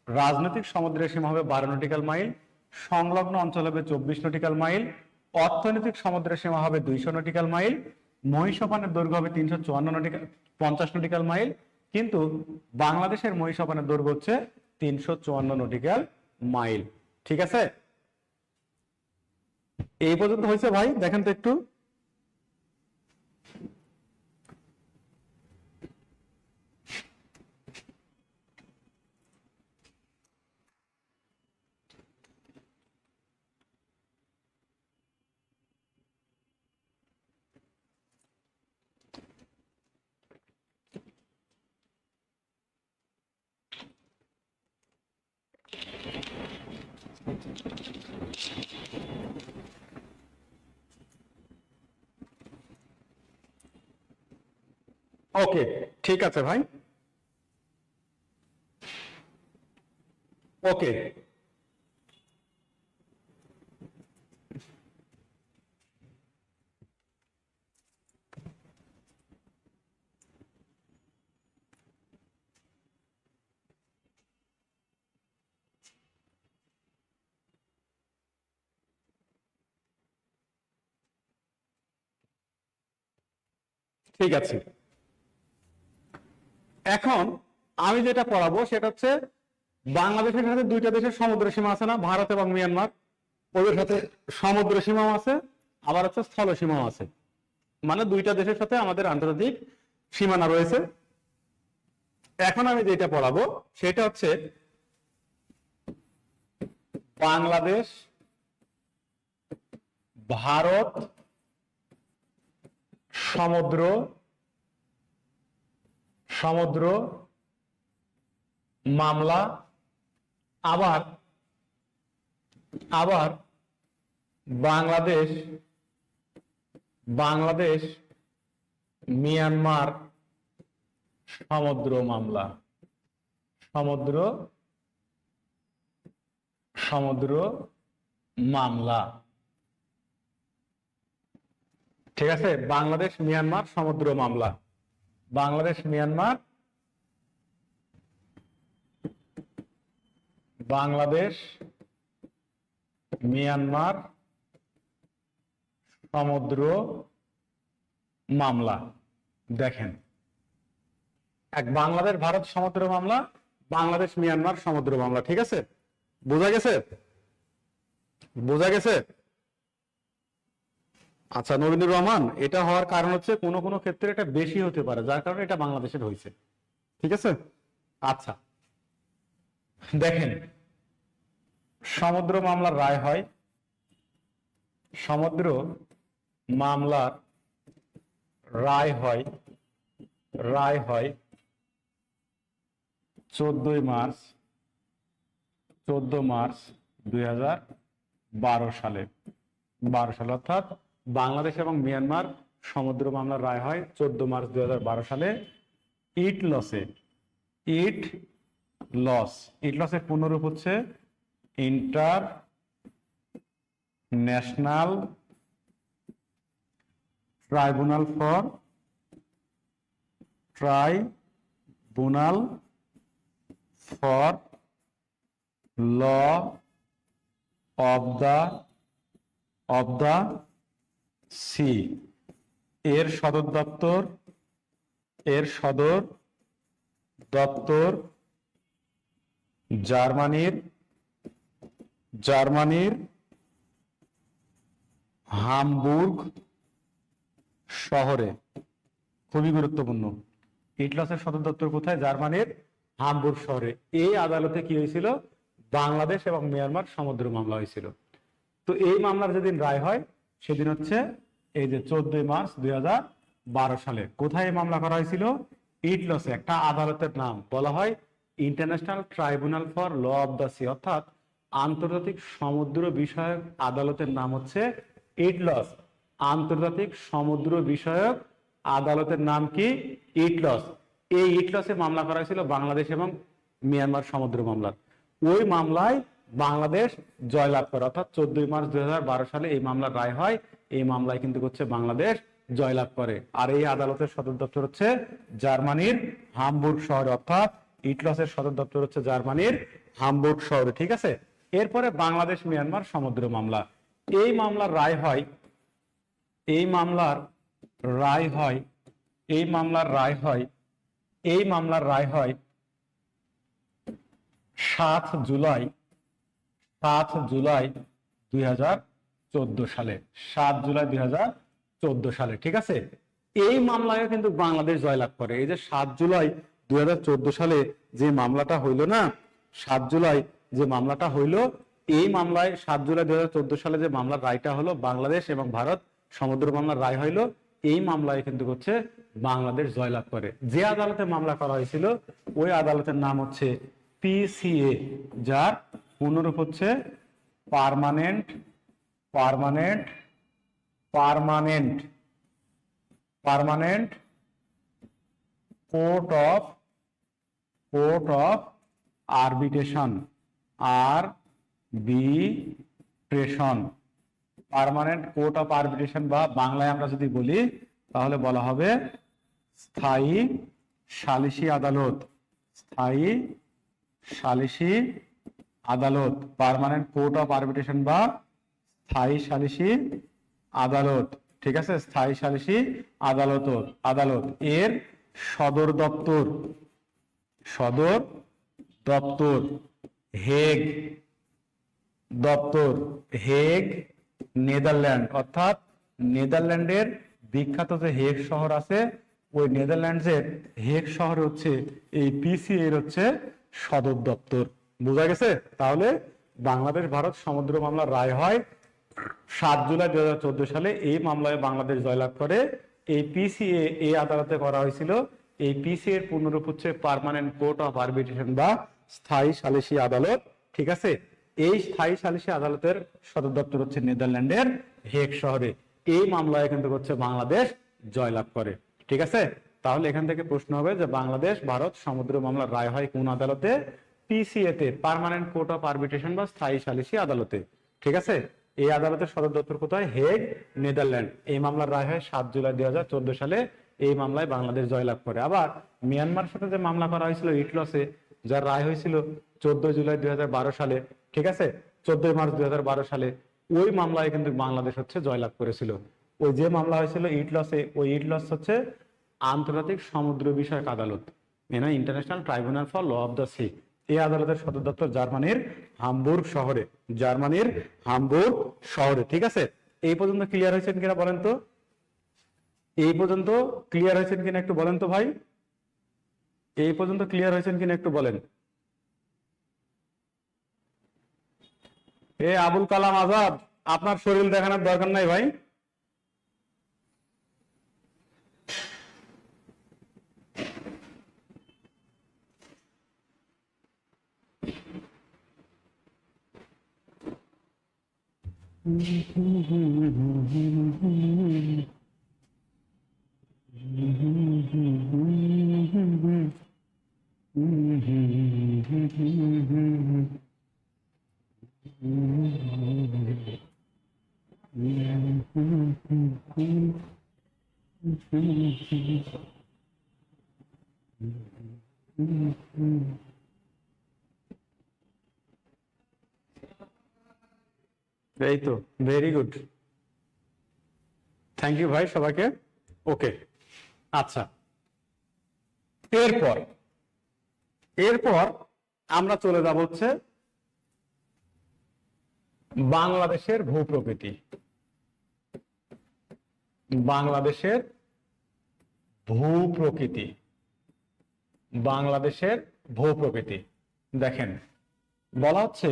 রাজনৈতিক সমুদ্রের সীমা হবে 12 নটিক্যাল মাইল, সংলগ্ন অঞ্চল হবে 24 নটিক্যাল মাইল, অর্থনৈতিক সমুদ্রের সীমা হবে 200 নটিক্যাল মাইল, মহিষাপানের দৈর্ঘ্য হবে 350 নটিক্যাল মাইল। কিন্তু বাংলাদেশের মহিষাপানের দৈর্ঘ্য হচ্ছে 354 নটিক্যাল মাইল। ঠিক আছে, এই পর্যন্ত হয়েছে ভাই? দেখেন তো একটু। ওকে, ঠিক আছে ভাই। ওকে, ঠিক আছে। এখন আমি যেটা পড়াবো সেটা হচ্ছে বাংলাদেশের সাথে দুইটা দেশের সমুদ্র সীমা আছে না, ভারত এবং মিয়ানমার। ওদের সাথে সমুদ্র সীমাও আছে, আবার হচ্ছে স্থল সীমাও আছে। মানে দুইটা দেশের সাথে আমাদের আন্তর্জাতিক সীমানা রয়েছে। এখন আমি যেটা পড়াবো সেটা হচ্ছে বাংলাদেশ ভারত সমুদ্র সমুদ্র মামলা, আবার আবার বাংলাদেশ বাংলাদেশ মিয়ানমার সমুদ্র মামলা। সমুদ্র সমুদ্র মামলা। ঠিক আছে, বাংলাদেশ মিয়ানমার সমুদ্র মামলা। বাংলাদেশ মিয়ানমার বাংলাদেশ মিয়ানমার সমুদ্র মামলা। দেখেন, এক বাংলাদেশ ভারত সমুদ্র মামলা, বাংলাদেশ মিয়ানমার সমুদ্র মামলা। ঠিক আছে, বোঝা গেছে? বোঝা গেছে? আচ্ছা নবীনুর রহমান, এটা হওয়ার কারণ হচ্ছে কোনো কোনো ক্ষেত্রে এটা বেশি হতে পারে, যার কারণে এটা বাংলাদেশের হয়েছে। ঠিক আছে, আচ্ছা দেখেন, সমুদ্র মামলার রায় হয়, সমুদ্র মামলার রায় হয় 14 মার্চ 2012 সালে। 12 সালে, অর্থাৎ বাংলাদেশ এবং মিয়ানমার সমুদ্র মামলার রায় হয় 14 মার্চ 2012 সালে। ইট লসের পূর্ণরূপ হচ্ছে international tribunal for law of the sea. এর সদর দপ্তর জার্মানির হামবুর্গ শহরে। খুবই গুরুত্বপূর্ণ। ইটলসের সদর দপ্তর কোথায়? জার্মানির হামবুর্গ শহরে। এই আদালতে কি হয়েছিল? বাংলাদেশ এবং মিয়ানমার সমুদ্র মামলা হয়েছিল। তো এই মামলার যেদিন রায় হয় সেদিন হচ্ছে এই যে 14 মার্চ 2012 সালে। কোথায় মামলা করা হয়েছিল? ইটলসে। একটা আদালতের নাম বলা হয় international tribunal for law of the sea, অর্থাৎ আন্তর্জাতিক সমুদ্র বিষয়ক আদালতের নাম হচ্ছে ইটলস। আন্তর্জাতিক সমুদ্র বিষয়ক আদালতের নাম কি? ইটলস। এই ইটলসে মামলা করা হয়েছিল বাংলাদেশ এবং মিয়ানমার সমুদ্র মামলার। ওই মামলায় বাংলাদেশ জয়লাভ করে, অর্থাৎ 14 মার্চ 2012 সালে এই মামলার রায় হয়। এই মামলায় কিন্তু হচ্ছে বাংলাদেশ জয়লাভ করে। আর এই আদালতের সদর দপ্তর হচ্ছে জার্মানির হামবুর্গ শহরে, অর্থাৎ ইটলসের সদর দপ্তর হচ্ছে জার্মানির হামবুর্গ শহরে। ঠিক আছে, এরপরে বাংলাদেশ মিয়ানমার সমুদ্র মামলা। এই মামলার রায় হয়, এই মামলার রায় হয়, এই মামলার রায় হয়, এই মামলার রায় হয় 7 জুলাই 2014 সালে, 7 জুলাই 2014 সালে। ঠিক আছে, এই মামলায় কিন্তু বাংলাদেশ জয়লাভ করে। এই যে 7 জুলাই 2014 সালে যে মামলাটা হইল না, 7 জুলাই যে মামলাটা হইল, এই মামলায় 7 জুলাই 2014 সালে যে মামলার রায়টা হলো, বাংলাদেশ এবং ভারত সমুদ্র মামলার রায় হইল, এই মামলায় কিন্তু হচ্ছে বাংলাদেশ জয়লাভ করে। যে আদালতে মামলা করা হয়েছিল ওই আদালতের নাম হচ্ছে পিসিএ, যার পুনরূপ হচ্ছে permanent permanent permanent permanent court of arbitration, arbitration, permanent court of arbitration, বা বাংলায় আমরা যদি বলি তাহলে বলা হবে স্থায়ী সালিসি আদালত, স্থায়ী সালিসি আদালত, পার্মানেন্ট কোর্ট অফ আরবিট্রেশন বা স্থায়ী সালিসি আদালত। ঠিক আছে, স্থায়ী সালিসি আদালত। এর সদর দপ্তর হেগ, হেগ নেদারল্যান্ড, অর্থাৎ নেদারল্যান্ডের বিখ্যাত যে হেগ শহর আছে, ওই নেদারল্যান্ডসের হেগ শহর হচ্ছে এই পিসিএ এর হচ্ছে সদর দপ্তর। বোঝা গেছে? তাহলে বাংলাদেশ ভারত সমুদ্র মামলার রায় হয় 7 জুলাই 2014 সালে। এই মামলায় বাংলাদেশ জয়লাভ করে। এই পিসিএ এই আদালতে করা হয়েছিল। এই পিসিএ এর পূর্ণরূপ হচ্ছে পার্মানেন্ট কোর্ট অফ আরবিট্রেশন বা স্থায়ী সালিসি আদালত। ঠিক আছে, এই স্থায়ী সালিসি আদালতের সদর দপ্তর হচ্ছে নেদারল্যান্ডের হেগ শহরে। এই মামলায় কিন্তু হচ্ছে বাংলাদেশ জয়লাভ করে। ঠিক আছে, তাহলে এখান থেকে প্রশ্ন হবে যে বাংলাদেশ ভারত সমুদ্র মামলার রায় হয় কোন আদালতে? পিসিএ তে, পার্মানেন্ট কোর্ট অফ আরবিট্রেশন বা স্থায়ী সালিসি আদালতে। ঠিক আছে, এই আদালতের সদর দপ্তর কোথায়? Hague, Netherland. এই মামলার রায় হয় 7 জুলাই 2014 সালে। এই মামলায় বাংলাদেশ জয়লাভ করে। আবার মিয়ানমার সাথে যে মামলা করা হয়েছিল ইটলসে, যার রায় হয়েছিল 14 জুলাই 2012 সালে। ঠিক আছে, 14 মার্চ 2012 সালে ওই মামলায় কিন্তু বাংলাদেশ হচ্ছে জয়লাভ করেছিল। ওই যে মামলা হয়েছিল ইটলসে, ওই ইটলস হচ্ছে আন্তর্জাতিক সমুদ্র বিষয়ক আদালত, মানে international tribunal for law of the sea. এই আদালতের সদর দপ্তর জার্মানির হামবুর্গ শহরে, জার্মানির হামবুর্গ শহরে। ঠিক আছে, এই পর্যন্ত ক্লিয়ার হয়েছেন কিনা বলেন তো? এই পর্যন্ত ক্লিয়ার হয়েছেন কিনা একটু বলেন তো ভাই? এই পর্যন্ত ক্লিয়ার হয়েছেন কিনা একটু বলেন। এ আবুল কালাম আজাদ, আপনার শরীর দেখানোর দরকার নাই ভাই। এই তো, ভেরি গুড, থ্যাংক ইউ ভাই সবাইকে। ওকে, আচ্ছা, এরপর আমরা চলে যাব হচ্ছে বাংলাদেশের ভূপ্রকৃতি। বাংলাদেশের ভূপ্রকৃতি, বাংলাদেশের ভূপ্রকৃতি। দেখেন, বলা হচ্ছে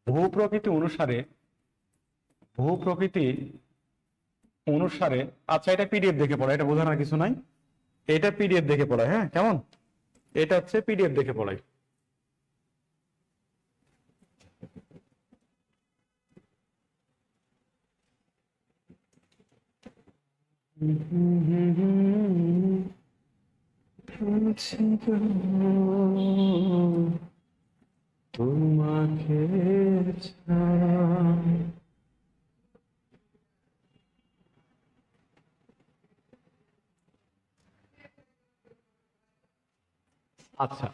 ভূপ্রকৃতি অনুসারে, আচ্ছা এটা পিডিএফ দেখে পড়া, এটা বোঝানোর কিছু নাই, এটা পিডিএফ দেখে পড়ায়। হ্যাঁ, কেমন? এটা হচ্ছে পিডিএফ দেখে পড়াই। তোমাকে ছাড়া। আচ্ছা,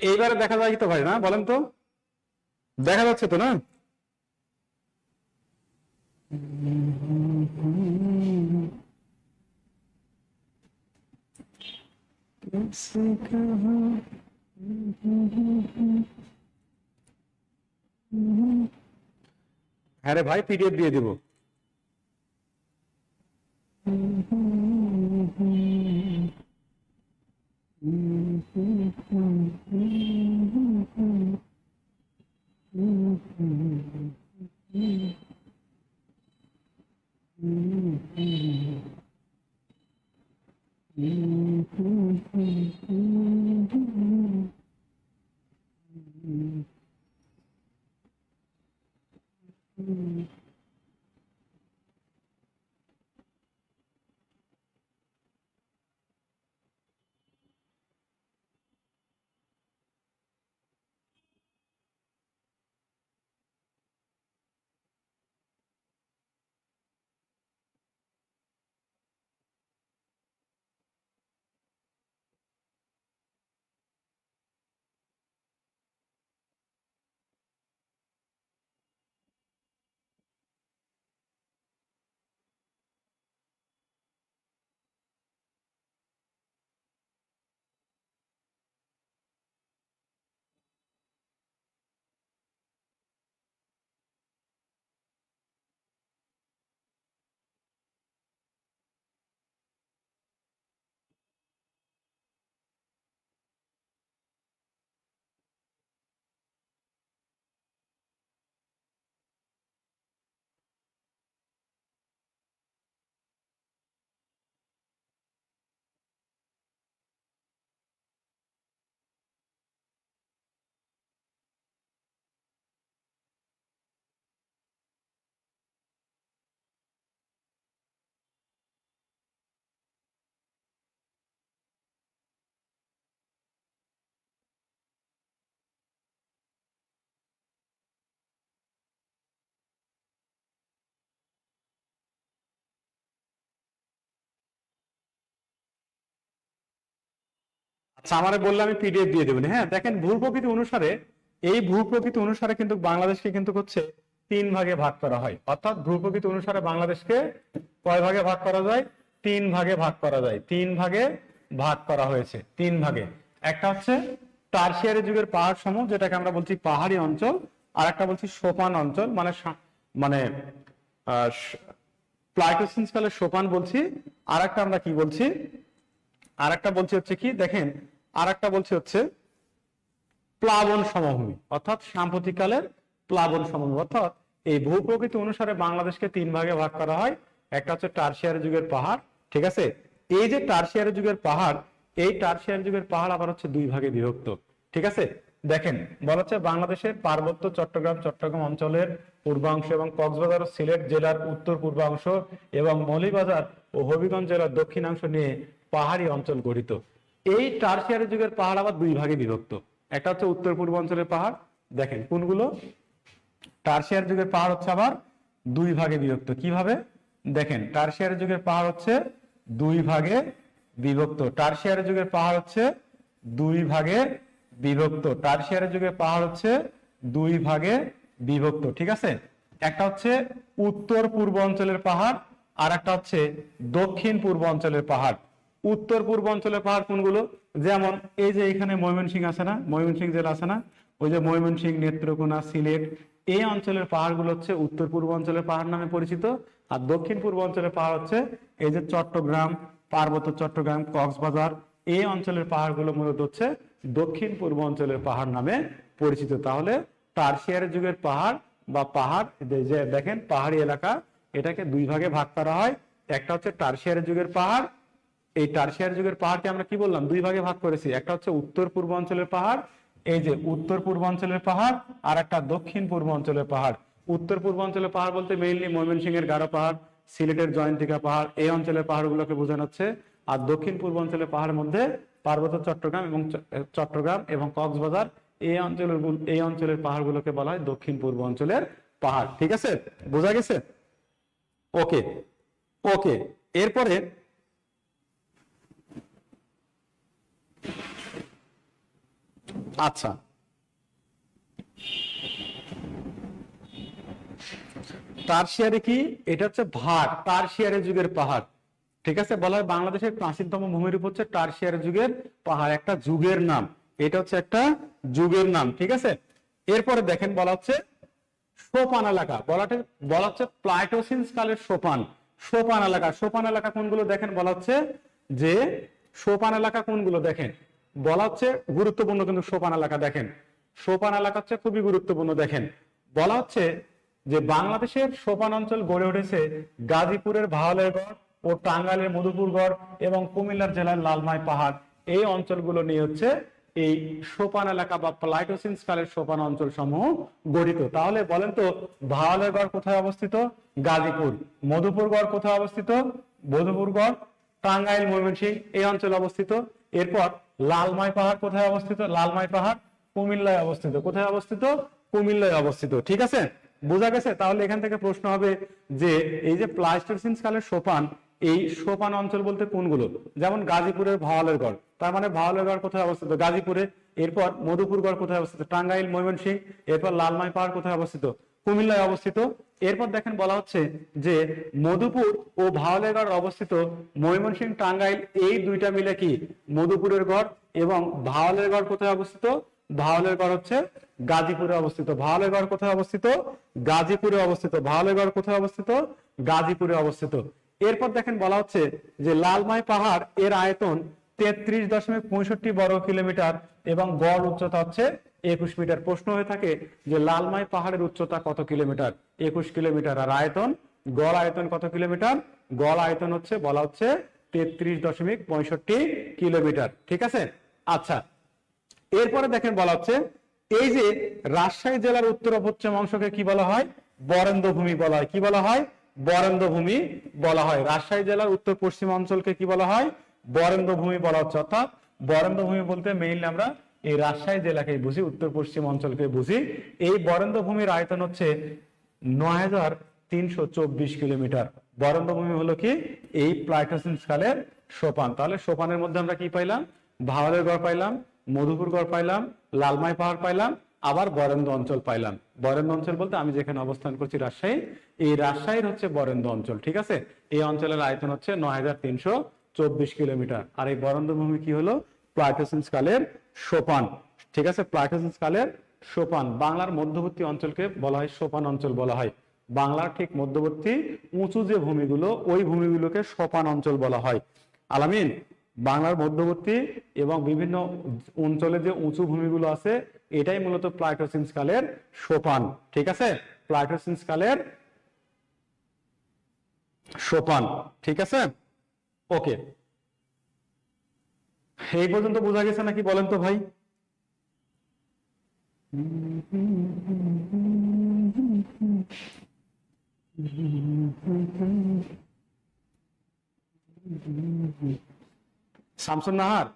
এইবারে দেখা যায় কি তো ভাই, না বলেন তো, দেখা যাচ্ছে তো না? হ্যাঁ রে ভাই, পিডিএফ দিয়ে দিব। আচ্ছা, আমারে বললে আমি পিডিএফ দিয়ে দেবেন। হ্যাঁ, দেখেন ভূপ্রকৃতি অনুসারে, এই ভূপ্রকৃতি অনুসারে কিন্তু বাংলাদেশকে কিন্তু হচ্ছে 3 ভাগে ভাগ করা হয়। অর্থাৎ ভূপ্রকৃতি অনুসারে বাংলাদেশকে কয় ভাগে ভাগ করা যায়? 3 ভাগে ভাগ করা যায়। 3 ভাগে ভাগ করা হয়েছে, 3 ভাগে। একটা হচ্ছে টারশিয়ারি যুগের পাহাড় সমূহ, যেটাকে আমরা বলছি পাহাড়ি অঞ্চল, আর একটা বলছি সোপান অঞ্চল, মানে মানে প্লাইটোসিন কালের সোপান বলছি। আর একটা আমরা কি বলছি? আর একটা বলছি হচ্ছে কি, দেখেন, আর একটা বলছি হচ্ছে প্লাবন সমভূমি, অর্থাৎ সাম্প্রতিককালের প্লাবন সমভূমি। অর্থাৎ এই ভূপ্রকৃতি অনুসারে বাংলাদেশকে 3 ভাগে ভাগ করা হয়। একটা হচ্ছে টারশিয়ারি যুগের পাহাড়, ঠিক আছে? এই যে টারশিয়ারি যুগের পাহাড়, এই টারশিয়ারি যুগের পাহাড় আবার হচ্ছে 2 ভাগে বিভক্ত, ঠিক আছে? দেখেন, বলা হচ্ছে বাংলাদেশের পার্বত্য চট্টগ্রাম অঞ্চলের পূর্বাংশ এবং কক্সবাজার ও সিলেট জেলার উত্তর পূর্বাংশ এবং মৌলভীবাজার ও হবিগঞ্জ জেলার দক্ষিণাংশ নিয়ে পাহাড়ি অঞ্চল গঠিত। এই টারশিয়ারি যুগের পাহাড় আবার 2 ভাগে বিভক্ত। একটা হচ্ছে উত্তর পূর্বাঞ্চলের পাহাড়, দেখেন কোনগুলো? টারশিয়ারি যুগের পাহাড় হচ্ছে আবার 2 ভাগে বিভক্ত। কিভাবে? দেখেন, টারশিয়ারি যুগের পাহাড় হচ্ছে 2 ভাগে বিভক্ত। টারশিয়ারি যুগের পাহাড় হচ্ছে 2 ভাগে বিভক্ত। টারশিয়ারি যুগের পাহাড় হচ্ছে 2 ভাগে বিভক্ত, ঠিক আছে? একটা হচ্ছে উত্তর পূর্ব অঞ্চলের পাহাড়, আর একটা হচ্ছে দক্ষিণ পূর্ব অঞ্চলের পাহাড়। উত্তর পূর্ব অঞ্চলের পাহাড় কোনগুলো? যেমন এই যে এখানে ময়মনসিংহ আছে না, ময়মনসিংহ জেলা আছে না, ওই যে ময়মনসিংহ, নেত্রকোনা, সিলেট, এই অঞ্চলের পাহাড়গুলো হচ্ছে উত্তর পূর্ব অঞ্চলের পাহাড় নামে পরিচিত। আর দক্ষিণ পূর্ব অঞ্চলের পাহাড় হচ্ছে এই যে চট্টগ্রাম, পার্বত্য চট্টগ্রাম, কক্সবাজার, এই অঞ্চলের পাহাড়গুলো মূলত হচ্ছে দক্ষিণ পূর্ব অঞ্চলের পাহাড় নামে পরিচিত। তাহলে টারশিয়ারি যুগের পাহাড় বা পাহাড়, যে দেখেন পাহাড়ি এলাকা, এটাকে দুই ভাগে ভাগ করা হয়। একটা হচ্ছে টারশিয়ারি যুগের পাহাড়। এই টারশিয়ারি যুগের পাহাড়কে আমরা কি বললাম, দুই ভাগে ভাগ করেছি। একটা হচ্ছে উত্তর পূর্বাঞ্চলের পাহাড়, এই যে উত্তর পূর্বাঞ্চলের পাহাড়, আর একটা দক্ষিণ পূর্বাঞ্চলের পাহাড়। উত্তর পূর্বাঞ্চলের পাহাড় বলতে মেইনলি ময়মনসিংহের গারো পাহাড়, সিলেটের জয়ন্তিকা পাহাড়, এই অঞ্চলের পাহাড়গুলোকে বোঝানো হচ্ছে। আর দক্ষিণ পূর্বাঞ্চলের পাহাড়ের মধ্যে পার্বত্য চট্টগ্রাম এবং কক্সবাজার, এই অঞ্চলের পাহাড়গুলোকে বলা হয় দক্ষিণ পূর্বাঞ্চলের পাহাড়। ঠিক আছে, বোঝা গেছে? ওকে ওকে। এরপরে আচ্ছা, টারশিয়ারি কি? এটা হচ্ছে ভাট, টারশিয়ারি যুগের পাহাড়। ঠিক আছে, বলা হয় বাংলাদেশের প্রাচীনতম ভূমিরূপ হচ্ছে টারশিয়ারি যুগের পাহাড়, একটা যুগের নাম। এটা হচ্ছে একটা যুগের নাম। ঠিক আছে, এরপরে দেখেন বলা হচ্ছে সোপান এলাকা, বলা হচ্ছে প্লাইটোসিন কালের সোপান। সোপান এলাকা, সোপান এলাকা কোনগুলো দেখেন বলা হচ্ছে যে, সোপান এলাকা কোনগুলো দেখেন বলা হচ্ছে গুরুত্বপূর্ণ, কিন্তু সোপান এলাকা দেখেন, সোপান এলাকা হচ্ছে খুবই গুরুত্বপূর্ণ। দেখেন বলা হচ্ছে যে বাংলাদেশের সোপান অঞ্চল গড়ে উঠেছে গাজীপুরের ভাওয়ালের গড় ও টাঙ্গাইলের মধুপুরগড় এবং কুমিল্লার জেলার লালমাই পাহাড়, এই অঞ্চলগুলো নিয়ে হচ্ছে এই সোপান এলাকা বা প্লাইটোসিন কালের সোপান অঞ্চল সমূহ গঠিত। তাহলে বলেন তো, ভাওয়ালের গড় কোথায় অবস্থিত? গাজীপুর। মধুপুরগড় কোথায় অবস্থিত? মধুপুরগড়। টাঙ্গাইল ময়মনসিংহ এই অঞ্চলে অবস্থিত। এরপর লালমাই পাহাড় কোথায় অবস্থিত? লালমাই পাহাড় কুমিল্লায় অবস্থিত। কোথায় অবস্থিত? কুমিল্লায় অবস্থিত। ঠিক আছে, বোঝা গেছে? তাহলে এখান থেকে প্রশ্ন হবে যে এই যে প্লাইস্টোসিন কালের সোপান, এই সোপান অঞ্চল বলতে কোনগুলো? যেমন গাজীপুরের ভাওয়ালের গড়, তার মানে ভাওয়ালের গড় কোথায় অবস্থিত? গাজীপুরে। এরপর মধুপুরগড় কোথায় অবস্থিত? টাঙ্গাইল ময়মনসিংহ। এরপর লালমাই পাহাড় কোথায় অবস্থিত? কুমিল্লায় অবস্থিত। এরপর দেখেন বলা হচ্ছে যে মধুপুর ও ভাওয়ালের গড় অবস্থিত ময়মনসিংহ টাঙ্গাইল, এই দুইটা মিলে কি মধুপুরের গড়, এবং ভাওয়ালের গড় কোথায় অবস্থিত? ভাওয়ালের গড় হচ্ছে গাজীপুরে অবস্থিত। ভাওয়ালের গড় কোথায় অবস্থিত? গাজীপুরে অবস্থিত। ভাওয়ালের গড় কোথায় অবস্থিত? গাজীপুরে অবস্থিত। এরপর দেখেন বলা হচ্ছে যে লালমাই পাহাড় এর আয়তন 33.65 বর্গ কিলোমিটার এবং গড় উচ্চতা হচ্ছে 21 মিটার। প্রশ্ন হয়ে থাকে যে লালমাই পাহাড়ের উচ্চতা কত কিলোমিটার? 21 কিলোমিটার। আর আয়তন, গড় আয়তন কত কিলোমিটার? গড় আয়তন হচ্ছে বলা হচ্ছে 33.65 কিলোমিটার। ঠিক আছে, আচ্ছা। এরপরে দেখেন বলা হচ্ছে এই যে রাজশাহী জেলার উত্তর পশ্চিম অংশকে কি বলা হয়? বরেন্দ্র ভূমি বলা হয়। কি বলা হয়? বরেন্দ্র ভূমি বলা হয়। রাজশাহী জেলার উত্তর পশ্চিম অঞ্চলকে কি বলা হয়? বরেন্দ্র ভূমি বলা হচ্ছে। অর্থাৎ বরেন্দ্র ভূমি বলতে মেইনলি আমরা এই রাজশাহী জেলাকে বুঝি, উত্তর পশ্চিম অঞ্চলকে বুঝি। এই বরেন্দ্র ভূমির আয়তন হচ্ছে 9324 কিলোমিটার। বরেন্দ্র ভূমি হলো কি? এই প্লাইটোসিন কালের সোপান। তাহলে সোপানের মধ্যে আমরা কি পাইলাম? ভাওয়ালের গড় পাইলাম, মধুপুরগড় পাইলাম, লালমাই পাহাড় পাইলাম, আবার বরেন্দ্র অঞ্চল পাইলাম। বরেন্দ্র অঞ্চল বলতে আমি যেখানে অবস্থান করছি রাজশাহী, এই রাজশাহীর হচ্ছে বরেন্দ্র অঞ্চল। ঠিক আছে, এই অঞ্চলের আয়তন হচ্ছে 9324 কিলোমিটার। আর এই বরেন্দ্র ভূমি কি হলো? প্লাইটোসিন কালের সোপান। ঠিক আছে, প্লাইটোসিন কালের সোপান। বাংলার মধ্যবর্তী অঞ্চলকে বলা হয় সোপান অঞ্চল বলা হয়। বাংলার ঠিক মধ্যবর্তী উঁচু যে ভূমিগুলো, ওই ভূমিগুলোকে সোপান অঞ্চল বলা হয়। আলামিন, বাংলার মধ্যবর্তী এবং বিভিন্ন অঞ্চলে যে উঁচু ভূমিগুলো আছে, এটাই মূলত প্লাইটোসিন কালের সোপান। ঠিক আছে, প্লাইটোসিন কালের সোপান। ঠিক আছে, ওকে। এই পর্যন্ত বোঝা গেছে নাকি বলেন তো ভাই? শামসুন নাহার,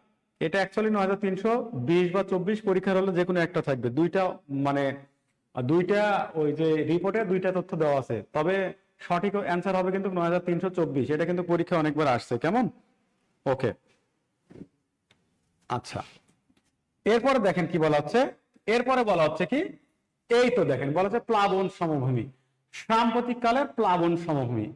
এটা অ্যাকচুয়ালি 9320 বা 24 পরীক্ষার হলে যে কোনো একটা থাকবে। দুইটা মানে দুইটা ওই যে রিপোর্টে দুইটা তথ্য দেওয়া আছে, তবে সঠিক অ্যান্সার হবে কিন্তু 9324। এটা কিন্তু পরীক্ষা অনেকবার আসছে। কেমন? ওকে, আচ্ছা। এরপরে দেখেন কি বলা হচ্ছে। এরপরে বলা হচ্ছে কি, এই তো দেখেন বলা হচ্ছে প্লাবন সমভূমি। সাম্প্রতিক কালের প্লাবন সমভূমি,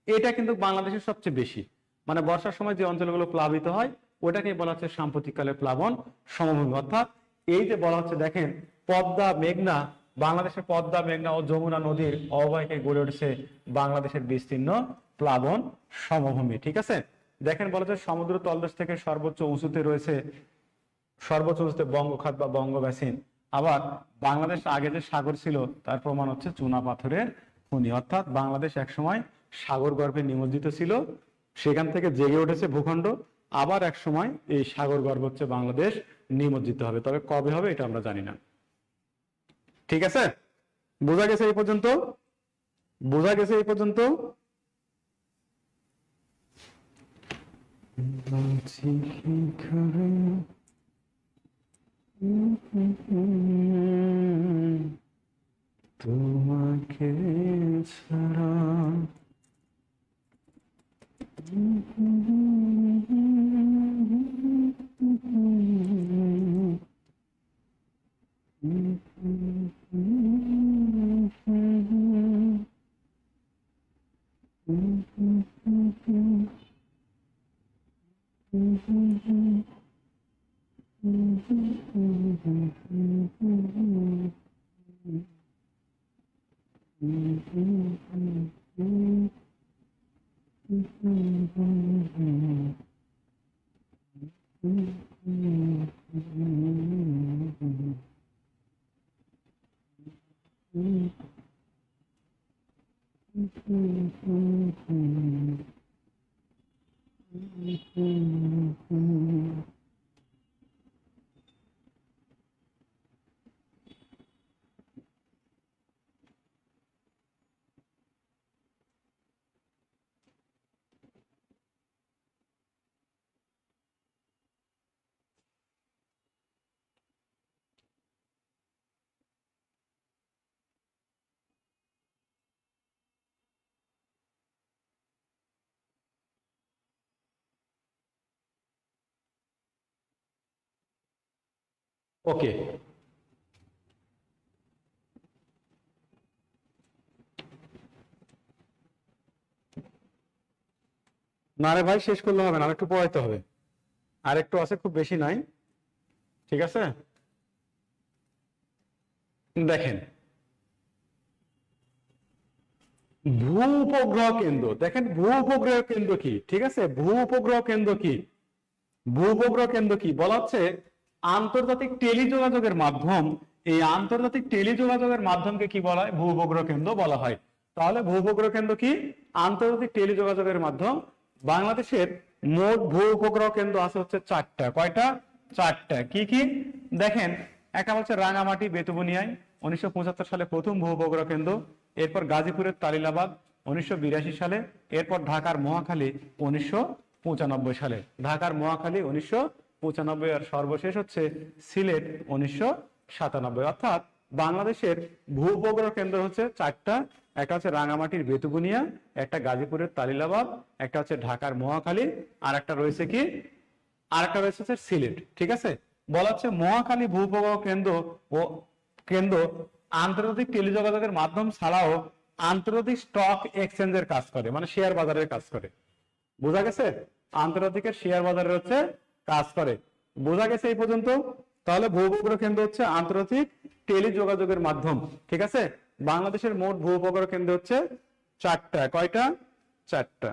এটা কিন্তু বাংলাদেশের সবচেয়ে বেশি, মানে বর্ষার সময় যে অঞ্চলগুলো প্লাবিত হয় ওটাকে বলা হচ্ছে সাম্প্রতিক কালের প্লাবন সমভূমি। অর্থাৎ এই যে বলা হচ্ছে দেখেন পদ্মা মেঘনা, বাংলাদেশের পদ্মা মেঘনা ও যমুনা নদীর অববাহিকে গড়ে উঠেছে বাংলাদেশের বিস্তীর্ণ প্লাবন সমভূমি। ঠিক আছে, দেখেন বলা হচ্ছে সমুদ্র তলদেশ থেকে সর্বোচ্চ উঁচুতে রয়েছে, সর্বোচ্চ উঁচুতে বঙ্গখাত বা বঙ্গ বেসিন, আবার বাংলাদেশ আগে যে সাগর ছিল তার প্রমাণ হচ্ছে চুনা পাথরের খনি, অর্থাৎ বাংলাদেশ একসময় সাগর গর্ভে নিমজ্জিত ছিল, সেখান থেকে জেগে উঠেছে ভূখণ্ড, আবার এক সময় এই সাগর গর্ভ হচ্ছে বাংলাদেশ নিমজ্জিত হবে, তবে কবে হবে এটা আমরা জানি না। ঠিক আছে, বোঝা গেছে এই পর্যন্ত? বোঝা গেছে এই পর্যন্ত? তোমাকে ছাড়া ওকে। না রে ভাই, শেষ করলে হবে না, আরেকটু পড়াইতে হবে, আরেকটু আছে, খুব বেশি নাই। ঠিক আছে, দেখেন ভূ উপগ্রহ কেন্দ্র, দেখেন ভূ উপগ্রহ কেন্দ্র কি? ঠিক আছে, ভূ উপগ্রহ কেন্দ্র কি? ভূ উপগ্রহ কেন্দ্র কি বলা হচ্ছে? আন্তর্জাতিক টেলিযোগাযোগের মাধ্যম। এই আন্তর্জাতিক টেলিযোগাযোগের মাধ্যমকে কি বলা হয়? ভূ উপগ্রহ কেন্দ্র বলা হয়। তাহলে ভূ উপগ্রহ কেন্দ্র কি? আন্তর্জাতিক টেলিযোগাযোগের মাধ্যম। বাংলাদেশের মোট ভূ উপগ্রহ কেন্দ্র আছে হচ্ছে 4টা। কয়টা? 4টা। কি কি দেখেন, একটা হচ্ছে রাঙামাটি বেতুবুনিয়ায় 1975 সালে প্রথম ভূ উপগ্রহ কেন্দ্র, এরপর গাজীপুরের তালিলাবাদ 1982 সালে, এরপর ঢাকার মহাখালী 1995 সালে, ঢাকার মহাখালী 1995, আর সর্বশেষ হচ্ছে সিলেট 1997। অর্থাৎ বাংলাদেশের ভূ উপগ্রহ কেন্দ্র হচ্ছে 4টা। একটা হচ্ছে রাঙামাটির বেতুবুনিয়া, একটা গাজীপুরের তালিলাবাদ, একটা হচ্ছে ঢাকার মহাখালী, আর একটা রয়েছে কি? আর একটা রয়েছে হচ্ছে সিলেট। ঠিক আছে, বলা হচ্ছে মহাখালী ভূ উপগ্রহ কেন্দ্র আন্তর্জাতিক টেলিযোগাযোগের মাধ্যম ছাড়াও আন্তর্জাতিক স্টক এক্সচেঞ্জের কাজ করে, মানে শেয়ার বাজারের কাজ করে। বোঝা গেছে? আন্তর্জাতিকের শেয়ার বাজারের হচ্ছে কাজ করে। বোঝা গেছে এই পর্যন্ত? তাহলে ভূ উপগ্রহ কেন্দ্র হচ্ছে আন্তর্জাতিক টেলিযোগাযোগের মাধ্যম। ঠিক আছে, বাংলাদেশের মোট ভূ উপগ্রহ কেন্দ্র হচ্ছে 4টা। কয়টা? 4টা।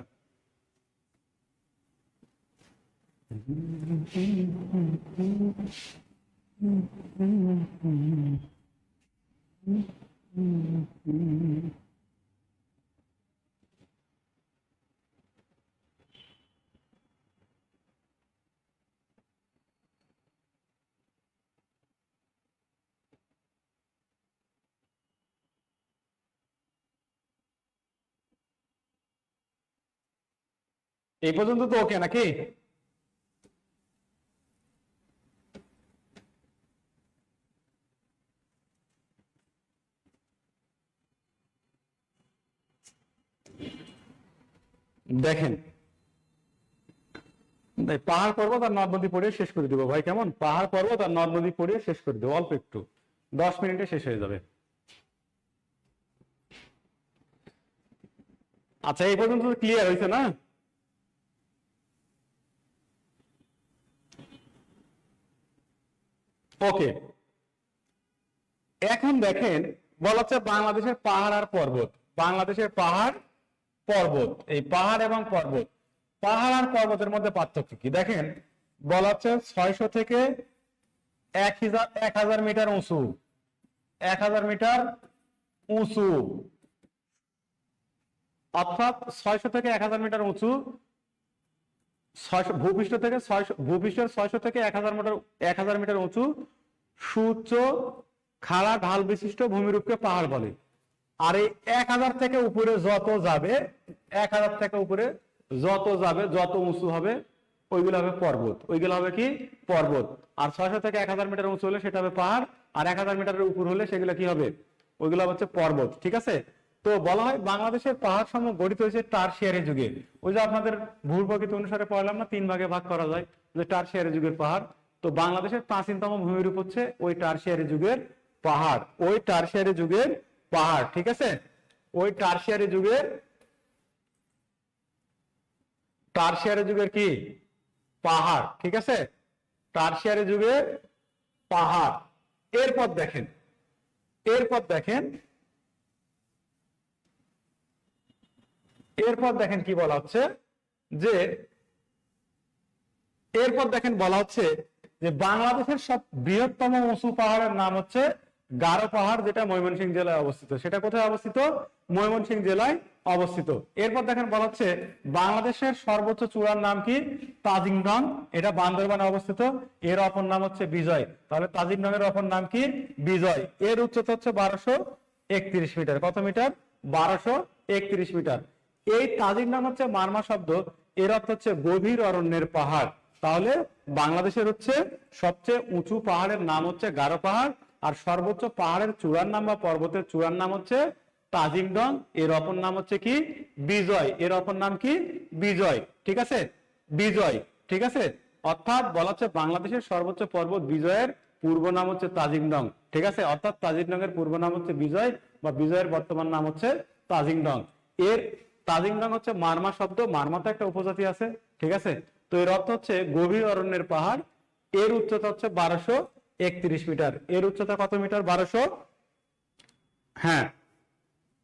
এই পর্যন্ত তো ওকে নাকি? দেখেন পাহাড় পর্বত আর নদ নদী পড়িয়ে শেষ করে দিব ভাই, কেমন? পাহাড় পর্বত আর নদ নদী পড়িয়ে শেষ করে দেবো, অল্প একটু, 10 মিনিটে শেষ হয়ে যাবে। আচ্ছা, এই পর্যন্ত ক্লিয়ার হয়েছে না? ওকে, এখন দেখেন বলা হচ্ছে বাংলাদেশের পাহাড় আর পর্বত। বাংলাদেশের পাহাড় পর্বত, এই পাহাড় এবং পর্বত, পাহাড় আর পর্বতের মধ্যে পার্থক্য কি দেখেন। বলা হচ্ছে 600 থেকে 1000 মিটার উঁচু, 1000 মিটার উঁচু, অর্থাৎ 600 থেকে 1000 মিটার উঁচু, 600 ভূপৃষ্ঠ থেকে 600, ভূপৃষ্ঠের 600 থেকে 1000 মিটার উঁচু সুউচ্চ খাড়া ঢাল বিশিষ্ট ভূমিরূপকে পাহাড় বলে। আর এই 1000 থেকে উপরে যত যাবে, 1000 থেকে উপরে যত যাবে, যত উঁচু হবে, ওইগুলো হবে পর্বত। ওইগুলো হবে কি? পর্বত। আর 600 থেকে 1000 মিটার উঁচু হলে সেটা হবে পাহাড়, আর 1000 মিটারের উপর হলে সেগুলো কি হবে? ওইগুলো হচ্ছে পর্বত। ঠিক আছে? তো বলা হয় বাংলাদেশের পাহাড় সমূহ গঠিত হয়েছে টারশিয়ারি যুগে। ওই যে আপনাদের ভূপ্রকৃতি অনুসারে পড়লাম না, 3 ভাগে ভাগ করা যায়, যে টারশিয়ারি যুগের পাহাড়। তো বাংলাদেশের প্রাচীনতম ভূমিরূপ হচ্ছে ওই টারশিয়ারি যুগের পাহাড়, ওই টারশিয়ারি যুগের পাহাড়। ঠিক আছে? ওই টারশিয়ারি যুগের কি? পাহাড়। ঠিক আছে? টারশিয়ারি যুগের পাহাড়। এরপর দেখেন কি বলা হচ্ছে, যে বাংলাদেশের সব বৃহত্তম উঁচু পাহাড়ের নাম হচ্ছে গারো পাহাড়, যেটা ময়মনসিংহ জেলায় অবস্থিত। সেটা কোথায় অবস্থিত? ময়মনসিংহ জেলায় অবস্থিত। এরপর দেখেন বলা হচ্ছে বাংলাদেশের সর্বোচ্চ চূড়ার নাম কি? তাজিংডং, এটা বান্দরবানে অবস্থিত। এর অপর নাম হচ্ছে বিজয়। তাহলে তাজিংডং এর অপর নাম কি? বিজয়। এর উচ্চতা হচ্ছে 1231 মিটার। কত মিটার? 1231 মিটার। এই তাজিংডং হচ্ছে মারমা শব্দ, এর অর্থ হচ্ছে গভীর অরণ্যের পাহাড়। তাহলে বাংলাদেশের হচ্ছে সবচেয়ে উঁচু পাহাড়ের নাম হচ্ছে গারো পাহাড়, আর সর্বোচ্চ পাহাড়ের চূড়ার নাম বা পর্বতের চূড়ার নাম হচ্ছে তাজিংডং। এর অপর নাম হচ্ছে কি? বিজয়। এর অপর নাম কি? বিজয়। ঠিক আছে? বিজয়। ঠিক আছে? অর্থাৎ বলা হচ্ছে বাংলাদেশের সর্বোচ্চ পর্বত বিজয়ের পূর্ব নাম হচ্ছে তাজিংডং। ঠিক আছে? অর্থাৎ তাজিংডং এর পূর্ব নাম হচ্ছে বিজয়, বা বিজয়ের বর্তমান নাম হচ্ছে তাজিংডং। এর তাজিংডং হচ্ছে মারমা শব্দ, মারমাতে একটা উপজাতি আছে। ঠিক আছে? তো এর অর্থ হচ্ছে গভীর অরণ্যের পাহাড়। এর উচ্চতা হচ্ছে 1231 মিটার। এর উচ্চতা কত মিটার?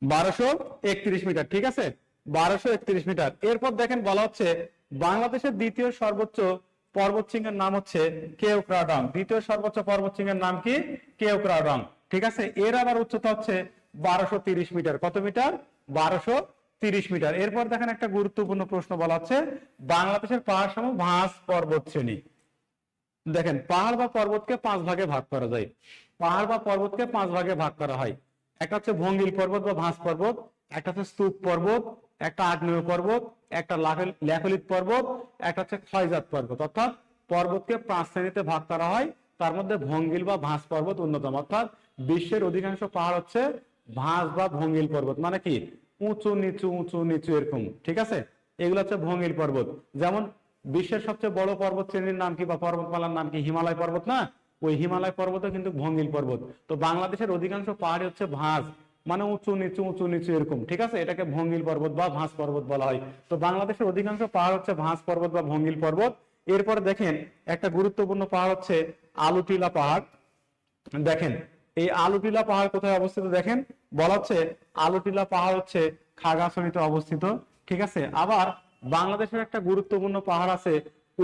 1231 মিটার। ঠিক আছে? 1231 মিটার। এরপর দেখেন বলা হচ্ছে বাংলাদেশের দ্বিতীয় সর্বোচ্চ পর্বত শৃঙ্গের নাম হচ্ছে কেওক্রাডং। দ্বিতীয় সর্বোচ্চ পর্বত শৃঙ্গের নাম কি? কেওক্রাডং। ঠিক আছে? এর আবার উচ্চতা হচ্ছে 1230 মিটার। কত মিটার? 1230 মিটার। এরপর দেখেন একটা গুরুত্বপূর্ণ প্রশ্ন বলা হচ্ছে বাংলাদেশের পাহাড় সমূহ ভাঁজ পর্বত শ্রেণী। দেখেন পাহাড় বা পর্বতকে 5 ভাগে ভাগ করা যায়। পাহাড় বা পর্বতকে 5 ভাগে ভাগ করা হয়। একটা হচ্ছে ভঙ্গিল পর্বত বা ভাঁজ পর্বত, একটা হচ্ছে স্তূপ পর্বত, একটা আগ্নেয় পর্বত, একটা ল্যাফোলিথ পর্বত, একটা হচ্ছে ক্ষয়জাত পর্বত। অর্থাৎ পর্বতকে 5 শ্রেণীতে ভাগ করা হয়। তার মধ্যে ভঙ্গিল বা ভাঁজ পর্বত অন্যতম। অর্থাৎ বিশ্বের অধিকাংশ পাহাড় হচ্ছে ভাঁজ বা ভঙ্গিল পর্বত, মানে কি? উঁচু নিচু উঁচু নিচু এরকম। ঠিক আছে? এগুলো হচ্ছে ভঙ্গিল পর্বত। যেমন বিশ্বের সবচেয়ে বড় পর্বত শ্রেণীর নাম কি বা পর্বতমালার নাম কি? হিমালয় পর্বত না? ওই হিমালয় পর্বত কিন্তু ভঙ্গিল পর্বত। তো বাংলাদেশের অধিকাংশ পাহাড় হচ্ছে ভাঁজ, মানে উঁচু নিচু এরকম। ঠিক আছে? এটাকে ভঙ্গিল পর্বত বা ভাঁজ পর্বত বলা হয়। তো বাংলাদেশের অধিকাংশ পাহাড় হচ্ছে ভাঁজ পর্বত বা ভঙ্গিল পর্বত। এরপরে দেখেন একটা গুরুত্বপূর্ণ পাহাড় হচ্ছে আলুটিলা পাহাড়। দেখেন এই আলুটিলা পাহাড় কোথায় অবস্থিত? দেখেন বলা হচ্ছে আলুটিলা পাহাড় হচ্ছে খাগড়াছড়িতে অবস্থিত। ঠিক আছে? আবার বাংলাদেশের একটা গুরুত্বপূর্ণ পাহাড় আছে,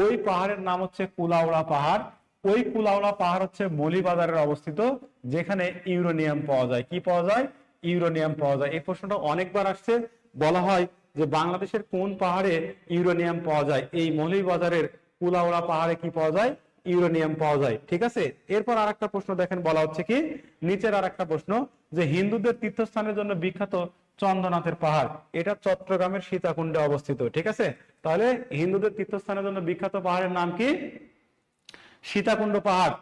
ওই পাহাড়ের নাম হচ্ছে কুলাউড়া পাহাড়। ওই কুলাউড়া পাহাড় হচ্ছে মৌলভীবাজারে অবস্থিত, যেখানে ইউরেনিয়াম পাওয়া যায়। কি পাওয়া যায়? ইউরেনিয়াম পাওয়া যায়। এই প্রশ্নটা অনেকবার আসছে। বলা হয় যে বাংলাদেশের কোন পাহাড়ে ইউরেনিয়াম পাওয়া যায়? এই মৌলভীবাজারের কুলাউড়া পাহাড়ে কি পাওয়া যায়? ইউরেনিয়াম পাওয়া যায়। ঠিক আছে? এরপর আরেকটা প্রশ্ন দেখেন বলা হচ্ছে কি, নিচের আরেকটা প্রশ্ন, যে হিন্দুদের তীর্থস্থানের জন্য বিখ্যাত চন্দ্রনাথের পাহাড়, এটা চট্টগ্রামের সীতাকুণ্ডে অবস্থিত। ঠিক আছে? তাহলে হিন্দুদের তীর্থস্থানের জন্য বিখ্যাত পাহাড়ের নাম কি? সীতাকুণ্ড পাহাড়।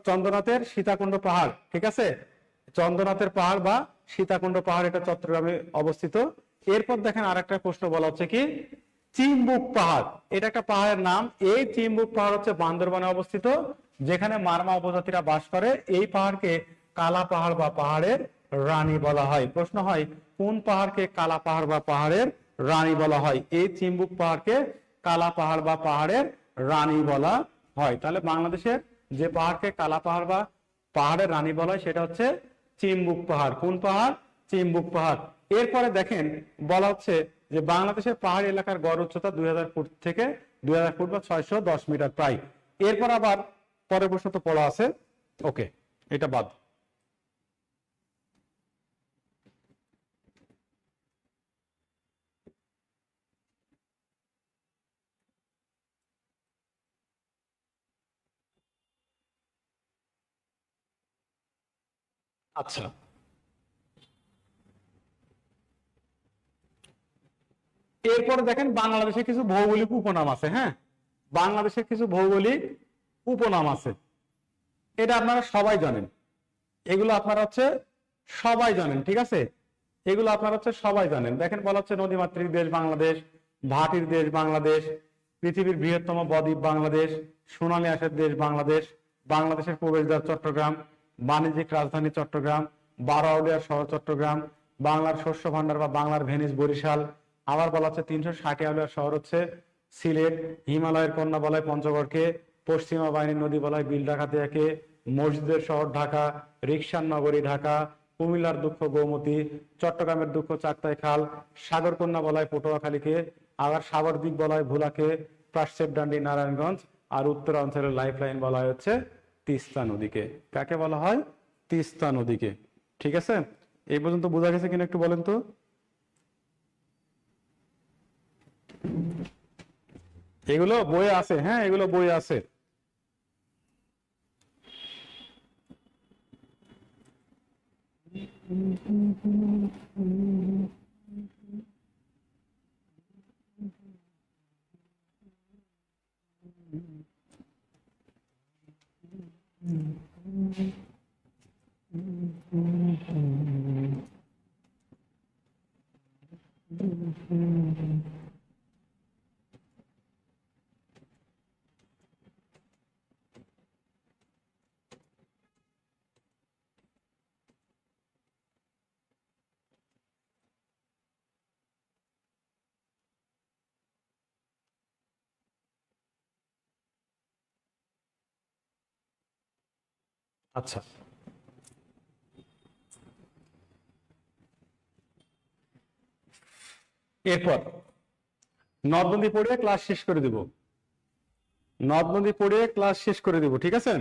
চন্দ্রনাথের সীতাকুণ্ড পাহাড়। ঠিক আছে? চন্দ্রনাথের পাহাড় বা সীতাকুণ্ড পাহাড়, এটা চট্টগ্রামে অবস্থিত। এরপর দেখেন আরেকটা প্রশ্ন বলা হচ্ছে কি, চিম্বুক পাহাড়, এটা একটা পাহাড়ের নাম। এই চিম্বুক পাহাড় হচ্ছে বান্দরবানে অবস্থিত, যেখানে মারমা উপজাতিরা বাস করে। এই পাহাড়কে কালা পাহাড় বা পাহাড়ের রানী বলা হয়। প্রশ্ন হয় কোন পাহাড়কে কালা পাহাড় বা পাহাড়ের রানী বলা হয়? এই চিম্বুক পাহাড়কে কালা পাহাড় বা পাহাড়ের রানী বলা হয়। তাহলে বাংলাদেশের যে পাহাড়কে কালা পাহাড় বা পাহাড়ের রানী বলা হয় সেটা হচ্ছে চিম্বুক পাহাড়। কোন পাহাড়? চিম্বুক পাহাড়। এরপরে দেখেন বলা হচ্ছে যে বাংলাদেশের পাহাড়ি এলাকার গড় উচ্চতা 2000 ফুট থেকে 2000 ফুট বা 610 মিটার প্রায়। এরপর আবার পরের প্রশ্ন তো পড়া আছে, ওকে, এটা বাদ। আচ্ছা, এরপরে দেখেন বাংলাদেশের কিছু ভৌগোলিক উপনাম আছে। হ্যাঁ, বাংলাদেশের কিছু ভৌগোলিক উপনাম আছে, এটা আপনারা সবাই জানেন, এগুলো আপনারা হচ্ছে সবাই জানেন, ঠিক আছে, এগুলো আপনারা হচ্ছে সবাই জানেন। দেখেন বলা হচ্ছে নদীমাতৃক দেশ বাংলাদেশ, ভাটির দেশ বাংলাদেশ, পৃথিবীর বৃহত্তম বদ্বীপ বাংলাদেশ, সোনালী আঁশের দেশ বাংলাদেশ, বাংলাদেশের প্রবেশদ্বার চট্টগ্রাম, বাণিজ্যিক রাজধানী চট্টগ্রাম, 12 আউলিয়ার শহর চট্টগ্রাম, বাংলার শস্য ভান্ডার বা বাংলার ভেনিস বরিশাল। আবার বলা হচ্ছে 360 আউলিয়ার শহর হচ্ছে সিলেট, হিমালয়ের কন্যা বলায় পঞ্চগড়কে, পশ্চিমা বাহিনীর নদী বলায় বিল ডাকাতিয়াকে, মসজিদের শহর ঢাকা, রিকশার নগরী ঢাকা, কুমিল্লার দুঃখ গৌমতী, চট্টগ্রামের দুঃখ চাকতাই খাল, সাগরকন্যা বলায় পটুয়াখালীকে, আবার সাগরদ্বীপ বলায় ভোলাকে, প্রাশ্চেপ ডান্ডি নারায়ণগঞ্জ, আর উত্তরাঞ্চলের লাইফ লাইন বলা হচ্ছে তিস্তা নদীকে। কাকে বলা হয়? তিস্তা নদীকে। ঠিক আছে, এই পর্যন্ত বোঝা গেছে কিনা একটু বলেন তো। এগুলো বইয়ে আছে, হ্যাঁ এগুলো বইয়ে আছে। আচ্ছা, এরপর নদ নদী পড়িয়ে ক্লাস শেষ করে দিব, নদ নদী পড়িয়ে ক্লাস শেষ করে দিব, ঠিক আছে।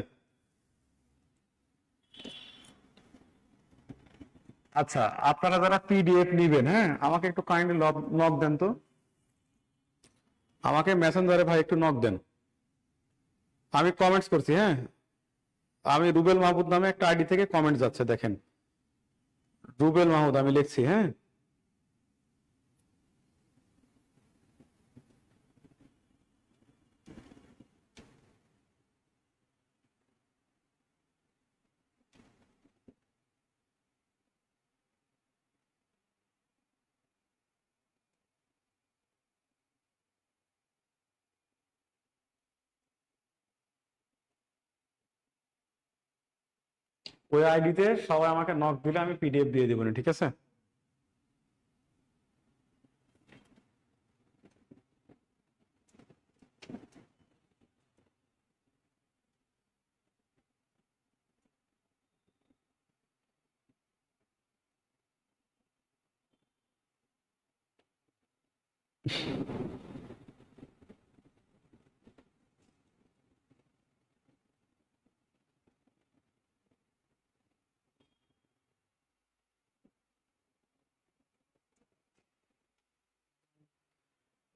আচ্ছা, আপনারা যারা পিডিএফ নিবেন, হ্যাঁ আমাকে একটু কাইন্ডলি নক দেন তো, আমাকে মেসেঞ্জারে ভাই একটু নক দেন। আমি কমেন্টস করছি, হ্যাঁ আমি রুবেল মাহমুদ নামে একটা আইডি থেকে কমেন্ট যাচ্ছে, দেখেন রুবেল মাহমুদ আমি লিখছি, হ্যাঁ ওই আইডিতে সবাই আমাকে নক দিলে আমি পিডিএফ দিয়ে দেবো, ঠিক আছে।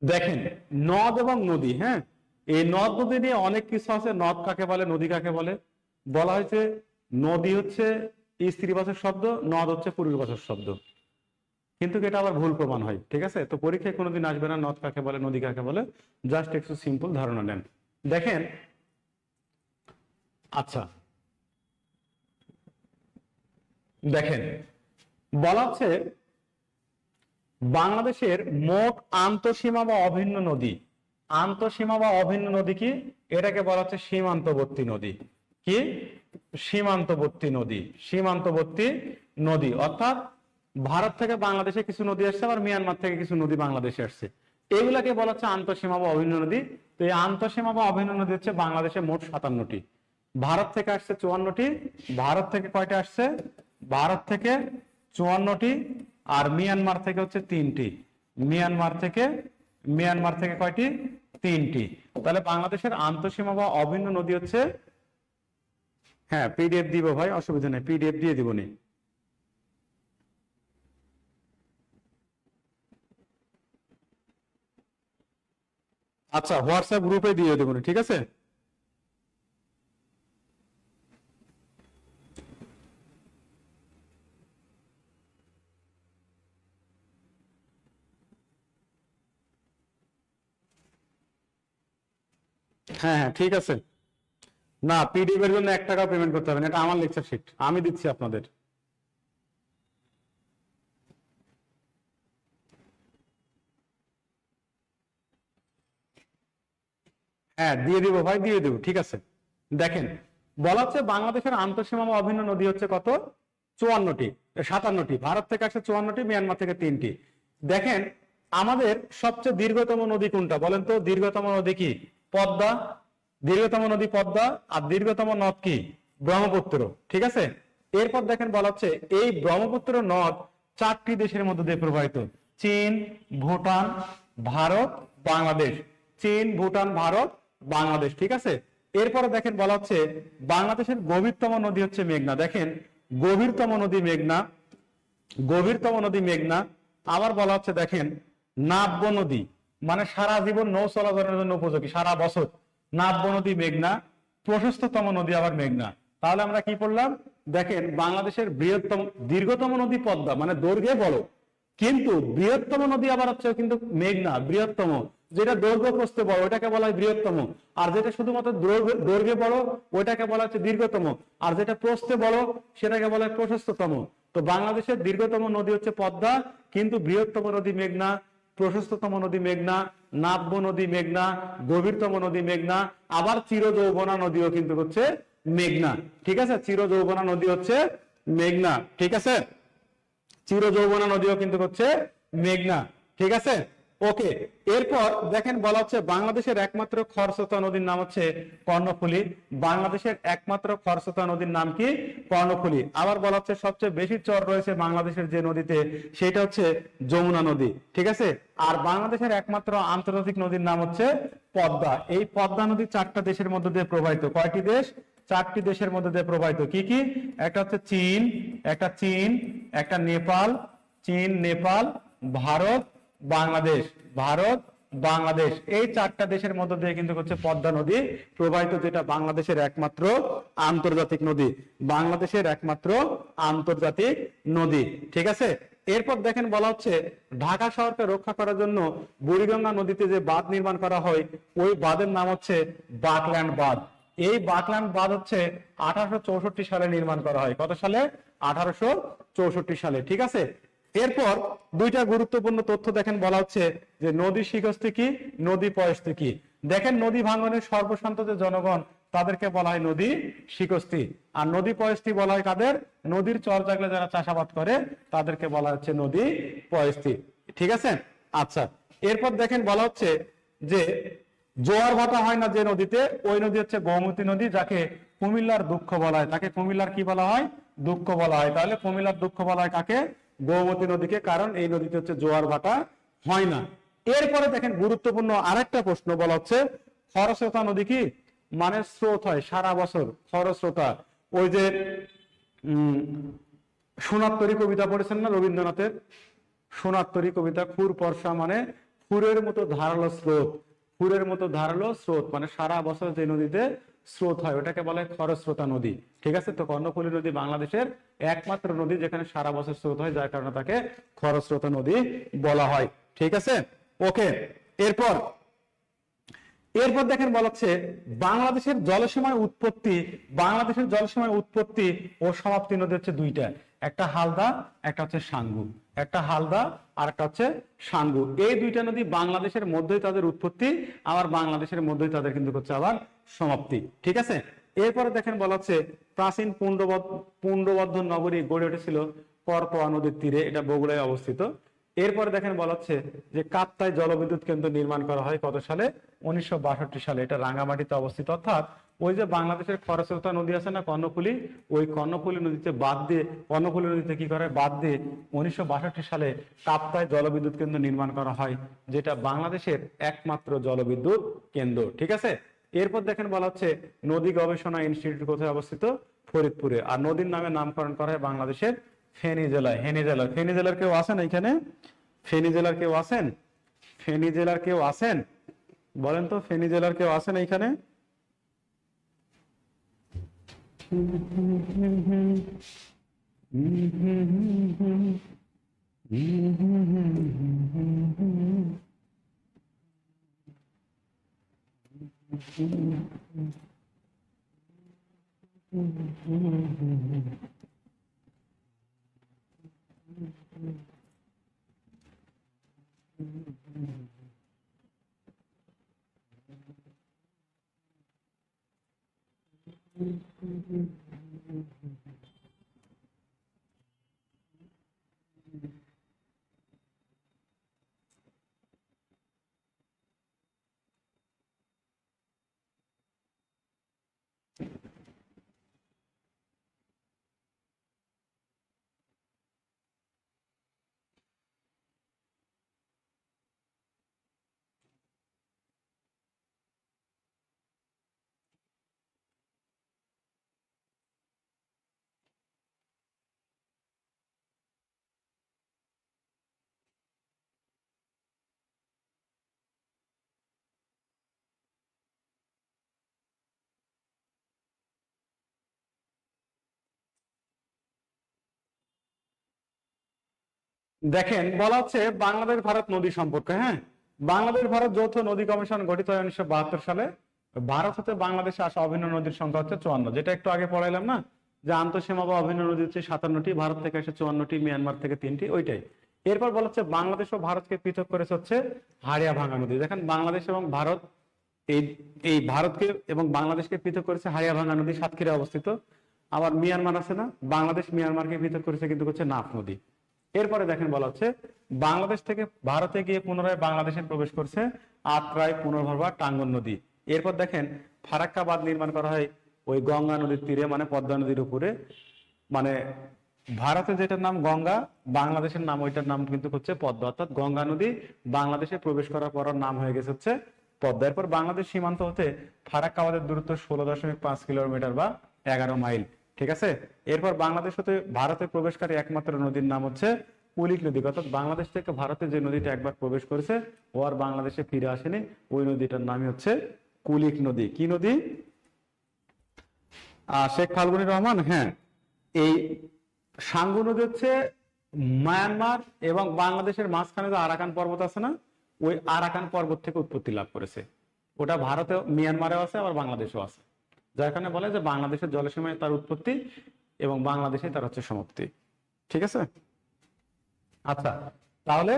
দেখেন নদ এবং নদী, হ্যাঁ এই নদ নদী নিয়ে অনেক কিছু আছে। নদ কাকে বলে, নদী কাকে বলে, বলা হয়েছে নদী হচ্ছে স্ত্রীবাচক শব্দ, নদ হচ্ছে পুরুষবাচক শব্দ, কিন্তু এটা আবার ভুল প্রমাণ হয়, ঠিক আছে। তো পরীক্ষায় কোনোদিন আসবে না নদ কাকে বলে নদী কাকে বলে, জাস্ট একটু সিম্পল ধারণা নেন। দেখেন, আচ্ছা দেখেন বলা হচ্ছে বাংলাদেশের মোট আন্তঃসীমা বা অভিন্ন নদী, আন্তঃসীমা বা অভিন্ন নদী কি, এটাকে বলা হচ্ছে সীমান্তবর্তী নদী। কি? সীমান্তবর্তী নদী, সীমান্তবর্তী নদী অর্থাৎ ভারত থেকে বাংলাদেশে কিছু নদী আসছে, আবার মিয়ানমার থেকে কিছু নদী বাংলাদেশে আসছে, এগুলাকে বলা হচ্ছে আন্তঃসীমা বা অভিন্ন নদী। তো এই আন্তঃসীমা বা অভিন্ন নদী হচ্ছে বাংলাদেশে মোট 57টি, ভারত থেকে আসছে 54টি, ভারত থেকে কয়টা আসছে, ভারত থেকে 54টি, আর মিয়ানমার থেকে হচ্ছে 3টি, মিয়ানমার থেকে কয়টি, 3টি। তাহলে বাংলাদেশের আন্তঃসীমা বা অভিন্ন নদী হচ্ছে হ্যাঁ পিডিএফ দিব ভাই, অসুবিধা নেই, পিডিএফ দিয়ে দিব নি। আচ্ছা হোয়াটসঅ্যাপ গ্রুপে দিয়ে দেবো, ঠিক আছে। হ্যাঁ হ্যাঁ ঠিক আছে। না পিডিএফ এর জন্য 1 টাকা পেমেন্ট করতে হবে না, এটা আমার লেকচার শিট, আমি দিচ্ছি আপনাদের। হ্যাঁ দিয়ে দিব ভাই, দিয়ে দিব, ঠিক আছে। দেখেন বলা হচ্ছে বাংলাদেশের আন্তঃসীমা বা অভিন্ন নদী হচ্ছে কত, 54টি, 57টি, ভারত থেকে আসে 54টি, মিয়ানমার থেকে 3টি। দেখেন আমাদের সবচেয়ে দীর্ঘতম নদী কোনটা বলেন তো, দীর্ঘতম নদী কি, পদ্মা, দীর্ঘতম নদী পদ্মা, আর দীর্ঘতম নদ কি, ব্রহ্মপুত্র, ঠিক আছে। এরপর দেখেন বলা হচ্ছে এই ব্রহ্মপুত্র নদ 4টি দেশের মধ্যে দিয়ে প্রবাহিত, চীন, ভুটান, ভারত, বাংলাদেশ, চীন, ভুটান, ভারত, বাংলাদেশ, ঠিক আছে। এরপরে দেখেন বলা হচ্ছে বাংলাদেশের গভীরতম নদী হচ্ছে মেঘনা, দেখেন গভীরতম নদী মেঘনা, গভীরতম নদী মেঘনা। আবার বলা হচ্ছে দেখেন নাব্য নদী, মানে সারা জীবন নৌ চলাচলের জন্য উপযোগী, সারা বছর, নাব্য নদী মেঘনা। প্রশস্ততম নদী আবার মেঘনা। তাহলে আমরা কি পড়লাম, দেখেন বাংলাদেশের বৃহত্তম, দীর্ঘতম নদী পদ্মা, মানে দৈর্ঘ্যে বড়, কিন্তু বৃহত্তম নদী আবার হচ্ছে কিন্তু মেঘনা, বৃহত্তম, যেটা দৈর্ঘ্য প্রস্থে বড় ওটাকে বলা হয় বৃহত্তম, আর যেটা শুধুমাত্র দৈর্ঘ্যে বড় ওইটাকে বলা হচ্ছে দীর্ঘতম, আর যেটা প্রস্থে বড় সেটাকে বলা হয় প্রশস্ততম। তো বাংলাদেশের দীর্ঘতম নদী হচ্ছে পদ্মা, কিন্তু বৃহত্তম নদী মেঘনা, প্রশস্ততম নদী মেঘনা, নাব্য নদী মেঘনা, গভীরতম নদী মেঘনা, আবার চির যৌবনা নদীও কিন্তু হচ্ছে মেঘনা, ঠিক আছে। চির যৌবনা নদী হচ্ছে মেঘনা, ঠিক আছে, চির যৌবনা নদীও কিন্তু হচ্ছে মেঘনা, ঠিক আছে। ওকে, এরপর দেখেন বলা হচ্ছে বাংলাদেশের একমাত্র খরস্রোতা নদীর নাম হচ্ছে কর্ণফুলী, বাংলাদেশের একমাত্র খরস্রোতা নদীর নাম কি, কর্ণফুলী। আবার বলা হচ্ছে সবচেয়ে বেশি চর রয়েছে বাংলাদেশের যে নদীতে সেটা হচ্ছে যমুনা নদী, ঠিক আছে। আর বাংলাদেশের একমাত্র আন্তর্জাতিক নদীর নাম হচ্ছে পদ্মা। এই পদ্মা নদী 4টা দেশের মধ্যে দিয়ে প্রবাহিত, কয়টি দেশ, 4টি দেশের মধ্যে দিয়ে প্রবাহিত, কি কি, একটা হচ্ছে চীন, একটা নেপাল, চীন, নেপাল, ভারত, বাংলাদেশ, ভারত, বাংলাদেশ, এই 4টা দেশের মধ্যে দিয়ে কিন্তু হচ্ছে পদ্মা নদী প্রবাহিত, যেটা বাংলাদেশের একমাত্র আন্তর্জাতিক নদী, বাংলাদেশের একমাত্র আন্তর্জাতিক নদী, ঠিক আছে। এরপর দেখেন বলা হচ্ছে ঢাকা শহরকে রক্ষা করার জন্য বুড়িগঙ্গা নদীতে যে বাঁধ নির্মাণ করা হয় ওই বাঁধের নাম হচ্ছে বাকল্যান্ড বাঁধ। এই বাকল্যান্ড বাঁধ হচ্ছে 1864 সালে নির্মাণ করা হয়, কত সালে, 1864 সালে, ঠিক আছে। এরপর 2টা গুরুত্বপূর্ণ তথ্য দেখেন বলা হচ্ছে যে নদী শিখস্তি কি, নদী পয়স্তি কি। দেখেন নদী ভাঙনের সর্বশান্ত যে জনগণ তাদেরকে বলা হয় নদী শিখস্তি, আর নদী পয়স্তি বলা হয় কাদের, নদীর চর জাগলে যারা চাষাবাদ করে তাদেরকে বলা হচ্ছে নদী পয়স্তি, ঠিক আছে। আচ্ছা এরপর দেখেন বলা হচ্ছে যে জোয়ার ভাটা হয় না যে নদীতে, ওই নদী হচ্ছে গোমতী নদী, যাকে কুমিল্লার দুঃখ বলা হয়, তাকে কুমিল্লার কি বলা হয়, দুঃখ বলা হয়। তাহলে কুমিল্লার দুঃখ বলা হয় কাকে, গোমতী নদীকে, কারণ এই নদীতে হচ্ছে জোয়ার ভাটা হয় না। এরপরে দেখেন গুরুত্বপূর্ণ আরেকটা প্রশ্ন বলা হচ্ছে খরস্রোতা নদী কি, মানে স্রোত হয় সারা বছর, খরস্রোতা। ওই যে সোনার তরী কবিতা পড়েছেন না রবীন্দ্রনাথের, সোনার তরী কবিতা, খুর পরশা মানে খুরের মতো ধারালো স্রোত, খুরের মতো ধারালো স্রোত, মানে সারা বছর যে নদীতে স্রোত হয় ওটাকে বলা হয় খরস্রোতা নদী, ঠিক আছে। তো কর্ণফুলী নদী বাংলাদেশের একমাত্র নদী যেখানে সারা বছর স্রোত হয়, যার কারণে তাকে খরস্রোতা নদী বলা হয়, ঠিক আছে। ওকে, এরপর দেখেন বলা হচ্ছে বাংলাদেশের জলসীমায় উৎপত্তি, বাংলাদেশের জলসীমায় উৎপত্তি ও সমাপ্তি নদী হচ্ছে 2টা, একটা হালদা, একটা হচ্ছে সাঙ্গু, একটা হালদা আর একটা হচ্ছে সাঙ্গু। এই 2টা নদী বাংলাদেশের মধ্যেই তাদের উৎপত্তি, আবার বাংলাদেশের মধ্যেই তাদের কিন্তু হচ্ছে আবার সমাপ্তি, ঠিক আছে। এরপরে দেখেন বলা হচ্ছে প্রাচীন পুণ্ডবদ্ধ নগরী গড়ে উঠেছিল করতোয়া নদীর তীরে, এটা বগুড়ায় অবস্থিত। এরপরে দেখেন বলা হচ্ছে যে কাপ্তাই জলবিদ্যুৎ কেন্দ্র নির্মাণ করা হয় কত সালে, 1962 সালে, এটা রাঙ্গামাটিতে অবস্থিত। অর্থাৎ ওই যে বাংলাদেশের খরস্রোতা নদী আছে না কর্ণফুলী, ওই কর্ণফুলী নদীতে বাদ দিয়ে, কর্ণফুলী নদীতে কি করে বাদ দিয়ে 1962 সালে কাপ্তাই জলবিদ্যুৎ কেন্দ্র নির্মাণ করা হয়, যেটা বাংলাদেশের একমাত্র জলবিদ্যুৎ কেন্দ্র, ঠিক আছে। এরপর দেখেন বলা হচ্ছে নদী গবেষণা ইনস্টিটিউট কোথায় অবস্থিত, ফরিদপুরে। আর নদীর নামে নামকরণ করা হয় বাংলাদেশের ফেনী জেলায়। ফেনী জেলার কেউ আছেন এখানে? ফেনী জেলার কেউ আছেন? ফেনী জেলার কেউ আছেন? বলেন তো, ফেনী জেলার কেউ আছেন এইখানে? দেখেন, বলা হচ্ছে বাংলাদেশ ভারত নদী সম্পর্কে। হ্যাঁ, বাংলাদেশ ভারত যৌথ নদী কমিশন গঠিত হয় 1972 সালে। ভারত হতে বাংলাদেশে আসা অভিন্ন নদীর সংখ্যা হচ্ছে 54, যেটা একটু আগে পড়াইলাম না, যে আন্তঃসীমা বা অভিন্ন নদী হচ্ছে 57টি, ভারত থেকে আসে 54টি, মিয়ানমার থেকে 3টি, ওইটাই। এরপর বলা হচ্ছে বাংলাদেশ ও ভারতকে পৃথক করেছে হচ্ছে হাড়িয়াভাঙ্গা নদী। দেখেন, বাংলাদেশ এবং ভারত, এই এই ভারতকে এবং বাংলাদেশকে পৃথক করেছে হাড়িয়াভাঙ্গা নদী, সাতক্ষীরায় অবস্থিত। আবার মিয়ানমার আছে না, বাংলাদেশ মিয়ানমারকে পৃথক করেছে কিন্তু হচ্ছে নাফ নদী। এরপরে দেখেন, বলা হচ্ছে বাংলাদেশ থেকে ভারতে গিয়ে পুনরায় বাংলাদেশে প্রবেশ করছে আত্রাই, পুনর্ভবা, টাঙ্গন নদী। এরপর দেখেন, ফারাক্কা বাঁধ নির্মাণ করা হয় ওই গঙ্গা নদীর তীরে, মানে পদ্মা নদীর উপরে। মানে ভারতে যেটার নাম গঙ্গা, বাংলাদেশের নাম ওইটার নাম কিন্তু হচ্ছে পদ্মা। অর্থাৎ গঙ্গা নদী বাংলাদেশে প্রবেশ করার পর নাম হয়ে গেছে হচ্ছে পদ্মা। এরপর বাংলাদেশ সীমান্ত হতে ফারাক্কা বাঁধের দূরত্ব 16.5 কিলোমিটার বা 11 মাইল। ঠিক আছে। এরপর বাংলাদেশ হতে ভারতে প্রবেশকারী একমাত্র নদীর নাম হচ্ছে কুলিক নদী। অর্থাৎ বাংলাদেশ থেকে ভারতে যে নদীটা একবার প্রবেশ করেছে ও আর বাংলাদেশে ফিরে আসেনি, ওই নদীটার নামই হচ্ছে কুলিক নদী। কি নদী? শেখ ফাল্গুনী রহমান, হ্যাঁ, এই সাঙ্গু নদী হচ্ছে মায়ানমার এবং বাংলাদেশের মাঝখানে যে আরাকান পর্বত আছে না, ওই আরাকান পর্বত থেকে উৎপত্তি লাভ করেছে। ওটা ভারতে, মিয়ানমারেও আছে, আবার বাংলাদেশেও আছে, যার কারণে বলে যে বাংলাদেশের জলসীমায় তার উৎপত্তি এবং বাংলাদেশে তার হচ্ছে সমাপ্তি। ঠিক আছে। আচ্ছা, তাহলে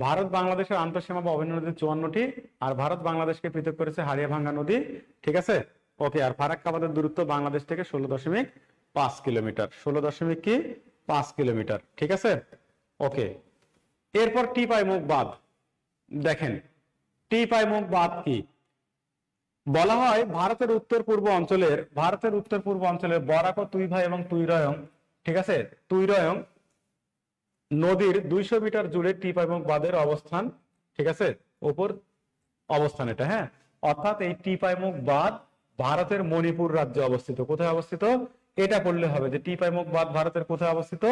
ভারত বাংলাদেশের আন্তঃসীমা বা অভিন্ন নদী 54টি, আর ভারত বাংলাদেশকে পৃথক করেছে হাড়িয়াভাঙ্গা নদী। ঠিক আছে, ওকে। আর ফারাক্কা বাঁধের দূরত্ব বাংলাদেশ থেকে 16.5 কিলোমিটার। 16.5 কিলোমিটার। ঠিক আছে, ওকে। এরপর টিপাইমুখ বাঁধ। দেখেন, টিপাইমুখ বাঁধ কি? বলা হয় ভারতের উত্তর পূর্ব অঞ্চলের বরাক ও তুইভাই এবং তুইরয়ং, ঠিক আছে, তুইরয়ং নদীর 200 মিটার জুড়ে টিপাইমুখ বাঁধের অবস্থান। ঠিক আছে, ওপর অবস্থান এটা। হ্যাঁ, অর্থাৎ এই টিপাইমুখ বাঁধ ভারতের মণিপুর রাজ্যে অবস্থিত। কোথায় অবস্থিত? এটা পড়লে হবে যে টিপাইমুখ বাঁধ ভারতের কোথায় অবস্থিত?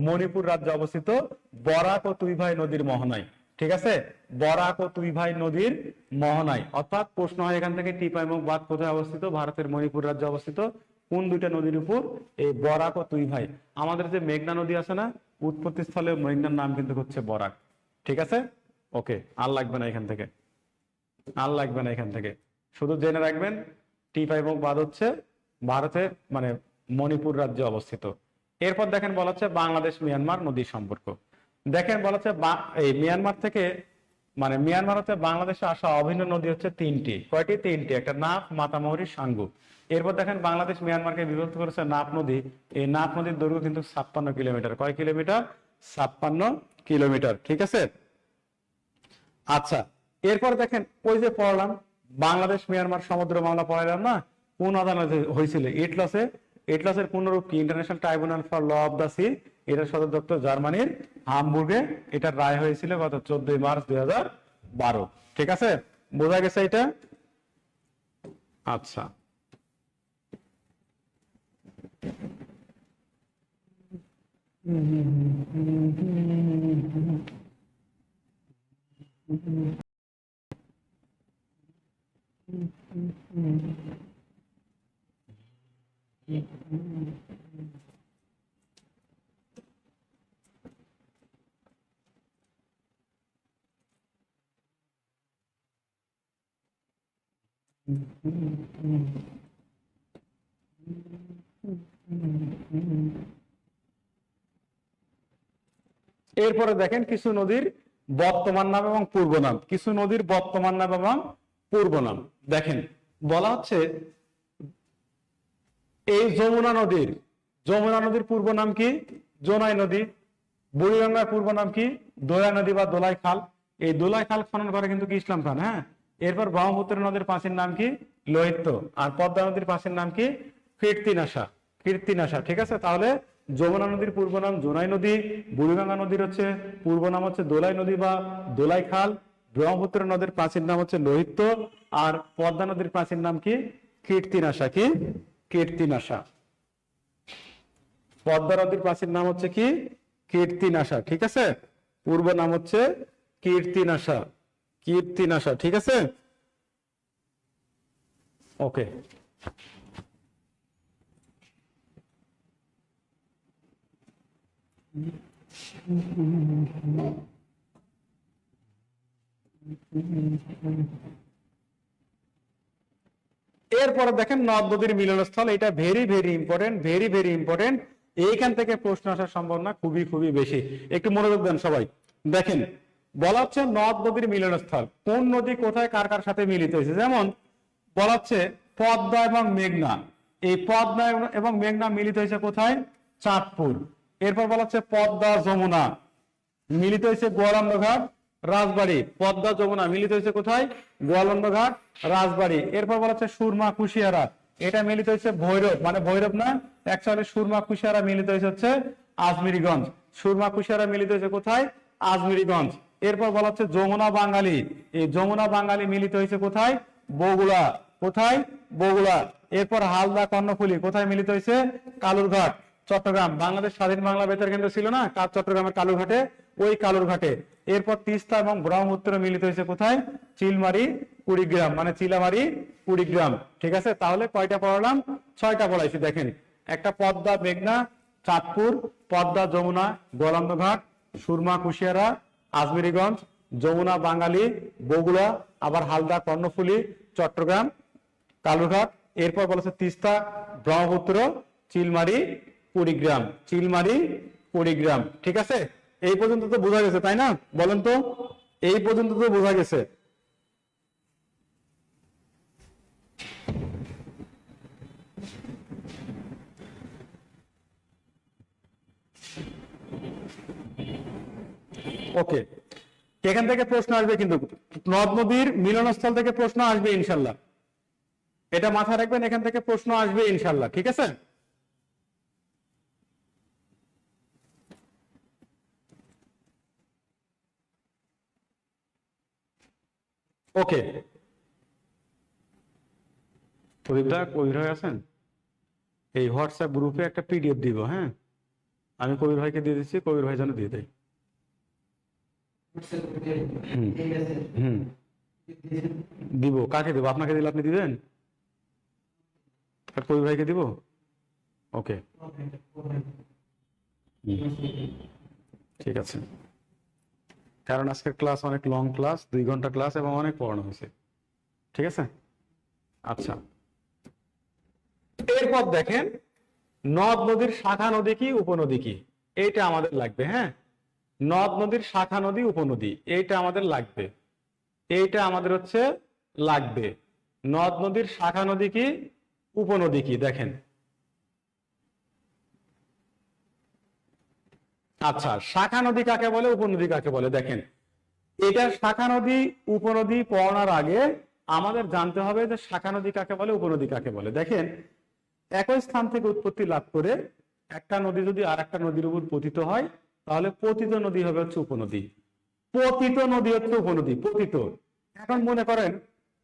মণিপুর রাজ্যে অবস্থিত, বরাক ও তুইভাই নদীর মোহনায়। ঠিক আছে, বরাক ও তুইভাই নদীর মোহনায়। অর্থাৎ প্রশ্ন হয় এখান থেকে, টিপাইমুখ বাঁধ কোথায় অবস্থিত? ভারতের মণিপুর রাজ্যে অবস্থিত। কোন দুইটা নদীর উপর? এই বরাক ও তুইভাই। আমাদের যে মেঘনা নদী আছে না, উৎপত্তি স্থলে মেঘনার নাম কিন্তু হচ্ছে বরাক। ঠিক আছে, ওকে। আর লাগবে না এখান থেকে, শুধু জেনে রাখবেন টিপাইমুখ বাঁধ হচ্ছে ভারতের মানে মণিপুর রাজ্যে অবস্থিত। এরপর দেখেন, বলা হচ্ছে বাংলাদেশ মিয়ানমার নদী সম্পর্ক। দেখেন, বলা হচ্ছে এই মিয়ানমার থেকে মানে মিয়ানমার হচ্ছে বাংলাদেশে আসা অভিন্ন নদী হচ্ছে 3টি। কয়টি? 3টি। একটা নাফ, মাতামুহুরী, সাঙ্গু। এরপর দেখেন, বাংলাদেশ মিয়ানমারকে বিভক্ত করেছে নাফ নদী। এই নাফ নদীর দৈর্ঘ্য কিন্তু 56 কিলোমিটার। কয় কিলোমিটার? 56 কিলোমিটার। ঠিক আছে, আচ্ছা। এরপর দেখেন, ওই যে পড়লাম বাংলাদেশ মিয়ানমার সমুদ্র মামলা পড়াইলাম না, কোন আদালতে হয়েছিল? এটলাসের পূর্ণরূপ কি? International tribunal for law of the sea. এটার সদর দপ্তর জার্মানির হামবুর্গে। এটার রায় হয়েছিল গত 14 মার্চ 2012। ঠিক আছে, বোঝা গেছে এটা? আচ্ছা, এরপরে দেখেন কিছু নদীর বর্তমান নাম এবং পূর্ব নাম, কিছু নদীর বর্তমান নাম এবং পূর্ব নাম। দেখেন বলা হচ্ছে এই যমুনা নদীর পূর্ব নাম কি? জোনাই নদী। বুড়িগঙ্গার পূর্ব নাম কি? দোয়া নদী বা দোলাই খাল। এই দোলাই খাল খনন করে কিন্তু কি ইসলাম খান। হ্যাঁ, এরপর ব্রহ্মপুত্র নদীর পাঁচের নাম কি? লোহিত। আর পদ্মা নদীর পাঁচের নাম কি? কীর্তিনাশা। ঠিক আছে, তাহলে যমুনা নদীর পূর্ব নাম জোনাই নদী, বুড়িগঙ্গা নদীর হচ্ছে পূর্ব নাম হচ্ছে দোলাই নদী বা দোলাই খাল, ব্রহ্মপুত্র নদীর প্রাচীন নাম হচ্ছে লোহিত, আর পদ্মা নদীর প্রাচীন নাম কি? কীর্তিনাশা। পদ্মা নদীর প্রাচীন নাম হচ্ছে কি? কীর্তিনাশা। ঠিক আছে, পূর্ব নাম হচ্ছে কীর্তিনাশা। ঠিক আছে, ওকে। এরপরে দেখেন নদ নদীর মিলনস্থল, এটা ভেরি ইম্পর্টেন্ট। এইখান থেকে প্রশ্ন আসার সম্ভাবনা খুবই বেশি, একটু মনোযোগ দেন সবাই। দেখেন বলা হচ্ছে নদ নদীর মিলনস্থল, কোন নদী কোথায় কার কার সাথে মিলিত হয়েছে। যেমন বলা হচ্ছে পদ্মা এবং মেঘনা, এই পদ্মা এবং মেঘনা মিলিত হয়েছে কোথায়? চাঁদপুর। এরপর বলা হচ্ছে পদ্মা যমুনা মিলিত হয়েছে গোয়ালন্দঘাট রাজবাড়ী। পদ্মা যমুনা মিলিত হয়েছে কোথায়? গোয়ালন্দঘাট রাজবাড়ী। এরপর বলা হচ্ছে সুরমা কুশিয়ারা, এটা মিলিত হয়েছে ভৈরব, মানে ভৈরব না, অ্যাকচুয়ালি সুরমা কুশিয়ারা মিলিত হয়েছে হচ্ছে আজমিরিগঞ্জ। সুরমা কুশিয়ারা মিলিত হয়েছে কোথায়? আজমিরিগঞ্জ। এরপর বলা হচ্ছে যমুনা বাঙালি, এই যমুনা বাঙালি মিলিত হয়েছে কোথায়? বগুড়া। কোথায়? বগুড়া। এরপর হালদা কর্ণফুলী কোথায় মিলিত হয়েছে? কালুরঘাট, চট্টগ্রাম। বাংলাদেশ স্বাধীন বাংলা বেতার কেন্দ্র ছিল না চট্টগ্রামের কালুরঘাটে, ওই কালুরঘাটে। এরপর তিস্তা এবং ব্রহ্মপুত্র মিলিত হয়েছে কোথায়? চিলমারি কুড়িগ্রাম, মানে চিলামারি কুড়িগ্রাম। ঠিক আছে, তাহলে কয়টা পড়ালাম? 6টা পড়াইছি। দেখেন একটা পদ্মা মেঘনা চাঁদপুর, পদ্মা যমুনা গোয়ালন্দঘাট, সুরমা কুশিয়ারা আজমিরিগঞ্জ, যমুনা বাঙালি বগুড়া, আবার হালদা কর্ণফুলী চট্টগ্রাম কালুরঘাট। এরপর বলেছে তিস্তা ব্রহ্মপুত্র চিলমারি কুড়িগ্রাম। ঠিক আছে, এই পর্যন্ত তো বোঝা গেছে তাই না? বলেন তো, এই পর্যন্ত তো বোঝা গেছে। ওকে, এখান থেকে প্রশ্ন আসবে কিন্তু, নদ নদীর মিলনস্থল থেকে প্রশ্ন আসবে ইনশাল্লাহ, এটা মাথায় রাখবেন, এখান থেকে প্রশ্ন আসবে ইনশাল্লাহ। ঠিক আছে, ওকে। প্রদীপদা কবির ভাই আছেন? এই হোয়াটসঅ্যাপ গ্রুপে একটা পিডিএফ দিব, হ্যাঁ আমি কবির ভাইকে দিয়ে দিচ্ছি, কবির ভাই যেন দিয়ে দেয়। দিব, কাকে দেবো? আপনাকে দিলে আপনি দিবেন? কবির ভাইকে দিব, ওকে ঠিক আছে। কারণ আজকের ক্লাস অনেক লং ক্লাস, 2 ঘন্টা ক্লাস এবং অনেক পড়ানো হয়েছে। ঠিক আছে, আচ্ছা। এরপর দেখেন নদ নদীর শাখা নদী কি উপনদী কি, এইটা আমাদের লাগবে। হ্যাঁ, নদ নদীর শাখা নদী উপনদী এইটা আমাদের লাগবে, এইটা আমাদের হচ্ছে লাগবে। নদ নদীর শাখা নদী কি উপনদী কি দেখেন। আচ্ছা, শাখা নদী কাকে বলে উপনদী কাকে বলে দেখেন। এটা শাখা নদী উপনদী পড়ার আগে আমাদের জানতে হবে যে শাখা নদী কাকে বলে উপনদী কাকে বলে। দেখেন একই স্থান থেকে উৎপত্তি লাভ করে একটা নদী যদি আর একটা নদীর উপর পতিত হয় তাহলে পতিত নদী হবে হচ্ছে উপনদী, পতিত নদী হচ্ছে উপনদী। পতিত, এখন মনে করেন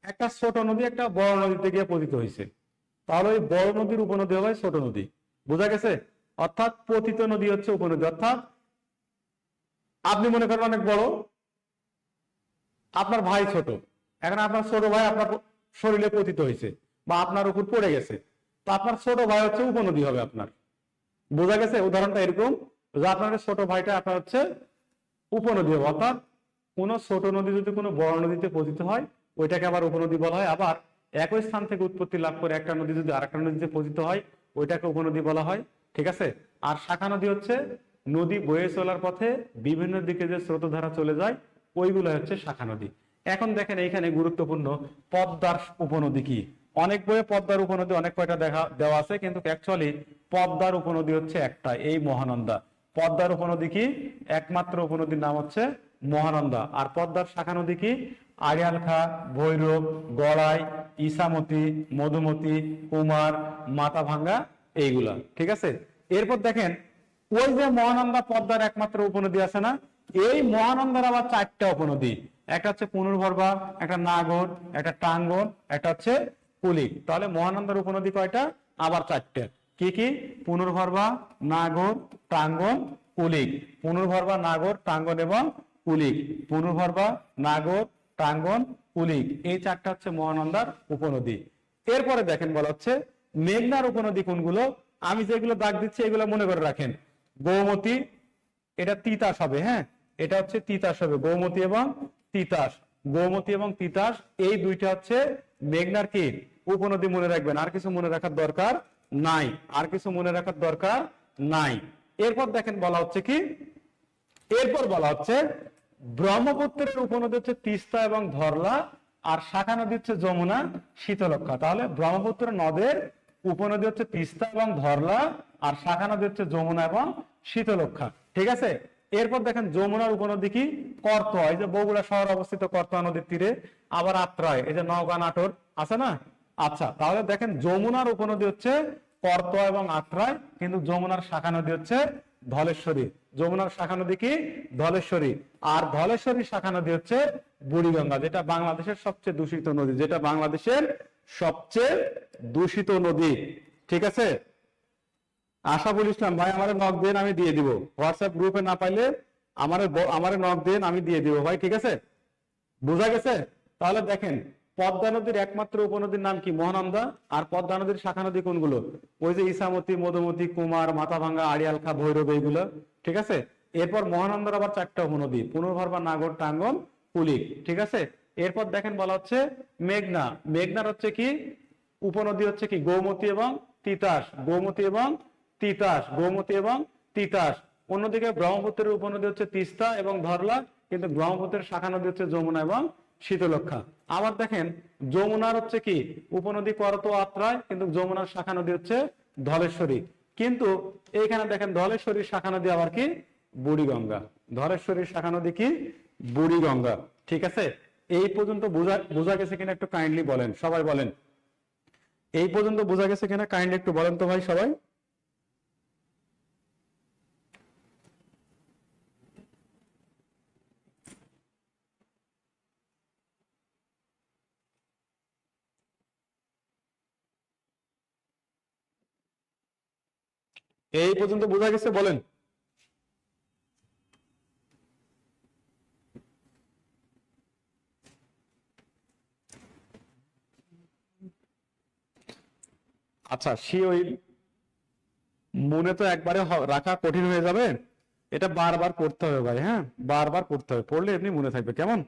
একটা ছোট নদী একটা বড় নদীতে গিয়ে পতিত হয়েছে, তাহলে ওই বড় নদীর উপনদী হবে ছোট নদী। বোঝা গেছে? অর্থাৎ পতিত নদী হচ্ছে উপনদী। অর্থাৎ আপনি মনে করেন অনেক বড়, আপনার ভাই ছোট, এখন আপনার ছোট ভাই আপনার শরীরে পতিত হয়েছে বা আপনার উপর পড়ে গেছে, তো আপনার ছোট ভাই হচ্ছে উপনদী হবে আপনার। বোঝা গেছে? উদাহরণটা এরকম যে আপনার ছোট ভাইটা আপনার হচ্ছে উপনদী হবে। অর্থাৎ কোন ছোট নদী যদি কোনো বড় নদীতে পতিত হয় ওইটাকে আবার উপনদী বলা হয়। আবার একই স্থান থেকে উৎপত্তি লাভ করে একটা নদী যদি আরেকটা নদীতে পতিত হয় ওইটাকে উপনদী বলা হয়। ঠিক আছে? আর শাখা নদী হচ্ছে নদী বয়ে চলার পথে বিভিন্ন দিকে যে স্রোতধারা চলে যায় ওইগুলো হচ্ছে শাখা নদী। এখন দেখেন এইখানে গুরুত্বপূর্ণ পদ্মার উপনদী কি। অনেক বইয়ে পদ্মার উপনদী অনেক কয়টা দেওয়া আছে, কিন্তু অ্যাকচুয়ালি পদ্মার উপনদী হচ্ছে একটা, এই মহানন্দা। পদ্মার উপনদী কি? একমাত্র উপনদীর নাম হচ্ছে মহানন্দা। আর পদ্মার শাখা নদী কি? আড়িয়াল খাঁ, ভৈরব, গড়াই, ইসামতি, মধুমতি, কুমার, মাথাভাঙ্গা, এইগুলা। ঠিক আছে? এরপর দেখেন ওই যে মহানন্দা পদ্মার একমাত্র উপনদী আছে না, এই মহানন্দার আবার চারটা উপনদী। একটা হচ্ছে পুনর্ভরবা, একটা নাগর, একটা টাঙ্গন, একটা হচ্ছে কুলিক। তাহলে মহানন্দার উপনদী কয়টা? আবার চারটে। কি কি? পুনর্ভরবা, নাগর, টাঙ্গন, কুলিক। পুনর্ভরবা, নাগর, টাঙ্গন এবং কুলিক। পুনর্ভরবা, নাগর, টাঙ্গন, কুলিক, এই চারটা হচ্ছে মহানন্দার উপনদী। এরপরে দেখেন বলা হচ্ছে মেঘনার উপনদী কোনগুলো। আমি যেগুলো দাগ দিচ্ছি এগুলো মনে করে রাখেন। গোমতী, এটা তিতাস হবে, হ্যাঁ, এটা হচ্ছে তিতাস হবে, গোমতী এবং তিতাস। গোমতী এবং তিতাস এই দুইটা হচ্ছে মেঘনার কি উপনদী। মনে রাখবেন, আর কিছু মনে রাখার দরকার নাই, আর কিছু মনে রাখার দরকার নাই। এরপর দেখেন বলা হচ্ছে কি, এরপর বলা হচ্ছে ব্রহ্মপুত্রের উপনদী হচ্ছে তিস্তা এবং ধরলা, আর শাখা নদী হচ্ছে যমুনা, শীতলক্ষা। তাহলে ব্রহ্মপুত্র নদের উপনদী হচ্ছে তিস্তা এবং ধরলা, আর শাখা নদী হচ্ছে যমুনা এবং শীতলক্ষা। ঠিক আছে? এরপর দেখেন যমুনার উপনদী কি? করতোয়া, এই যে বগুড়া শহর অবস্থিত করতোয়া নদীর তীরে। আবার আত্রাই, এই যে নওগাঁ নাটোর আছে না। আচ্ছা, তাহলে দেখেন যমুনার উপনদী হচ্ছে করতোয়া এবং আত্রাই, কিন্তু যমুনার শাখা নদী হচ্ছে ধলেশ্বরী। যমুনার শাখা নদী কি? ধলেশ্বরী। আর ধলেশ্বরীর শাখা নদী হচ্ছে বুড়িগঙ্গা, যেটা বাংলাদেশের সবচেয়ে দূষিত নদী, যেটা বাংলাদেশের সবচেয়ে দূষিত নদী। ঠিক আছে? আশাফুল ইসলাম ভাই, আমার নক দেন, আমি দিয়ে দিব। হোয়াটসঅ্যাপ গ্রুপে না পাইলে আমার নক দেন, আমি দিয়ে দিব ভাই। ঠিক আছে? বোঝা গেছে? তাহলে দেখেন পদ্মা নদীর একমাত্র উপনদীর নাম কি? মহানন্দা। আর পদ্মা নদীর শাখা নদী কোনগুলো? ওই যে ইসামতি, মধুমতি, কুমার, মাথাভাঙ্গা, আড়িয়াল খাঁ, ভৈরব, এইগুলো। ঠিক আছে? এরপর মহানন্দার আবার চারটা উপনদী, পুনর্ভরবা, নাগর, টাঙ্গন, কুলিক। ঠিক আছে? এরপর দেখেন বলা হচ্ছে মেঘনা। মেঘনার হচ্ছে কি উপনদী? হচ্ছে কি গোমতী এবং তিতাস। গোমতী এবং তিতাস, গোমতী এবং তিতাস। অন্যদিকে ব্রহ্মপুত্রের উপনদী হচ্ছে তিস্তা এবং ধরলা, কিন্তু ব্রহ্মপুত্রের শাখা নদী হচ্ছে যমুনা এবং শীতলক্ষা। আবার দেখেন যমুনার হচ্ছে কি উপনদী করতোয়া, আত্রাই, কিন্তু যমুনার শাখা নদী হচ্ছে ধলেশ্বরী। কিন্তু এইখানে দেখেন ধলেশ্বরীর শাখা নদী আবার কি? বুড়িগঙ্গা। ধলেশ্বরীর শাখা নদী কি? বুড়িগঙ্গা। ঠিক আছে? এই পর্যন্ত বোঝা গেছে কিনা একটু কাইন্ডলি বলেন, সবাই বলেন। এই পর্যন্ত বোঝা গেছে কিনা কাইন্ডলি একটু বলেন তো ভাই সবাই। এই পর্যন্ত বোঝা গেছে বলেন। আচ্ছা, ওই মনে তো একবারে রাখা কঠিন হয়ে যাবে, এটা বারবার পড়তে হবে ভাই। হ্যাঁ, বারবার পড়তে হবে, পড়লে এমনি মনে থাকবে। কেমন?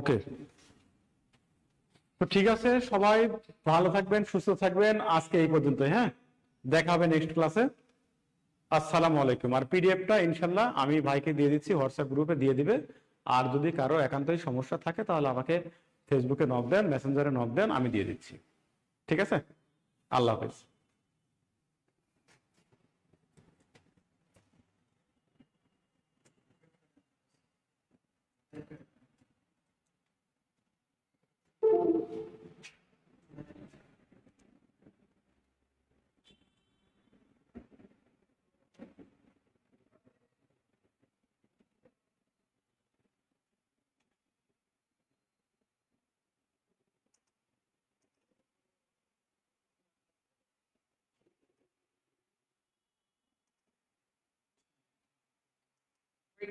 ওকে, তো ঠিক আছে, সবাই ভালো থাকবেন, সুস্থ থাকবেন। আজকে এই পর্যন্ত, হ্যাঁ, দেখা হবে নেক্সট ক্লাসে। আসসালামু আলাইকুম। আর পিডিএফটা ইনশাল্লাহ আমি ভাইকে দিয়ে দিচ্ছি, হোয়াটসঅ্যাপ গ্রুপে দিয়ে দিবে। আর যদি কারো একান্তই সমস্যা থাকে তাহলে আমাকে ফেসবুকে নক দেন, মেসেঞ্জারে নক দেন, আমি দিয়ে দিচ্ছি। ঠিক আছে? আল্লাহ হাফেজ।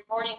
Recording.